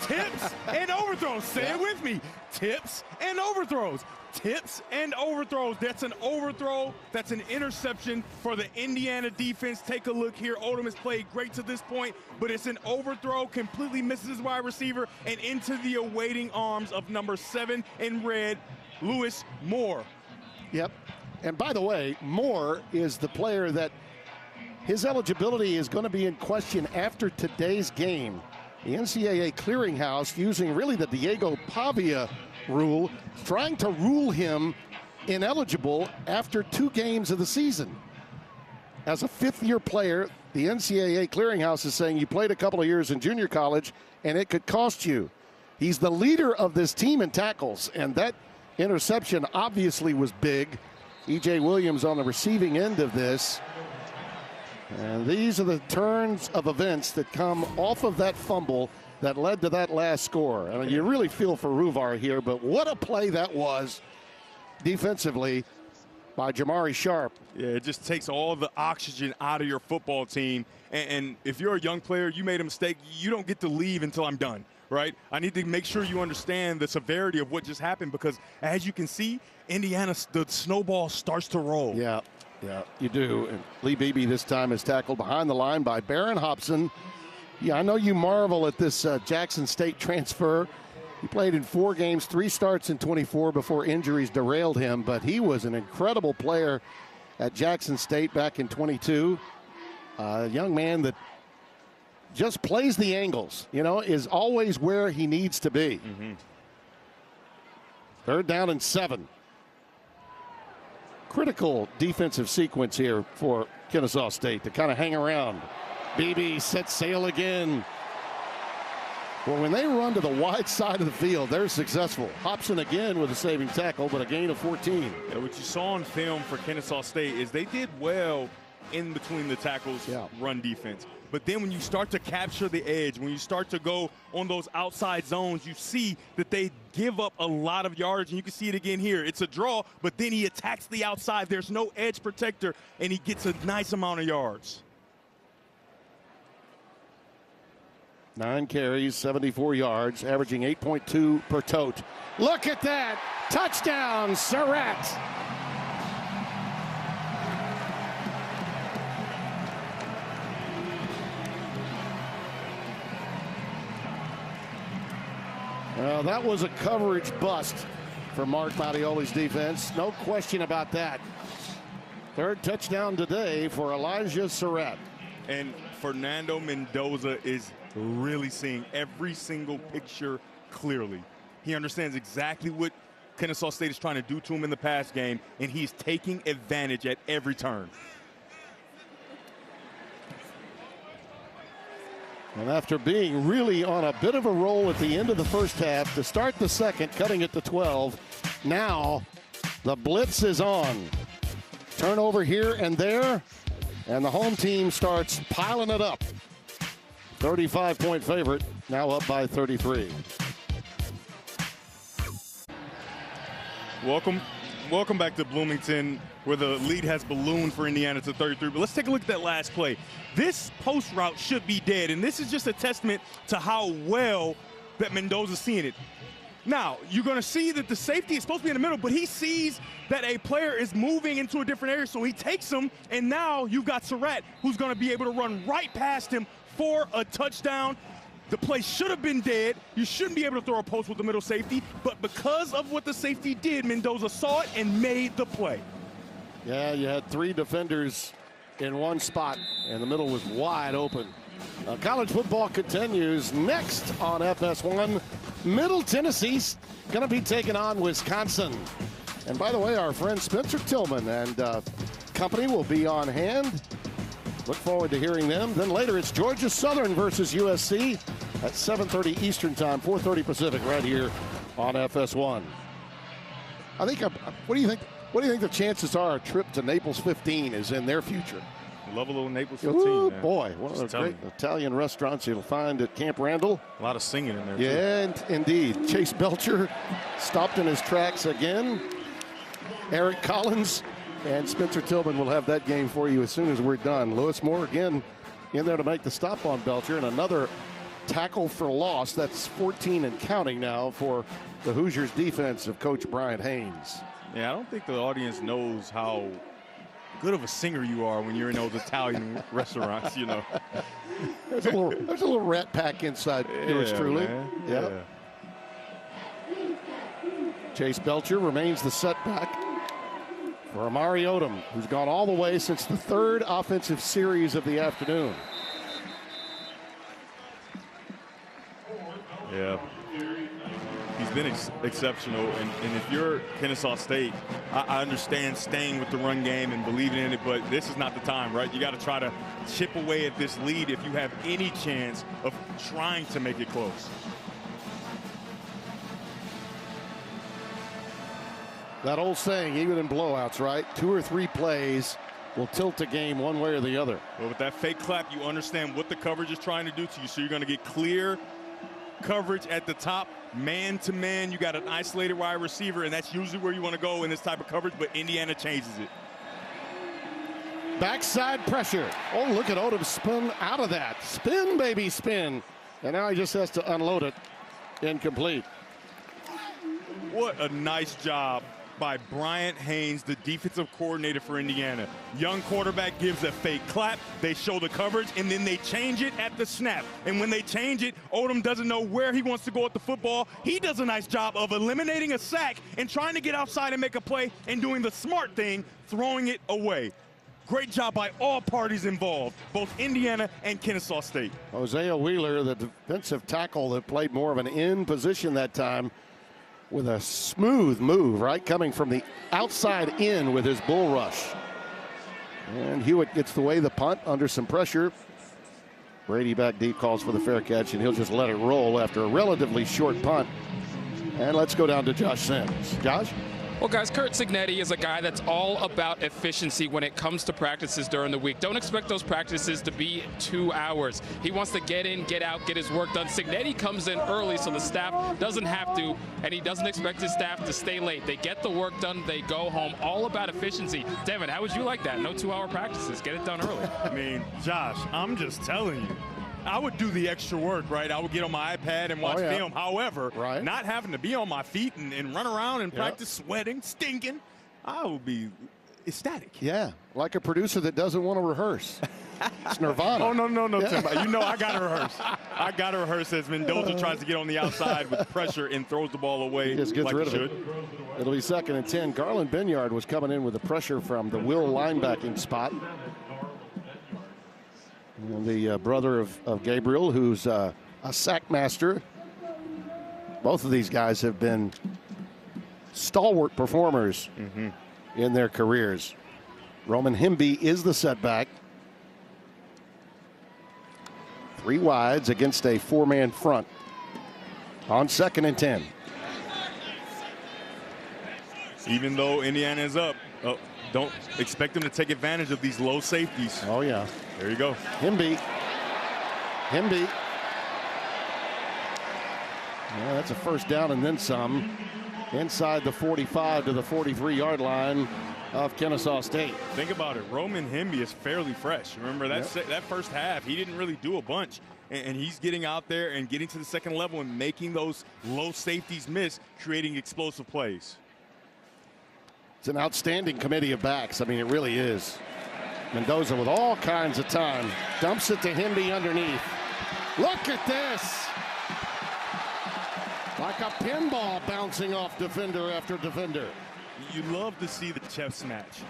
Tips and overthrows. Say it with me. Tips and overthrows. Tips and overthrows. That's an overthrow. That's an interception for the Indiana defense. Take a look here. Odom has played great to this point, but it's an overthrow. Completely misses his wide receiver and into the awaiting arms of number 7 in red, Lewis Moore. Yep. And by the way, Moore is the player that his eligibility is going to be in question after today's game. The NCAA clearinghouse, using really the Diego Pavia rule, trying to rule him ineligible after 2 games of the season. As a 5th-year player, the NCAA clearinghouse is saying you played a couple of years in junior college and it could cost you. He's the leader of this team in tackles, and that interception obviously was big. E.J. Williams on the receiving end of this. And these are the turns of events that come off of that fumble that led to that last score. I mean, you really feel for Ruvar here, but what a play that was defensively by Jamari Sharp. Yeah, it just takes all the oxygen out of your football team. And if you're a young player, you made a mistake, you don't get to leave until I'm done, right? I need to make sure you understand the severity of what just happened, because as you can see, Indiana, the snowball starts to roll. Yeah, you do. And Lee Beebe this time is tackled behind the line by Barron Hobson. Yeah, I know you marvel at this Jackson State transfer. He played in 4 games, 3 starts in 24 before injuries derailed him, but he was an incredible player at Jackson State back in 22. A young man that just plays the angles, is always where he needs to be. 3rd down and 7. Critical defensive sequence here for Kennesaw State to kind of hang around. Beebe sets sail again. Well, when they run to the wide side of the field, they're successful. Hobson again with a saving tackle, but a gain of 14. Yeah, what you saw on film for Kennesaw State is they did well in between the tackles, run defense. But then when you start to capture the edge, when you start to go on those outside zones, you see that they give up a lot of yards, and you can see it again here. It's a draw, but then he attacks the outside. There's no edge protector, and he gets a nice amount of yards. 9 carries, 74 yards, averaging 8.2 per tote. Look at that! Touchdown, Surratt! Well, that was a coverage bust for Mark Mattioli's defense. No question about that. 3rd touchdown today for Elijah Surratt. And Fernando Mendoza is really seeing every single picture clearly. He understands exactly what Kennesaw State is trying to do to him in the pass game, and he's taking advantage at every turn. And after being really on a bit of a roll at the end of the first half, to start the second, cutting it to 12, now the blitz is on. Turnover here and there, and the home team starts piling it up. 35-point favorite, now up by 33. Welcome back to Bloomington, where the lead has ballooned for Indiana to 33. But let's take a look at that last play. This post route should be dead, and this is just a testament to how well that Mendoza's seeing it. Now, you're going to see that the safety is supposed to be in the middle, but he sees that a player is moving into a different area, so he takes him, and now you've got Surratt, who's going to be able to run right past him for a touchdown. The play should have been dead. You shouldn't be able to throw a post with the middle safety, but because of what the safety did, Mendoza saw it and made the play. Yeah, you had 3 defenders in one spot, and the middle was wide open. College football continues next on FS1. Middle Tennessee's going to be taking on Wisconsin. And by the way, our friend Spencer Tillman and company will be on hand. Look forward to hearing them. Then later it's Georgia Southern versus USC at 7:30 Eastern Time, 4:30 Pacific, right here on FS1. I think. What do you think? What do you think the chances are a trip to Naples 15 is in their future? Love a little Naples 15. Ooh, man. boy, one of the great Italian restaurants you'll find at Camp Randall. A lot of singing in there. Yeah, too. Indeed. Chase Belcher stopped in his tracks again. Eric Collins and Spencer Tillman will have that game for you as soon as we're done. Lewis Moore again in there to make the stop on Belcher, and another tackle for loss. That's 14 and counting now for the Hoosiers defense of Coach Bryant Haynes. Yeah, I don't think the audience knows how good of a singer you are when you're in those Italian restaurants, you know. There's a little rat pack inside yours truly. Yeah. Chase Belcher remains the setback for Amari Odom, who's gone all the way since the 3rd offensive series of the afternoon. Yeah. He's been exceptional, and if you're Kennesaw State, I understand staying with the run game and believing in it, but this is not the time, right? You got to try to chip away at this lead if you have any chance of trying to make it close. That old saying, even in blowouts, right? 2 or 3 plays will tilt a game one way or the other. Well, with that fake clap, you understand what the coverage is trying to do to you, so you're going to get clear coverage at the top, man-to-man. You got an isolated wide receiver, and that's usually where you want to go in this type of coverage, but Indiana changes it. Backside pressure. Oh, look at Odom spin out of that. Spin, baby, spin. And now he just has to unload it. Incomplete. What a nice job by Bryant Haynes, the defensive coordinator for Indiana. Young quarterback gives a fake clap, they show the coverage, and then they change it at the snap. And when they change it, Odom doesn't know where he wants to go with the football. He does a nice job of eliminating a sack and trying to get outside and make a play and doing the smart thing, throwing it away. Great job by all parties involved, both Indiana and Kennesaw State. Hosea Wheeler, the defensive tackle that played more of an in position that time, with a smooth move, right? Coming from the outside in with his bull rush. And Hewitt gets away the punt under some pressure. Brady back deep calls for the fair catch, and he'll just let it roll after a relatively short punt. And let's go down to Josh Sims. Josh? Well, guys, Curt Cignetti is a guy that's all about efficiency when it comes to practices during the week. Don't expect those practices to be 2 hours. He wants to get in, get out, get his work done. Cignetti comes in early so the staff doesn't have to, and he doesn't expect his staff to stay late. They get the work done, they go home. All about efficiency. Devin, how would you like that? No 2-hour practices. Get it done early. I mean, Josh, I'm just telling you. I would do the extra work, right? I would get on my iPad and watch film. However, not having to be on my feet and run around and practice sweating, stinking, I would be ecstatic. Yeah, like a producer that doesn't want to rehearse. It's Nirvana. Oh, no, Tim. You know I got to rehearse. I got to rehearse as Mendoza tries to get on the outside with pressure and throws the ball away. He just gets like rid of it. It'll be 2nd and 10. Garland Binyard was coming in with the pressure from the Will linebacking spot. The brother of Gabriel, who's a sack master. Both of these guys have been stalwart performers in their careers. Roman Hemby is the setback. 3 wides against a 4-man front on 2nd and 10. Even though Indiana is up, don't expect them to take advantage of these low safeties. Oh, yeah. There you go. Hemby. Yeah, that's a first down and then some. Inside the 45 to the 43-yard line of Kennesaw State. Think about it. Roman Hemby is fairly fresh. Remember, that first half, he didn't really do a bunch. And he's getting out there and getting to the second level and making those low safeties miss, creating explosive plays. It's an outstanding committee of backs. I mean, it really is. Mendoza with all kinds of time. Dumps it to Hemby underneath. Look at this. Like a pinball bouncing off defender after defender. You love to see the chess match,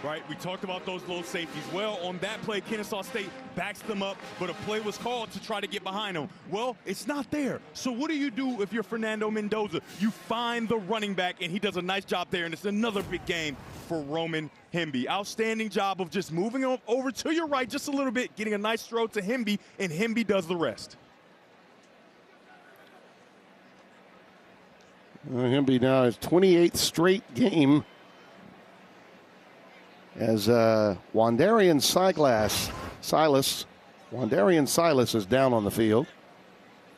right? We talked about those low safeties. Well, on that play, Kennesaw State backs them up, but a play was called to try to get behind them. Well, it's not there. So what do you do if you're Fernando Mendoza? You find the running back, and he does a nice job there, and it's another big game for Roman Hemby. Outstanding job of just moving over to your right just a little bit, getting a nice throw to Hemby, and Hemby does the rest. Hemby now his 28th straight game as Wandarian Silas is down on the field.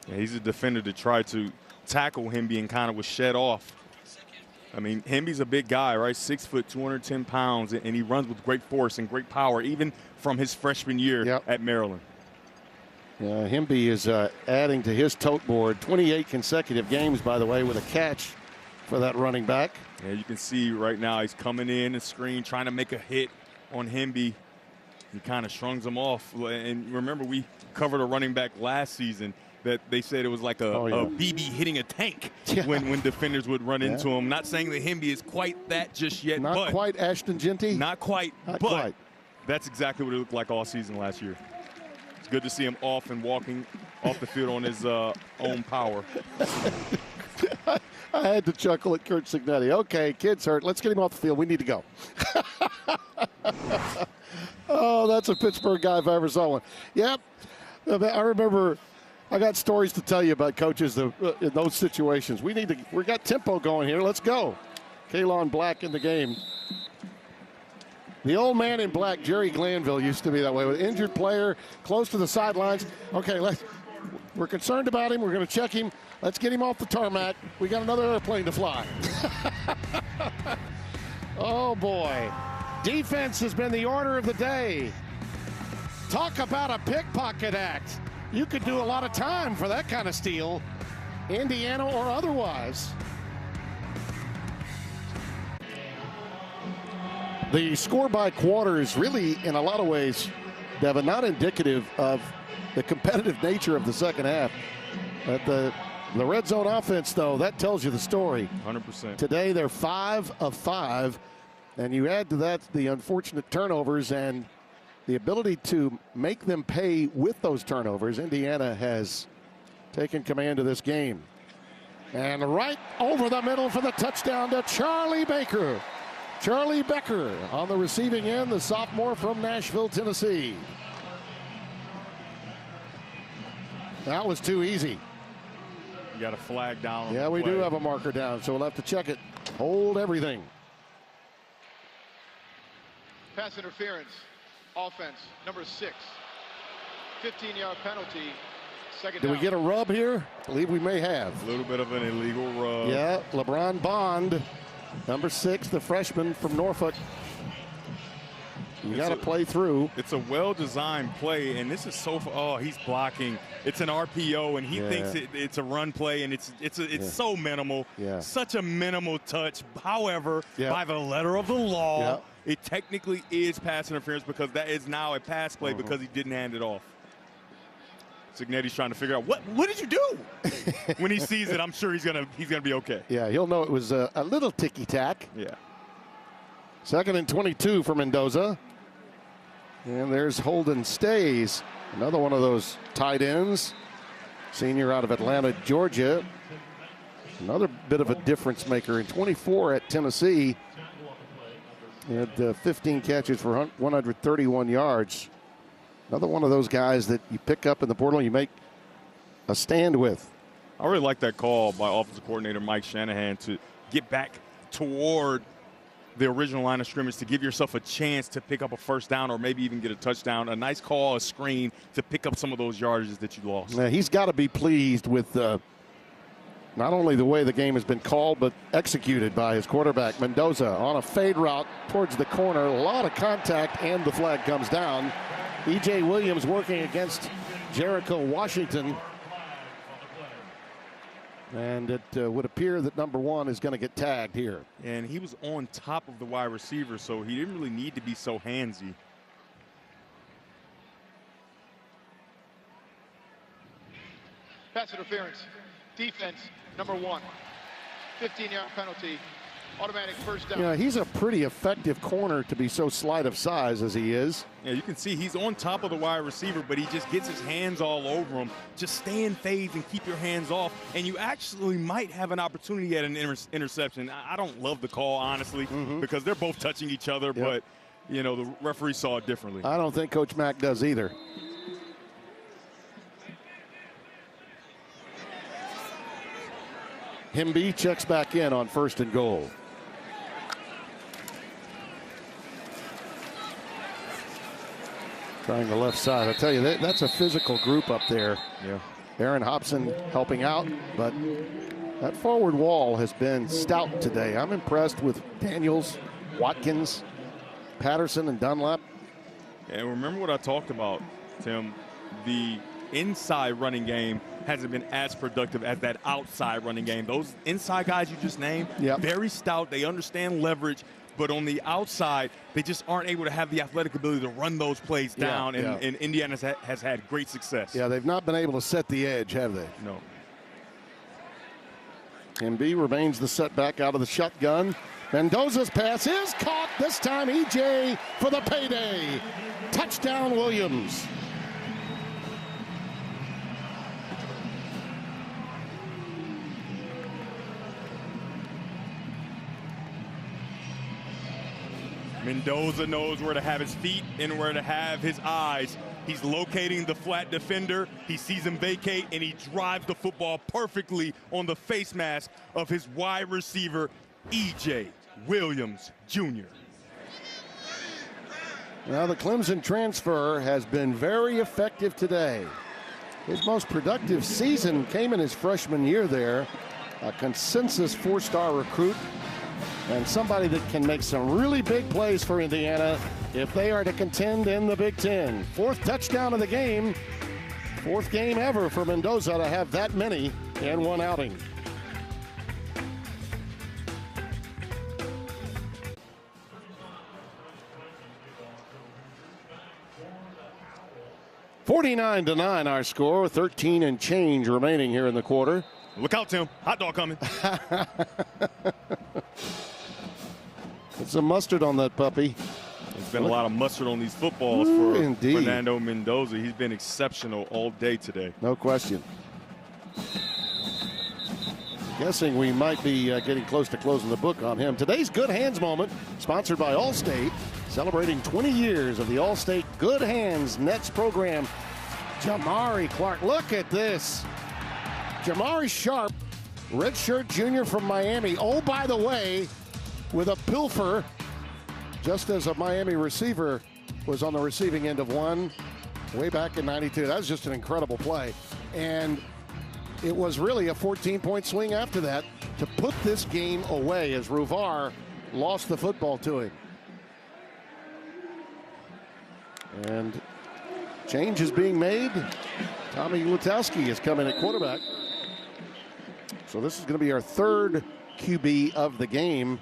Yeah, he's a defender to try to tackle Hemby and kind of was shed off. I mean, Hemby's a big guy, right? 6 foot, 210 pounds, and he runs with great force and great power, even from his freshman year at Maryland. Hemby is adding to his tote board. 28 consecutive games, by the way, with a catch for that running back. Yeah, you can see right now he's coming in the screen, trying to make a hit on Hemby. He kind of shrugs him off. And remember, we covered a running back last season that they said it was like a BB hitting a tank when defenders would run into him. Not saying that Hemby is quite that just yet. Not quite Ashton Genty. Not quite, but that's exactly what it looked like all season last year. It's good to see him off and walking off the field on his own power. I had to chuckle at Kurt Cignetti. Okay, kid's hurt. Let's get him off the field. We need to go. Oh, that's a Pittsburgh guy if I ever saw one. Yep. I remember I got stories to tell you about coaches in those situations. We got tempo going here. Let's go. Kalon Black in the game. The old man in black, Jerry Glanville, used to be that way. With an injured player, close to the sidelines. Okay, we're concerned about him. We're going to check him. Let's get him off the tarmac. We got another airplane to fly. Oh, boy. Defense has been the order of the day. Talk about a pickpocket act. You could do a lot of time for that kind of steal, Indiana or otherwise. The score by quarter is really, in a lot of ways, Devin, not indicative of the competitive nature of the second half. The red zone offense, though, that tells you the story. 100%. Today, they're 5 of 5, and you add to that the unfortunate turnovers and the ability to make them pay with those turnovers. Indiana has taken command of this game. And right over the middle for the touchdown to Charlie Baker. Charlie Becker on the receiving end, the sophomore from Nashville, Tennessee. That was too easy. You got a flag down. Yeah, we do have a marker down, so we'll have to check it. Hold everything. Pass interference. Offense, number 6. 15-yard penalty. Second down. Did we get a rub here? I believe we may have. A little bit of an illegal rub. Yeah, LeBron Bond, number 6, the freshman from Norfolk. You got to play through. It's a well-designed play, and this is he's blocking. It's an RPO, and he thinks it's a run play, and it's so minimal. Yeah. Such a minimal touch. However, by the letter of the law, it technically is pass interference because that is now a pass play because he didn't hand it off. Cignetti's trying to figure out what did you do? When he sees it, I'm sure he's gonna be okay. Yeah, he'll know it was a little ticky-tack. Yeah. 2nd and 22 for Mendoza. And there's Holden Stays, another one of those tight ends. Senior out of Atlanta, Georgia. Another bit of a difference maker. In 24 at Tennessee. He had 15 catches for 131 yards. Another one of those guys that you pick up in the portal and you make a stand with. I really like that call by offensive coordinator Mike Shanahan to get back toward the original line of scrimmage to give yourself a chance to pick up a first down or maybe even get a touchdown. A nice call, a screen to pick up some of those yardages that you lost. Now, he's got to be pleased with not only the way the game has been called, but executed by his quarterback, Mendoza, on a fade route towards the corner. A lot of contact, and the flag comes down. E.J. Williams working against Jericho Washington. And it would appear that number 1 is going to get tagged here. And he was on top of the wide receiver, so he didn't really need to be so handsy. Pass interference. Defense, number 1. 15-yard penalty. Automatic first down. Yeah, he's a pretty effective corner to be so slight of size as he is. Yeah, you can see he's on top of the wide receiver, but he just gets his hands all over him. Just stay in phase and keep your hands off, and you actually might have an opportunity at an interception. I don't love the call, honestly, because they're both touching each other, but, you know, the referee saw it differently. I don't think Coach Mack does either. Himby checks back in on 1st and goal. Trying the left side. I tell you, that's a physical group up there. Yeah. Aaron Hobson helping out, but that forward wall has been stout today. I'm impressed with Daniels, Watkins, Patterson, and Dunlap. And remember what I talked about, Tim. The inside running game hasn't been as productive as that outside running game. Those inside guys you just named, very stout. They understand leverage. But on the outside, they just aren't able to have the athletic ability to run those plays down, and Indiana has had great success. Yeah, they've not been able to set the edge, have they? No. MB remains the setback out of the shotgun. Mendoza's pass is caught. This time EJ for the payday. Touchdown, Williams. Mendoza knows where to have his feet and where to have his eyes. He's locating the flat defender. He sees him vacate, and he drives the football perfectly on the face mask of his wide receiver, E.J. Williams Jr. Now, the Clemson transfer has been very effective today. His most productive season came in his freshman year there. A consensus 4-star recruit and somebody that can make some really big plays for Indiana if they are to contend in the Big Ten. 4th touchdown of the game. 4th game ever for Mendoza to have that many in one outing. (49-9) our score. 13 and change remaining here in the quarter. Look out, Tim. Hot dog coming. Put some mustard on that puppy. There's been a lot of mustard on these footballs for Fernando Mendoza. He's been exceptional all day today. No question. Guessing we might be getting close to closing the book on him. Today's Good Hands moment, sponsored by Allstate, celebrating 20 years of the Allstate Good Hands Nets program. Jamari Clark, look at this. Jamari Sharp, redshirt junior from Miami. Oh, by the way, with a pilfer, just as a Miami receiver was on the receiving end of one way back in '92. That was just an incredible play. And it was really a 14-point swing after that to put this game away as Ruvar lost the football to him. And change is being made. Tommy Lutowski is coming at quarterback. So this is going to be our 3rd QB of the game.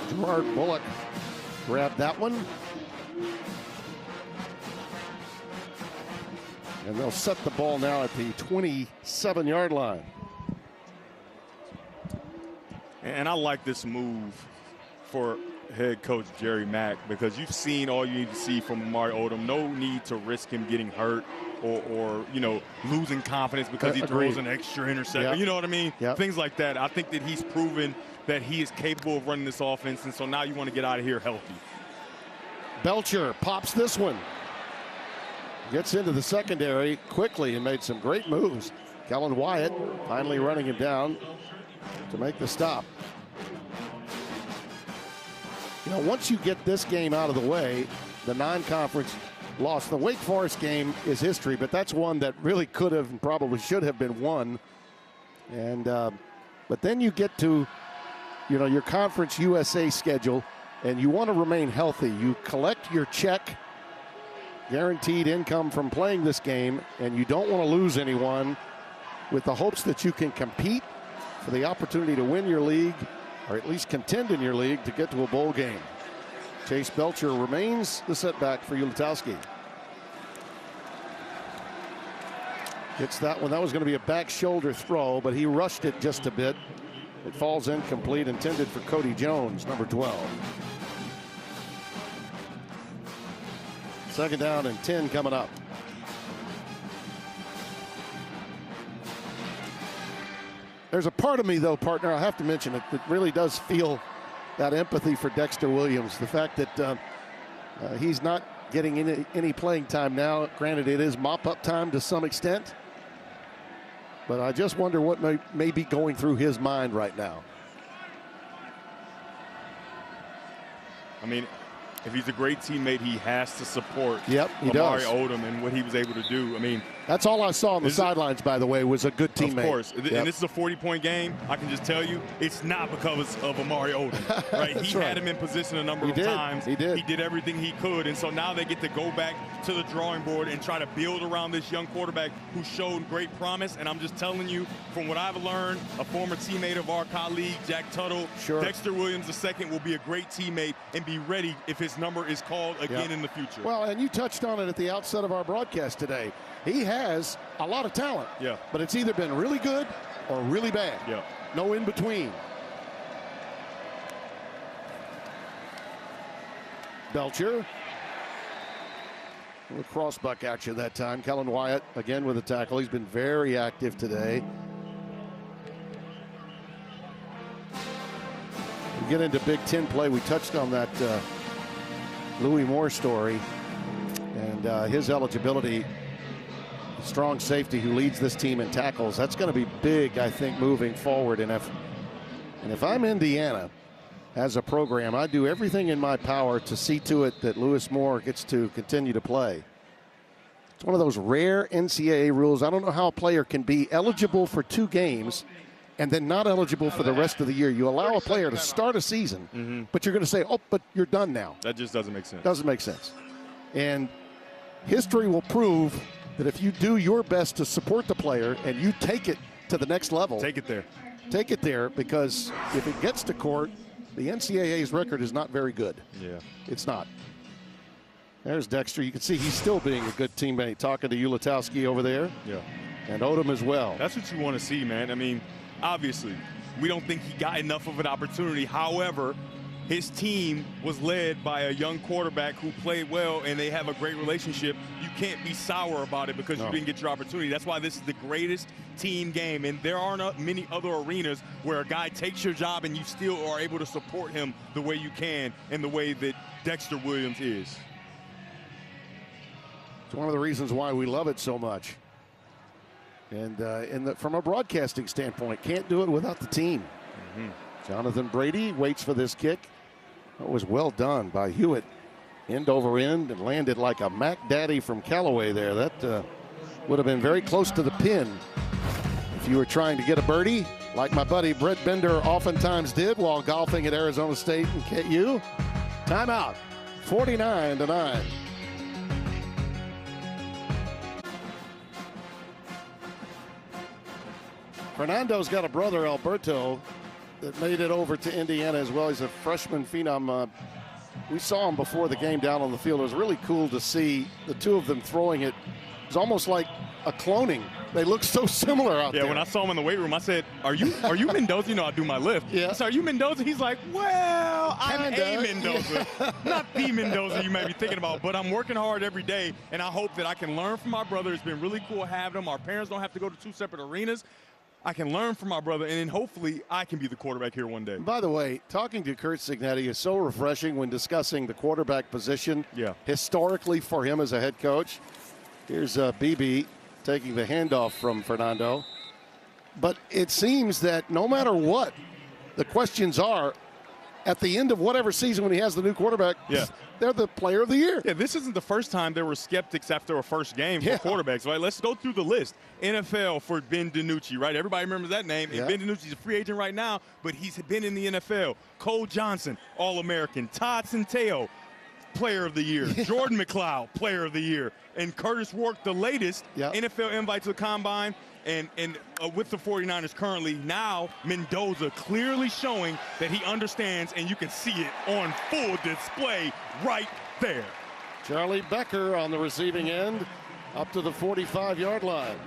Gerard Bullock grabbed that one. And they'll set the ball now at the 27-yard line. And I like this move for head coach Jerry Mack, because you've seen all you need to see from Amari Odom. No need to risk him getting hurt or you know, losing confidence because he throws an extra interception. Yep. You know what I mean? Yep. Things like that. I think that he's proven that he is capable of running this offense, and so now you want to get out of here healthy. Belcher pops this one. Gets into the secondary quickly and made some great moves. Kellen Wyatt finally running him down to make the stop. You know, once you get this game out of the way, the non-conference loss, the Wake Forest game is history, but that's one that really could have and probably should have been won. And but then you get to, you know, your Conference USA schedule, and you want to remain healthy. You collect your check, guaranteed income from playing this game, and you don't want to lose anyone, with the hopes that you can compete for the opportunity to win your league, or at least contend in your league to get to a bowl game. Chase Belcher remains the setback for Ulatowski. Gets that one. That was going to be a back shoulder throw, but he rushed it just a bit. It falls incomplete, intended for Cody Jones, number 12. 2nd down and 10 coming up. There's a part of me, though, partner, I have to mention it, that really does feel that empathy for Dexter Williams. The fact that he's not getting any playing time now. Granted, it is mop-up time to some extent. But I just wonder what may be going through his mind right now. I mean, if he's a great teammate, he has to support Amari Odom and what he was able to do. I mean, that's all I saw on the sidelines, by the way, was a good teammate. Of course. Yep. And this is a 40-point game. I can just tell you, it's not because of Amari Odom. Right? He had him in position a number of times. He did. He did everything he could. And so now they get to go back to the drawing board and try to build around this young quarterback who showed great promise. And I'm just telling you, from what I've learned, a former teammate of our colleague, Jack Tuttle, Dexter Williams II will be a great teammate and be ready if his number is called again in the future. Well, and you touched on it at the outset of our broadcast today. He has a lot of talent, but it's either been really good or really bad. No in between. Belcher. A little crossbuck action that time. Kellen Wyatt again with a tackle. He's been very active today. We get into Big Ten play. We touched on that Louis Moore story and his eligibility. Strong safety who leads this team in tackles. That's going to be big, I think, moving forward. And if I'm Indiana as a program, I do everything in my power to see to it that Louis Moore gets to continue to play. It's one of those rare NCAA rules. I don't know how a player can be eligible for 2 games and then not eligible for the rest of the year. You allow a player to start a season, but you're going to say, oh, but you're done now. That just doesn't make sense. Doesn't make sense. And history will prove that if you do your best to support the player and you take it to the next level. Take it there. Take it there, because if it gets to court, the NCAA's record is not very good. Yeah. It's not. There's Dexter. You can see he's still being a good teammate, talking to Ulatowski over there. Yeah. And Odom as well. That's what you want to see, man. I mean, obviously, we don't think he got enough of an opportunity. However, his team was led by a young quarterback who played well, and they have a great relationship. You can't be sour about it because you didn't get your opportunity. That's why this is the greatest team game, and there aren't many other arenas where a guy takes your job and you still are able to support him the way you can and the way that Dexter Williams is. It's one of the reasons why we love it so much. And from a broadcasting standpoint, can't do it without the team. Jonathan Brady waits for this kick. That was well done by Hewitt. End over end and landed like a Mac Daddy from Callaway there. That would have been very close to the pin if you were trying to get a birdie, like my buddy Brett Bender oftentimes did while golfing at Arizona State and KU. Timeout, 49-9. Fernando's got a brother, Alberto, that made it over to Indiana as well. He's a freshman phenom. We saw him before the game down on the field. It was really cool to see the two of them throwing it. It was almost like a cloning. They look so similar out there. Yeah, when I saw him in the weight room, I said, are you Mendoza? You know I do my lift. Yeah. I said, are you Mendoza? He's like, well, I'm Kinda. a Mendoza. Yeah. Not the Mendoza you may be thinking about, but I'm working hard every day, and I hope that I can learn from my brother. It's been really cool having him. Our parents don't have to go to 2 separate arenas. I can learn from my brother, and then hopefully I can be the quarterback here one day. By the way, talking to Curt Cignetti is so refreshing when discussing the quarterback position historically for him as a head coach. Here's BB taking the handoff from Fernando. But it seems that no matter what the questions are, at the end of whatever season when he has the new quarterback, they're the player of the year. Yeah, this isn't the first time there were skeptics after a first game for quarterbacks, right? Let's go through the list. NFL for Ben DiNucci, right? Everybody remembers that name. And Ben DiNucci's a free agent right now, but he's been in the NFL. Cole Johnson, All-American. Todd Centeio, Player of the Year. Jordan McLeod, Player of the Year. And Curtis Rourke, the latest NFL invite to the Combine. And with the 49ers currently, now Mendoza clearly showing that he understands, and you can see it on full display right there. Charlie Becker on the receiving end up to the 45-yard line.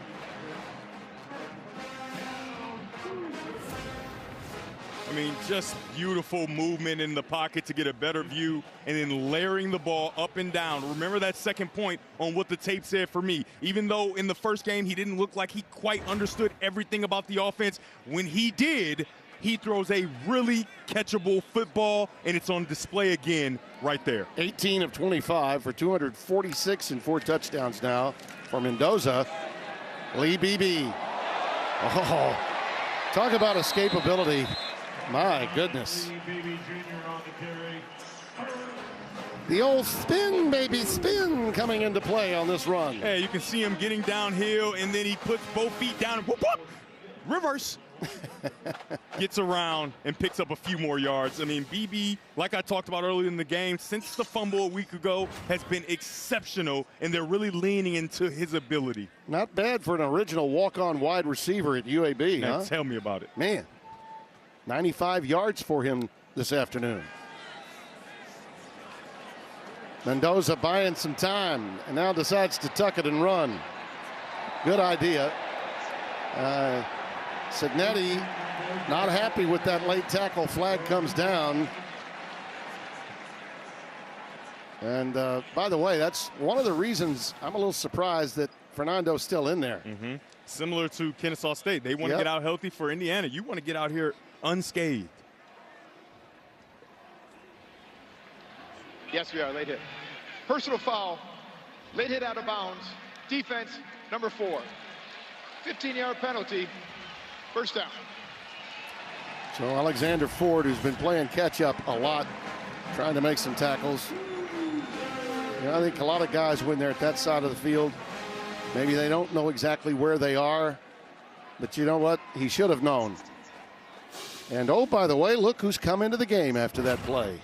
I mean, just beautiful movement in the pocket to get a better view and then layering the ball up and down. Remember that second point on what the tape said for me. Even though in the first game he didn't look like he quite understood everything about the offense, when he did, he throws a really catchable football, and it's on display again right there. 18 of 25 for 246 and 4 touchdowns now for Mendoza. Lee Beebe. Oh, talk about escapability. My goodness. The old spin, baby, spin coming into play on this run. Hey, you can see him getting downhill, and then he puts both feet down and whoop, whoop, reverse. Gets around and picks up a few more yards. I mean, BB, like I talked about earlier in the game, since the fumble a week ago, has been exceptional, and they're really leaning into his ability. Not bad for an original walk-on wide receiver at UAB, Man, huh? tell me about it. Man, 95 yards for him this afternoon. Mendoza buying some time and now decides to tuck it and run. Good idea. Cignetti not happy with that late tackle. Flag comes down. And by the way, that's one of the reasons I'm a little surprised that Fernando's still in there. Similar to Kennesaw State. They want to get out healthy. For Indiana, you want to get out here unscathed. Yes, we are. Late hit. Personal foul. Late hit out of bounds. Defense, number 4. 15-yard penalty. First down. So Alexander Ford, who's been playing catch-up a lot, trying to make some tackles. You know, I think a lot of guys when they're at that side of the field, maybe they don't know exactly where they are, but you know what? He should have known. And oh, by the way, look who's come into the game after that play.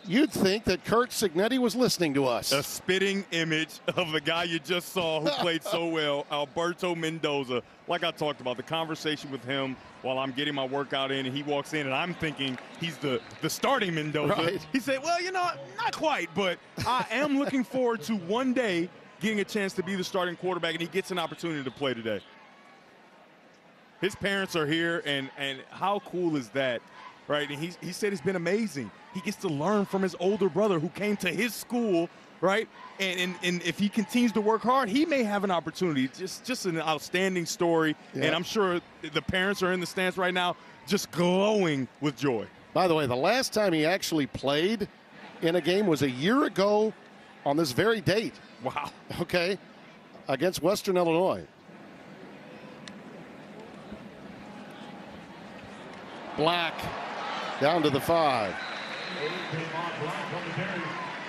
You'd think that Curt Cignetti was listening to us. A spitting image of the guy you just saw who played so well, Alberto Mendoza. Like I talked about, the conversation with him while I'm getting my workout in, and he walks in, and I'm thinking he's the starting Mendoza. Right. He said, well, you know, not quite, but I am looking forward to one day getting a chance to be the starting quarterback, and he gets an opportunity to play today. His parents are here, and how cool is that, right? And he said it's been amazing. He gets to learn from his older brother who came to his school, right? And if he continues to work hard, he may have an opportunity. Just an outstanding story. Yeah. And I'm sure the parents are in the stands right now just glowing with joy. By the way, the last time he actually played in a game was a year ago on this very date. Wow. Okay. Against Western Illinois. Black down to the 5.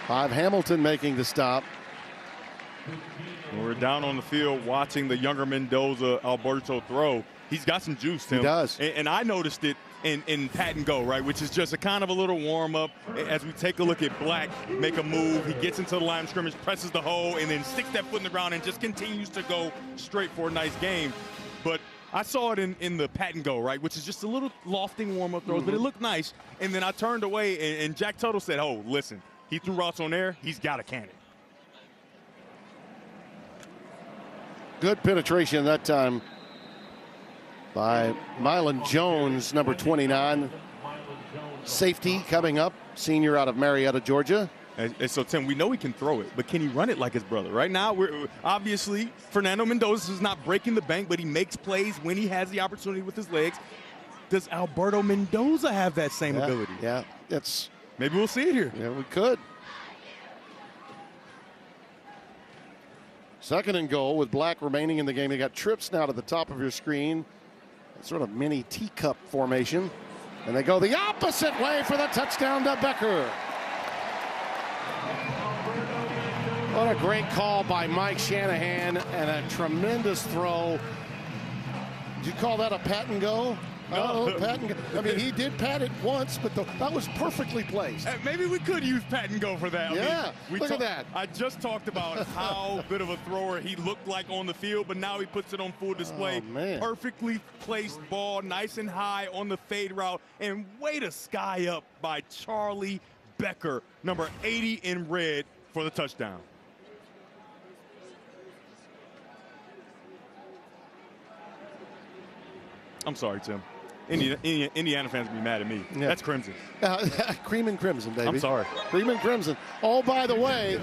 Hamilton making the stop. We're down on the field watching the younger Mendoza Alberto throw. He's got some juice, Tim. He does. And I noticed it in pat and go, right, which is just a kind of a little warm-up. As we take a look at Black make a move, he gets into the line of scrimmage, presses the hole, and then sticks that foot in the ground and just continues to go straight for a nice game. But I saw it in the pat and go, right, which is just a little lofting warm-up throws, but it looked nice. And then I turned away, and Jack Tuttle said, oh, listen, he threw routes on air. He's got a cannon. Good penetration that time by Mylan Jones, number 29. Safety coming up, senior out of Marietta, Georgia. And so, Tim, we know he can throw it, but can he run it like his brother? Right now, we're obviously, Fernando Mendoza is not breaking the bank, but he makes plays when he has the opportunity with his legs. Does Alberto Mendoza have that same ability? Yeah, it's maybe we'll see it here. Yeah, we could. Second and goal with Black remaining in the game. You got trips now to the top of your screen. Sort of mini teacup formation. And they go the opposite way for the touchdown to Becker. What a great call by Mike Shanahan and a tremendous throw. Did you call that a pat and go? No. Pat and go. I mean, he did pat it once, but that was perfectly placed. Maybe we could use pat and go for that. Yeah, I mean, look at that. I just talked about how good of a thrower he looked like on the field, but now he puts it on full display. Oh, man. Perfectly placed ball, nice and high on the fade route, and way to sky up by Charlie Becker, number 80 in red for the touchdown. I'm sorry, Tim. Indiana fans be mad at me. Yeah. That's crimson. Cream and crimson, baby. I'm sorry. Cream and crimson. Oh, by the way,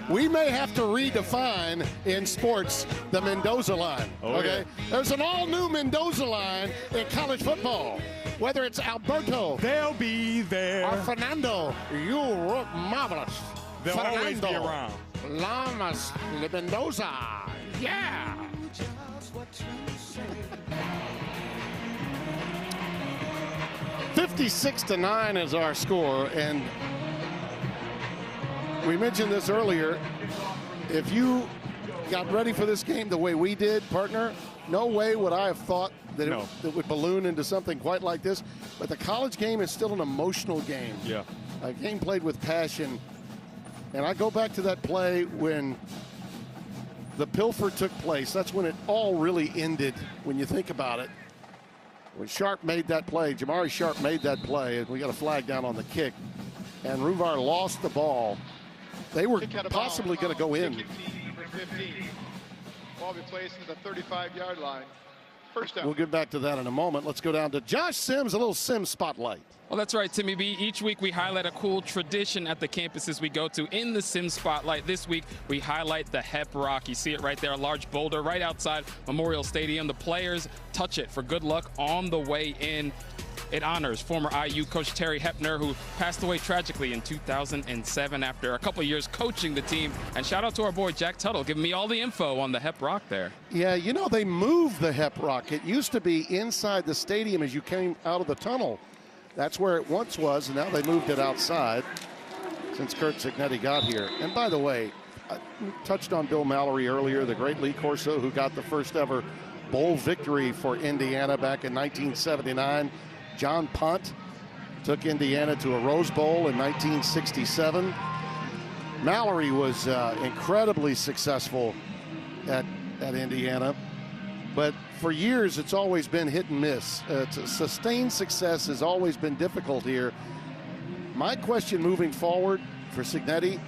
we may have to redefine in sports the Mendoza line. Okay? Yeah. There's an all-new Mendoza line in college football. Whether it's Alberto, they'll be there. Or Fernando, you look marvelous. They'll always be around. Lamas Mendoza. Yeah. 56-9 is our score, and we mentioned this earlier. If you got ready for this game the way we did, partner, no way would I have thought that it would balloon into something quite like this. But the college game is still an emotional game. Yeah. A game played with passion. And I go back to that play when the pilfer took place. That's when it all really ended, when you think about it. When Sharp made that play, Jamari Sharp made that play, and we got a flag down on the kick. And Ruvar lost the ball. They were possibly going to go in. Number 15. Ball be placed at the 35-yard line. First down. We'll get back to that in a moment. Let's go down to Josh Sims, a little Sims spotlight. Well, that's right, Timmy B. Each week we highlight a cool tradition at the campuses we go to in the Sims Spotlight. This week we highlight the Hep Rock. You see it right there, a large boulder right outside Memorial Stadium. The players touch it for good luck on the way in. It honors former IU coach Terry Hepner, who passed away tragically in 2007 after a couple of years coaching the team. And shout out to our boy Jack Tuttle, giving me all the info on the Hep Rock there. Yeah, you know, they moved the Hep Rock. It used to be inside the stadium as you came out of the tunnel. That's where it once was, and now they moved it outside since Curt Cignetti got here. And by the way, I touched on Bill Mallory earlier, the great Lee Corso who got the first ever bowl victory for Indiana back in 1979. John Pont took Indiana to a Rose Bowl in 1967. Mallory was incredibly successful at Indiana, but for years it's always been hit and miss. Sustained success has always been difficult here. My question moving forward for Cignetti,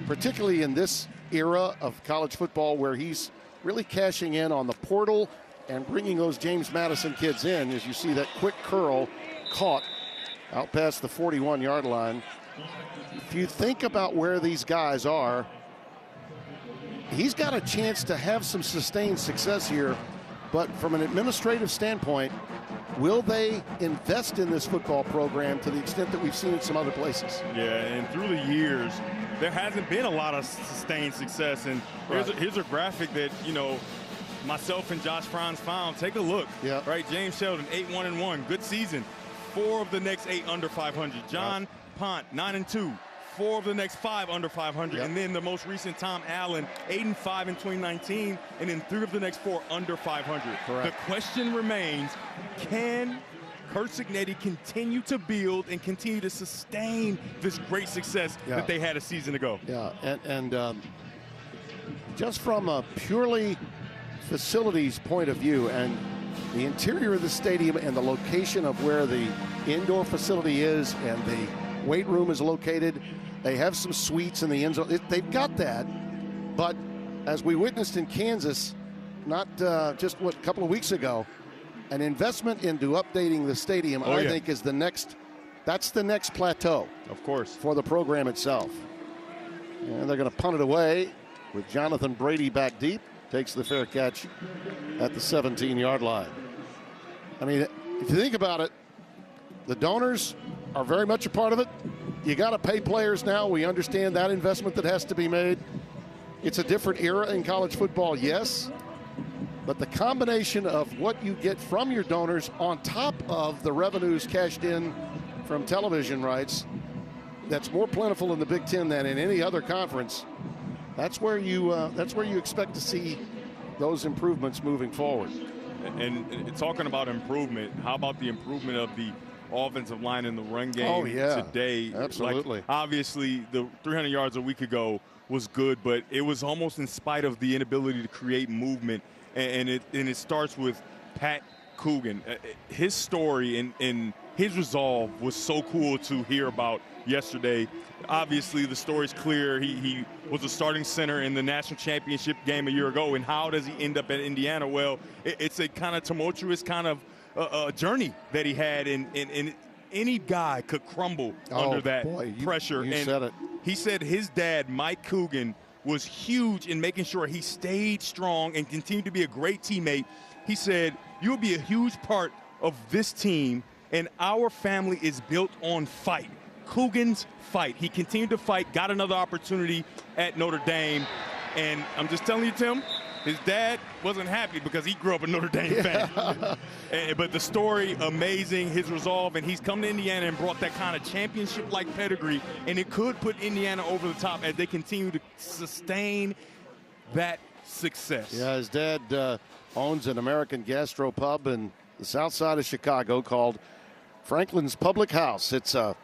particularly in this era of college football where he's really cashing in on the portal and bringing those James Madison kids in, as you see that quick curl caught out past the 41-yard line. If you think about where these guys are, he's got a chance to have some sustained success here. But from an administrative standpoint, will they invest in this football program to the extent that we've seen in some other places? Yeah, and through the years, there hasn't been a lot of sustained success. And here's a graphic that, you know, myself and Josh Franz found. Take a look. Yeah. Right, James Sheldon, 8-1-1, good season. 4 of the next 8 under 500. John Pont, 9-2. 4 of the next 5 under 500. Yep. And then the most recent Tom Allen, 8-5 in 2019, and then 3 of the next 4 under 500. Correct. The question remains, can Curt Cignetti continue to build and continue to sustain this great success that they had a season ago? Yeah, and just from a purely facilities point of view and the interior of the stadium and the location of where the indoor facility is and the weight room is located, they have some suites in the end zone. They've got that, but as we witnessed in Kansas, not just a couple of weeks ago, an investment into updating the stadium, I think, is the next plateau, of course, for the program itself. And they're going to punt it away with Jonathan Brady back deep. Takes the fair catch at the 17-yard line. I mean, if you think about it, the donors are very much a part of it. You got to pay players now. We understand that investment that has to be made. It's a different era in college football, yes. But the combination of what you get from your donors on top of the revenues cashed in from television rights, that's more plentiful in the Big Ten than in any other conference. That's where you expect to see those improvements moving forward. And talking about improvement, how about the improvement of the offensive line in the run game today? Absolutely. Like, obviously, the 300 yards a week ago was good, but it was almost in spite of the inability to create movement. And it starts with Pat Coogan. His story and his resolve was so cool to hear about yesterday. Obviously, the story's clear. He was a starting center in the national championship game a year ago. And how does he end up at Indiana? Well, it's a kind of tumultuous kind of journey that he had. And any guy could crumble under that pressure. You and said it. He said his dad, Mike Coogan, was huge in making sure he stayed strong and continued to be a great teammate. He said, "You'll be a huge part of this team, and our family is built on fight." Coogan's fight. He continued to fight, got another opportunity at Notre Dame. And I'm just telling you, Tim, his dad wasn't happy because he grew up a Notre Dame fan. But the story, amazing, his resolve, and he's come to Indiana and brought that kind of championship-like pedigree, and it could put Indiana over the top as they continue to sustain that success. Yeah, his dad owns an American gastropub in the south side of Chicago called Franklin's Public House. It's a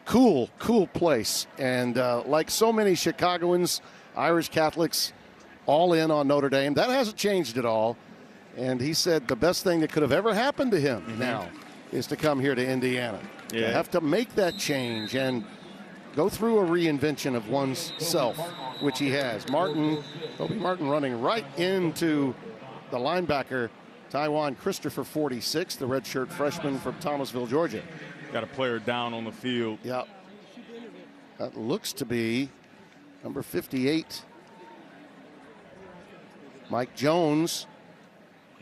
cool place. And like so many Chicagoans, Irish Catholics, all in on Notre Dame. That hasn't changed at all. And he said the best thing that could have ever happened to him now is to come here to Indiana. Yeah. To have to make that change and go through a reinvention of one's self, which he has. Kobe Martin running right into the linebacker, Taiwan Christopher, 46, the redshirt freshman from Thomasville, Georgia. Got a player down on the field. Yep. That looks to be number 58, Mike Jones.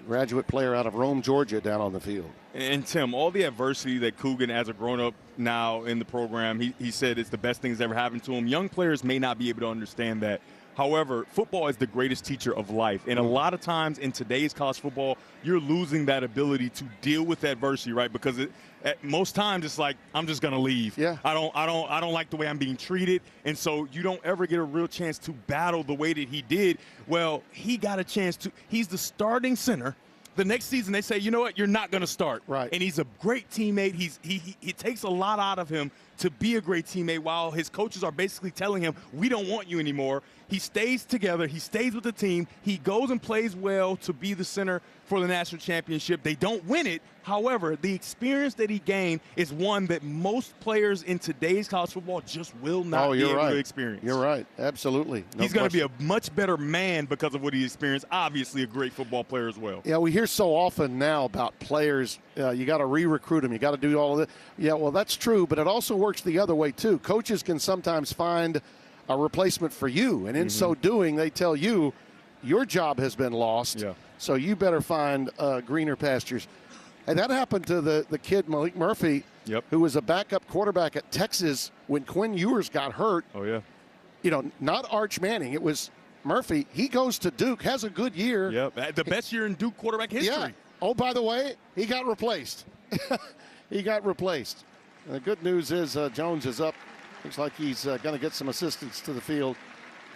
graduate player out of Rome, Georgia, down on the field. And Tim, all the adversity that Coogan, as a grown-up now in the program, he said it's the best thing that's ever happened to him. Young players may not be able to understand that. However, football is the greatest teacher of life. And a lot of times in today's college football, you're losing that ability to deal with adversity, right? Because at most times it's like, I'm just going to leave. Yeah. I don't like the way I'm being treated. And so you don't ever get a real chance to battle the way that he did. Well, he got a chance to. He's the starting center. The next season they say, you know what, you're not going to start. Right. And he's a great teammate. He takes a lot out of him to be a great teammate while his coaches are basically telling him, we don't want you anymore. He stays together. He stays with the team. He goes and plays well to be the center for the national championship. They don't win it. However, the experience that he gained is one that most players in today's college football just will not be able to experience. You're right. Absolutely. No He's going to be a much better man because of what he experienced. Obviously, a great football player as well. Yeah, we hear so often now about players, you got to re-recruit them. You got to do all of that. Yeah, well, that's true, but it also works the other way, too. Coaches can sometimes find a replacement for you, and in so doing, they tell you your job has been lost, so you better find greener pastures. And that happened to the kid, Malik Murphy, who was a backup quarterback at Texas when Quinn Ewers got hurt. Oh, yeah. You know, not Arch Manning. It was Murphy. He goes to Duke, has a good year. Yep, the best year in Duke quarterback history. Yeah. Oh, by the way, he got replaced. He got replaced. And the good news is Jones is up. Looks like he's going to get some assistance to the field,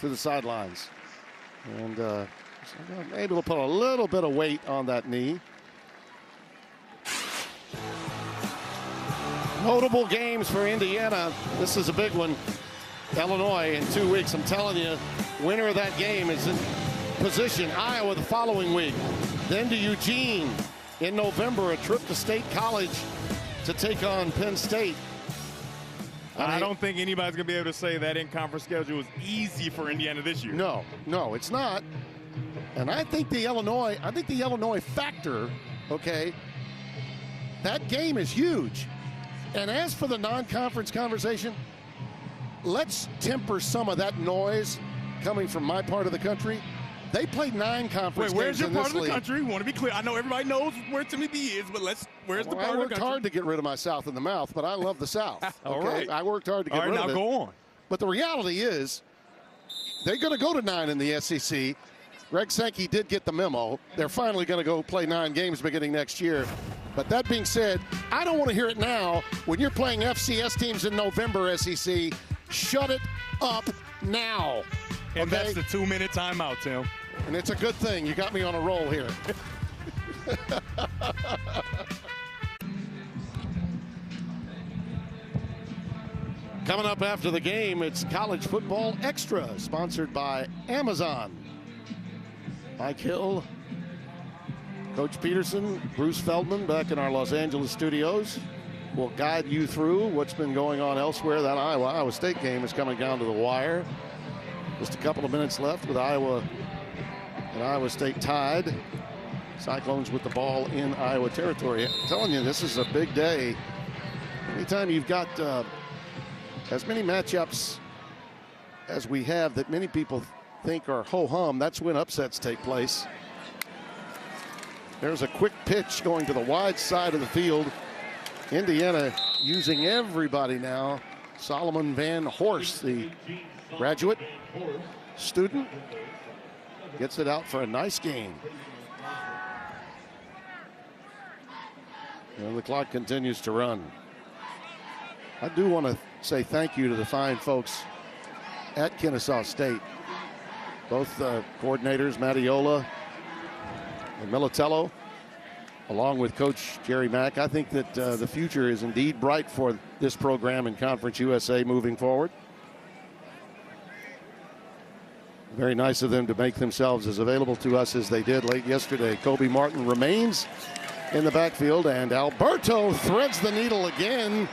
to the sidelines. And maybe we'll put a little bit of weight on that knee. Notable games for Indiana. This is a big one. Illinois in 2 weeks. I'm telling you, winner of that game is in position. Iowa the following week. Then to Eugene in November, a trip to State College to take on Penn State. I don't think anybody's going to be able to say that in-conference schedule is easy for Indiana this year. No, it's not. And I think the Illinois factor, okay, that game is huge. And as for the non-conference conversation, let's temper some of that noise coming from my part of the country. They played 9 conference games. Where's your in part this of the league. country? We want to be clear. I know everybody knows where Timmy B is, but where's the part of the country? I worked hard to get rid of my South in the mouth, but I love the South. All okay? right. I worked hard to get rid of it. All right, now go on. But the reality is, they're going to go to 9 in the SEC. Greg Sankey did get the memo. They're finally going to go play 9 games beginning next year. But that being said, I don't want to hear it now. When you're playing FCS teams in November, SEC, shut it up now. And that's the 2-minute timeout, Tim. And it's a good thing. You got me on a roll here. Coming up after the game, it's College Football Extra, sponsored by Amazon. Mike Hill, Coach Peterson, Bruce Feldman back in our Los Angeles studios will guide you through what's been going on elsewhere. That Iowa State game is coming down to the wire. Just a couple of minutes left with Iowa and Iowa State tied. Cyclones with the ball in Iowa territory. I'm telling you, this is a big day. Anytime you've got as many matchups as we have that many people think are ho-hum, that's when upsets take place. There's a quick pitch going to the wide side of the field. Indiana using everybody now. Solomon Van Horst, the graduate student, gets it out for a nice gain. And the clock continues to run. I do want to say thank you to the fine folks at Kennesaw State. Both coordinators, Mattiola and Militello, along with Coach Jerry Mack. I think that the future is indeed bright for this program in Conference USA moving forward. Very nice of them to make themselves as available to us as they did late yesterday. Kobe Martin remains in the backfield, and Alberto threads the needle again.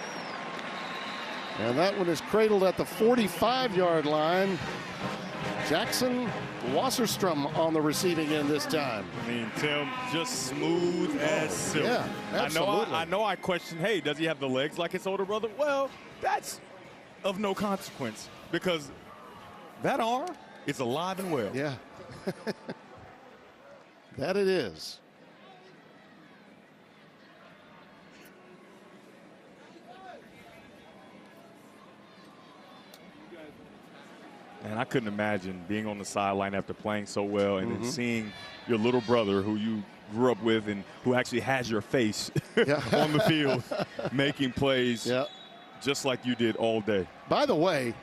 And that one is cradled at the 45-yard line. Jackson Wasserstrom on the receiving end this time. I mean, Tim, just smooth as silk. Yeah, absolutely. I know I questioned, hey, does he have the legs like his older brother? Well, that's of no consequence because that arm is alive and well. Yeah. That it is. And I couldn't imagine being on the sideline after playing so well and then seeing your little brother who you grew up with and who actually has your face on the field making plays just like you did all day. By the way,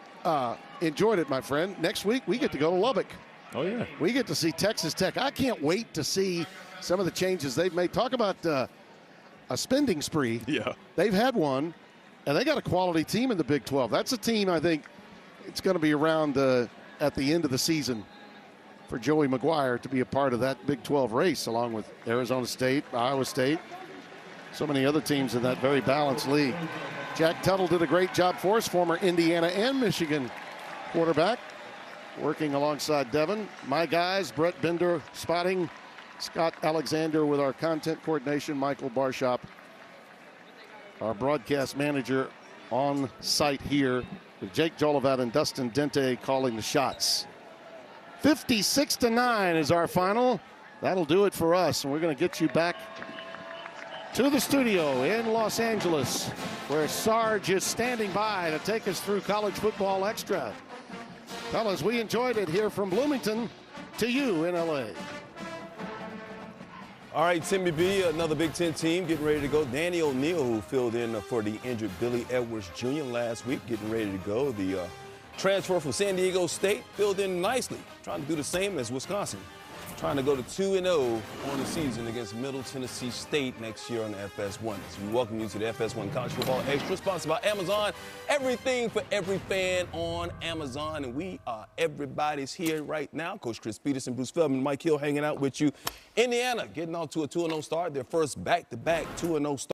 enjoyed it, my friend. Next week, we get to go to Lubbock. Oh, yeah. We get to see Texas Tech. I can't wait to see some of the changes they've made. Talk about a spending spree. Yeah. They've had one, and they got a quality team in the Big 12. That's a team, I think, it's going to be around at the end of the season for Joey McGuire to be a part of that Big 12 race, along with Arizona State, Iowa State, so many other teams in that very balanced league. Jack Tuttle did a great job for us, former Indiana and Michigan quarterback, working alongside Devin. My guys, Brett Bender spotting, Scott Alexander with our content coordination, Michael Barshop, our broadcast manager on site here, with Jake Jolivet and Dustin Dente calling the shots. 56-9 is our final. That'll do it for us, and we're going to get you back to the studio in Los Angeles, where Sarge is standing by to take us through College Football Extra. Fellas, we enjoyed it here from Bloomington to you in LA. All right, Timmy B, another Big Ten team getting ready to go. Danny O'Neal, who filled in for the injured Billy Edwards Jr. last week, getting ready to go. The transfer from San Diego State filled in nicely, trying to do the same as Wisconsin, trying to go to 2-0 on the season against Middle Tennessee State next year on the FS1. So we welcome you to the FS1 College Football Extra, sponsored by Amazon. Everything for every fan on Amazon, and we are everybody's here right now. Coach Chris Peterson, Bruce Feldman, Mike Hill hanging out with you. Indiana getting off to a 2-0 start, their first back-to-back 2-0 start.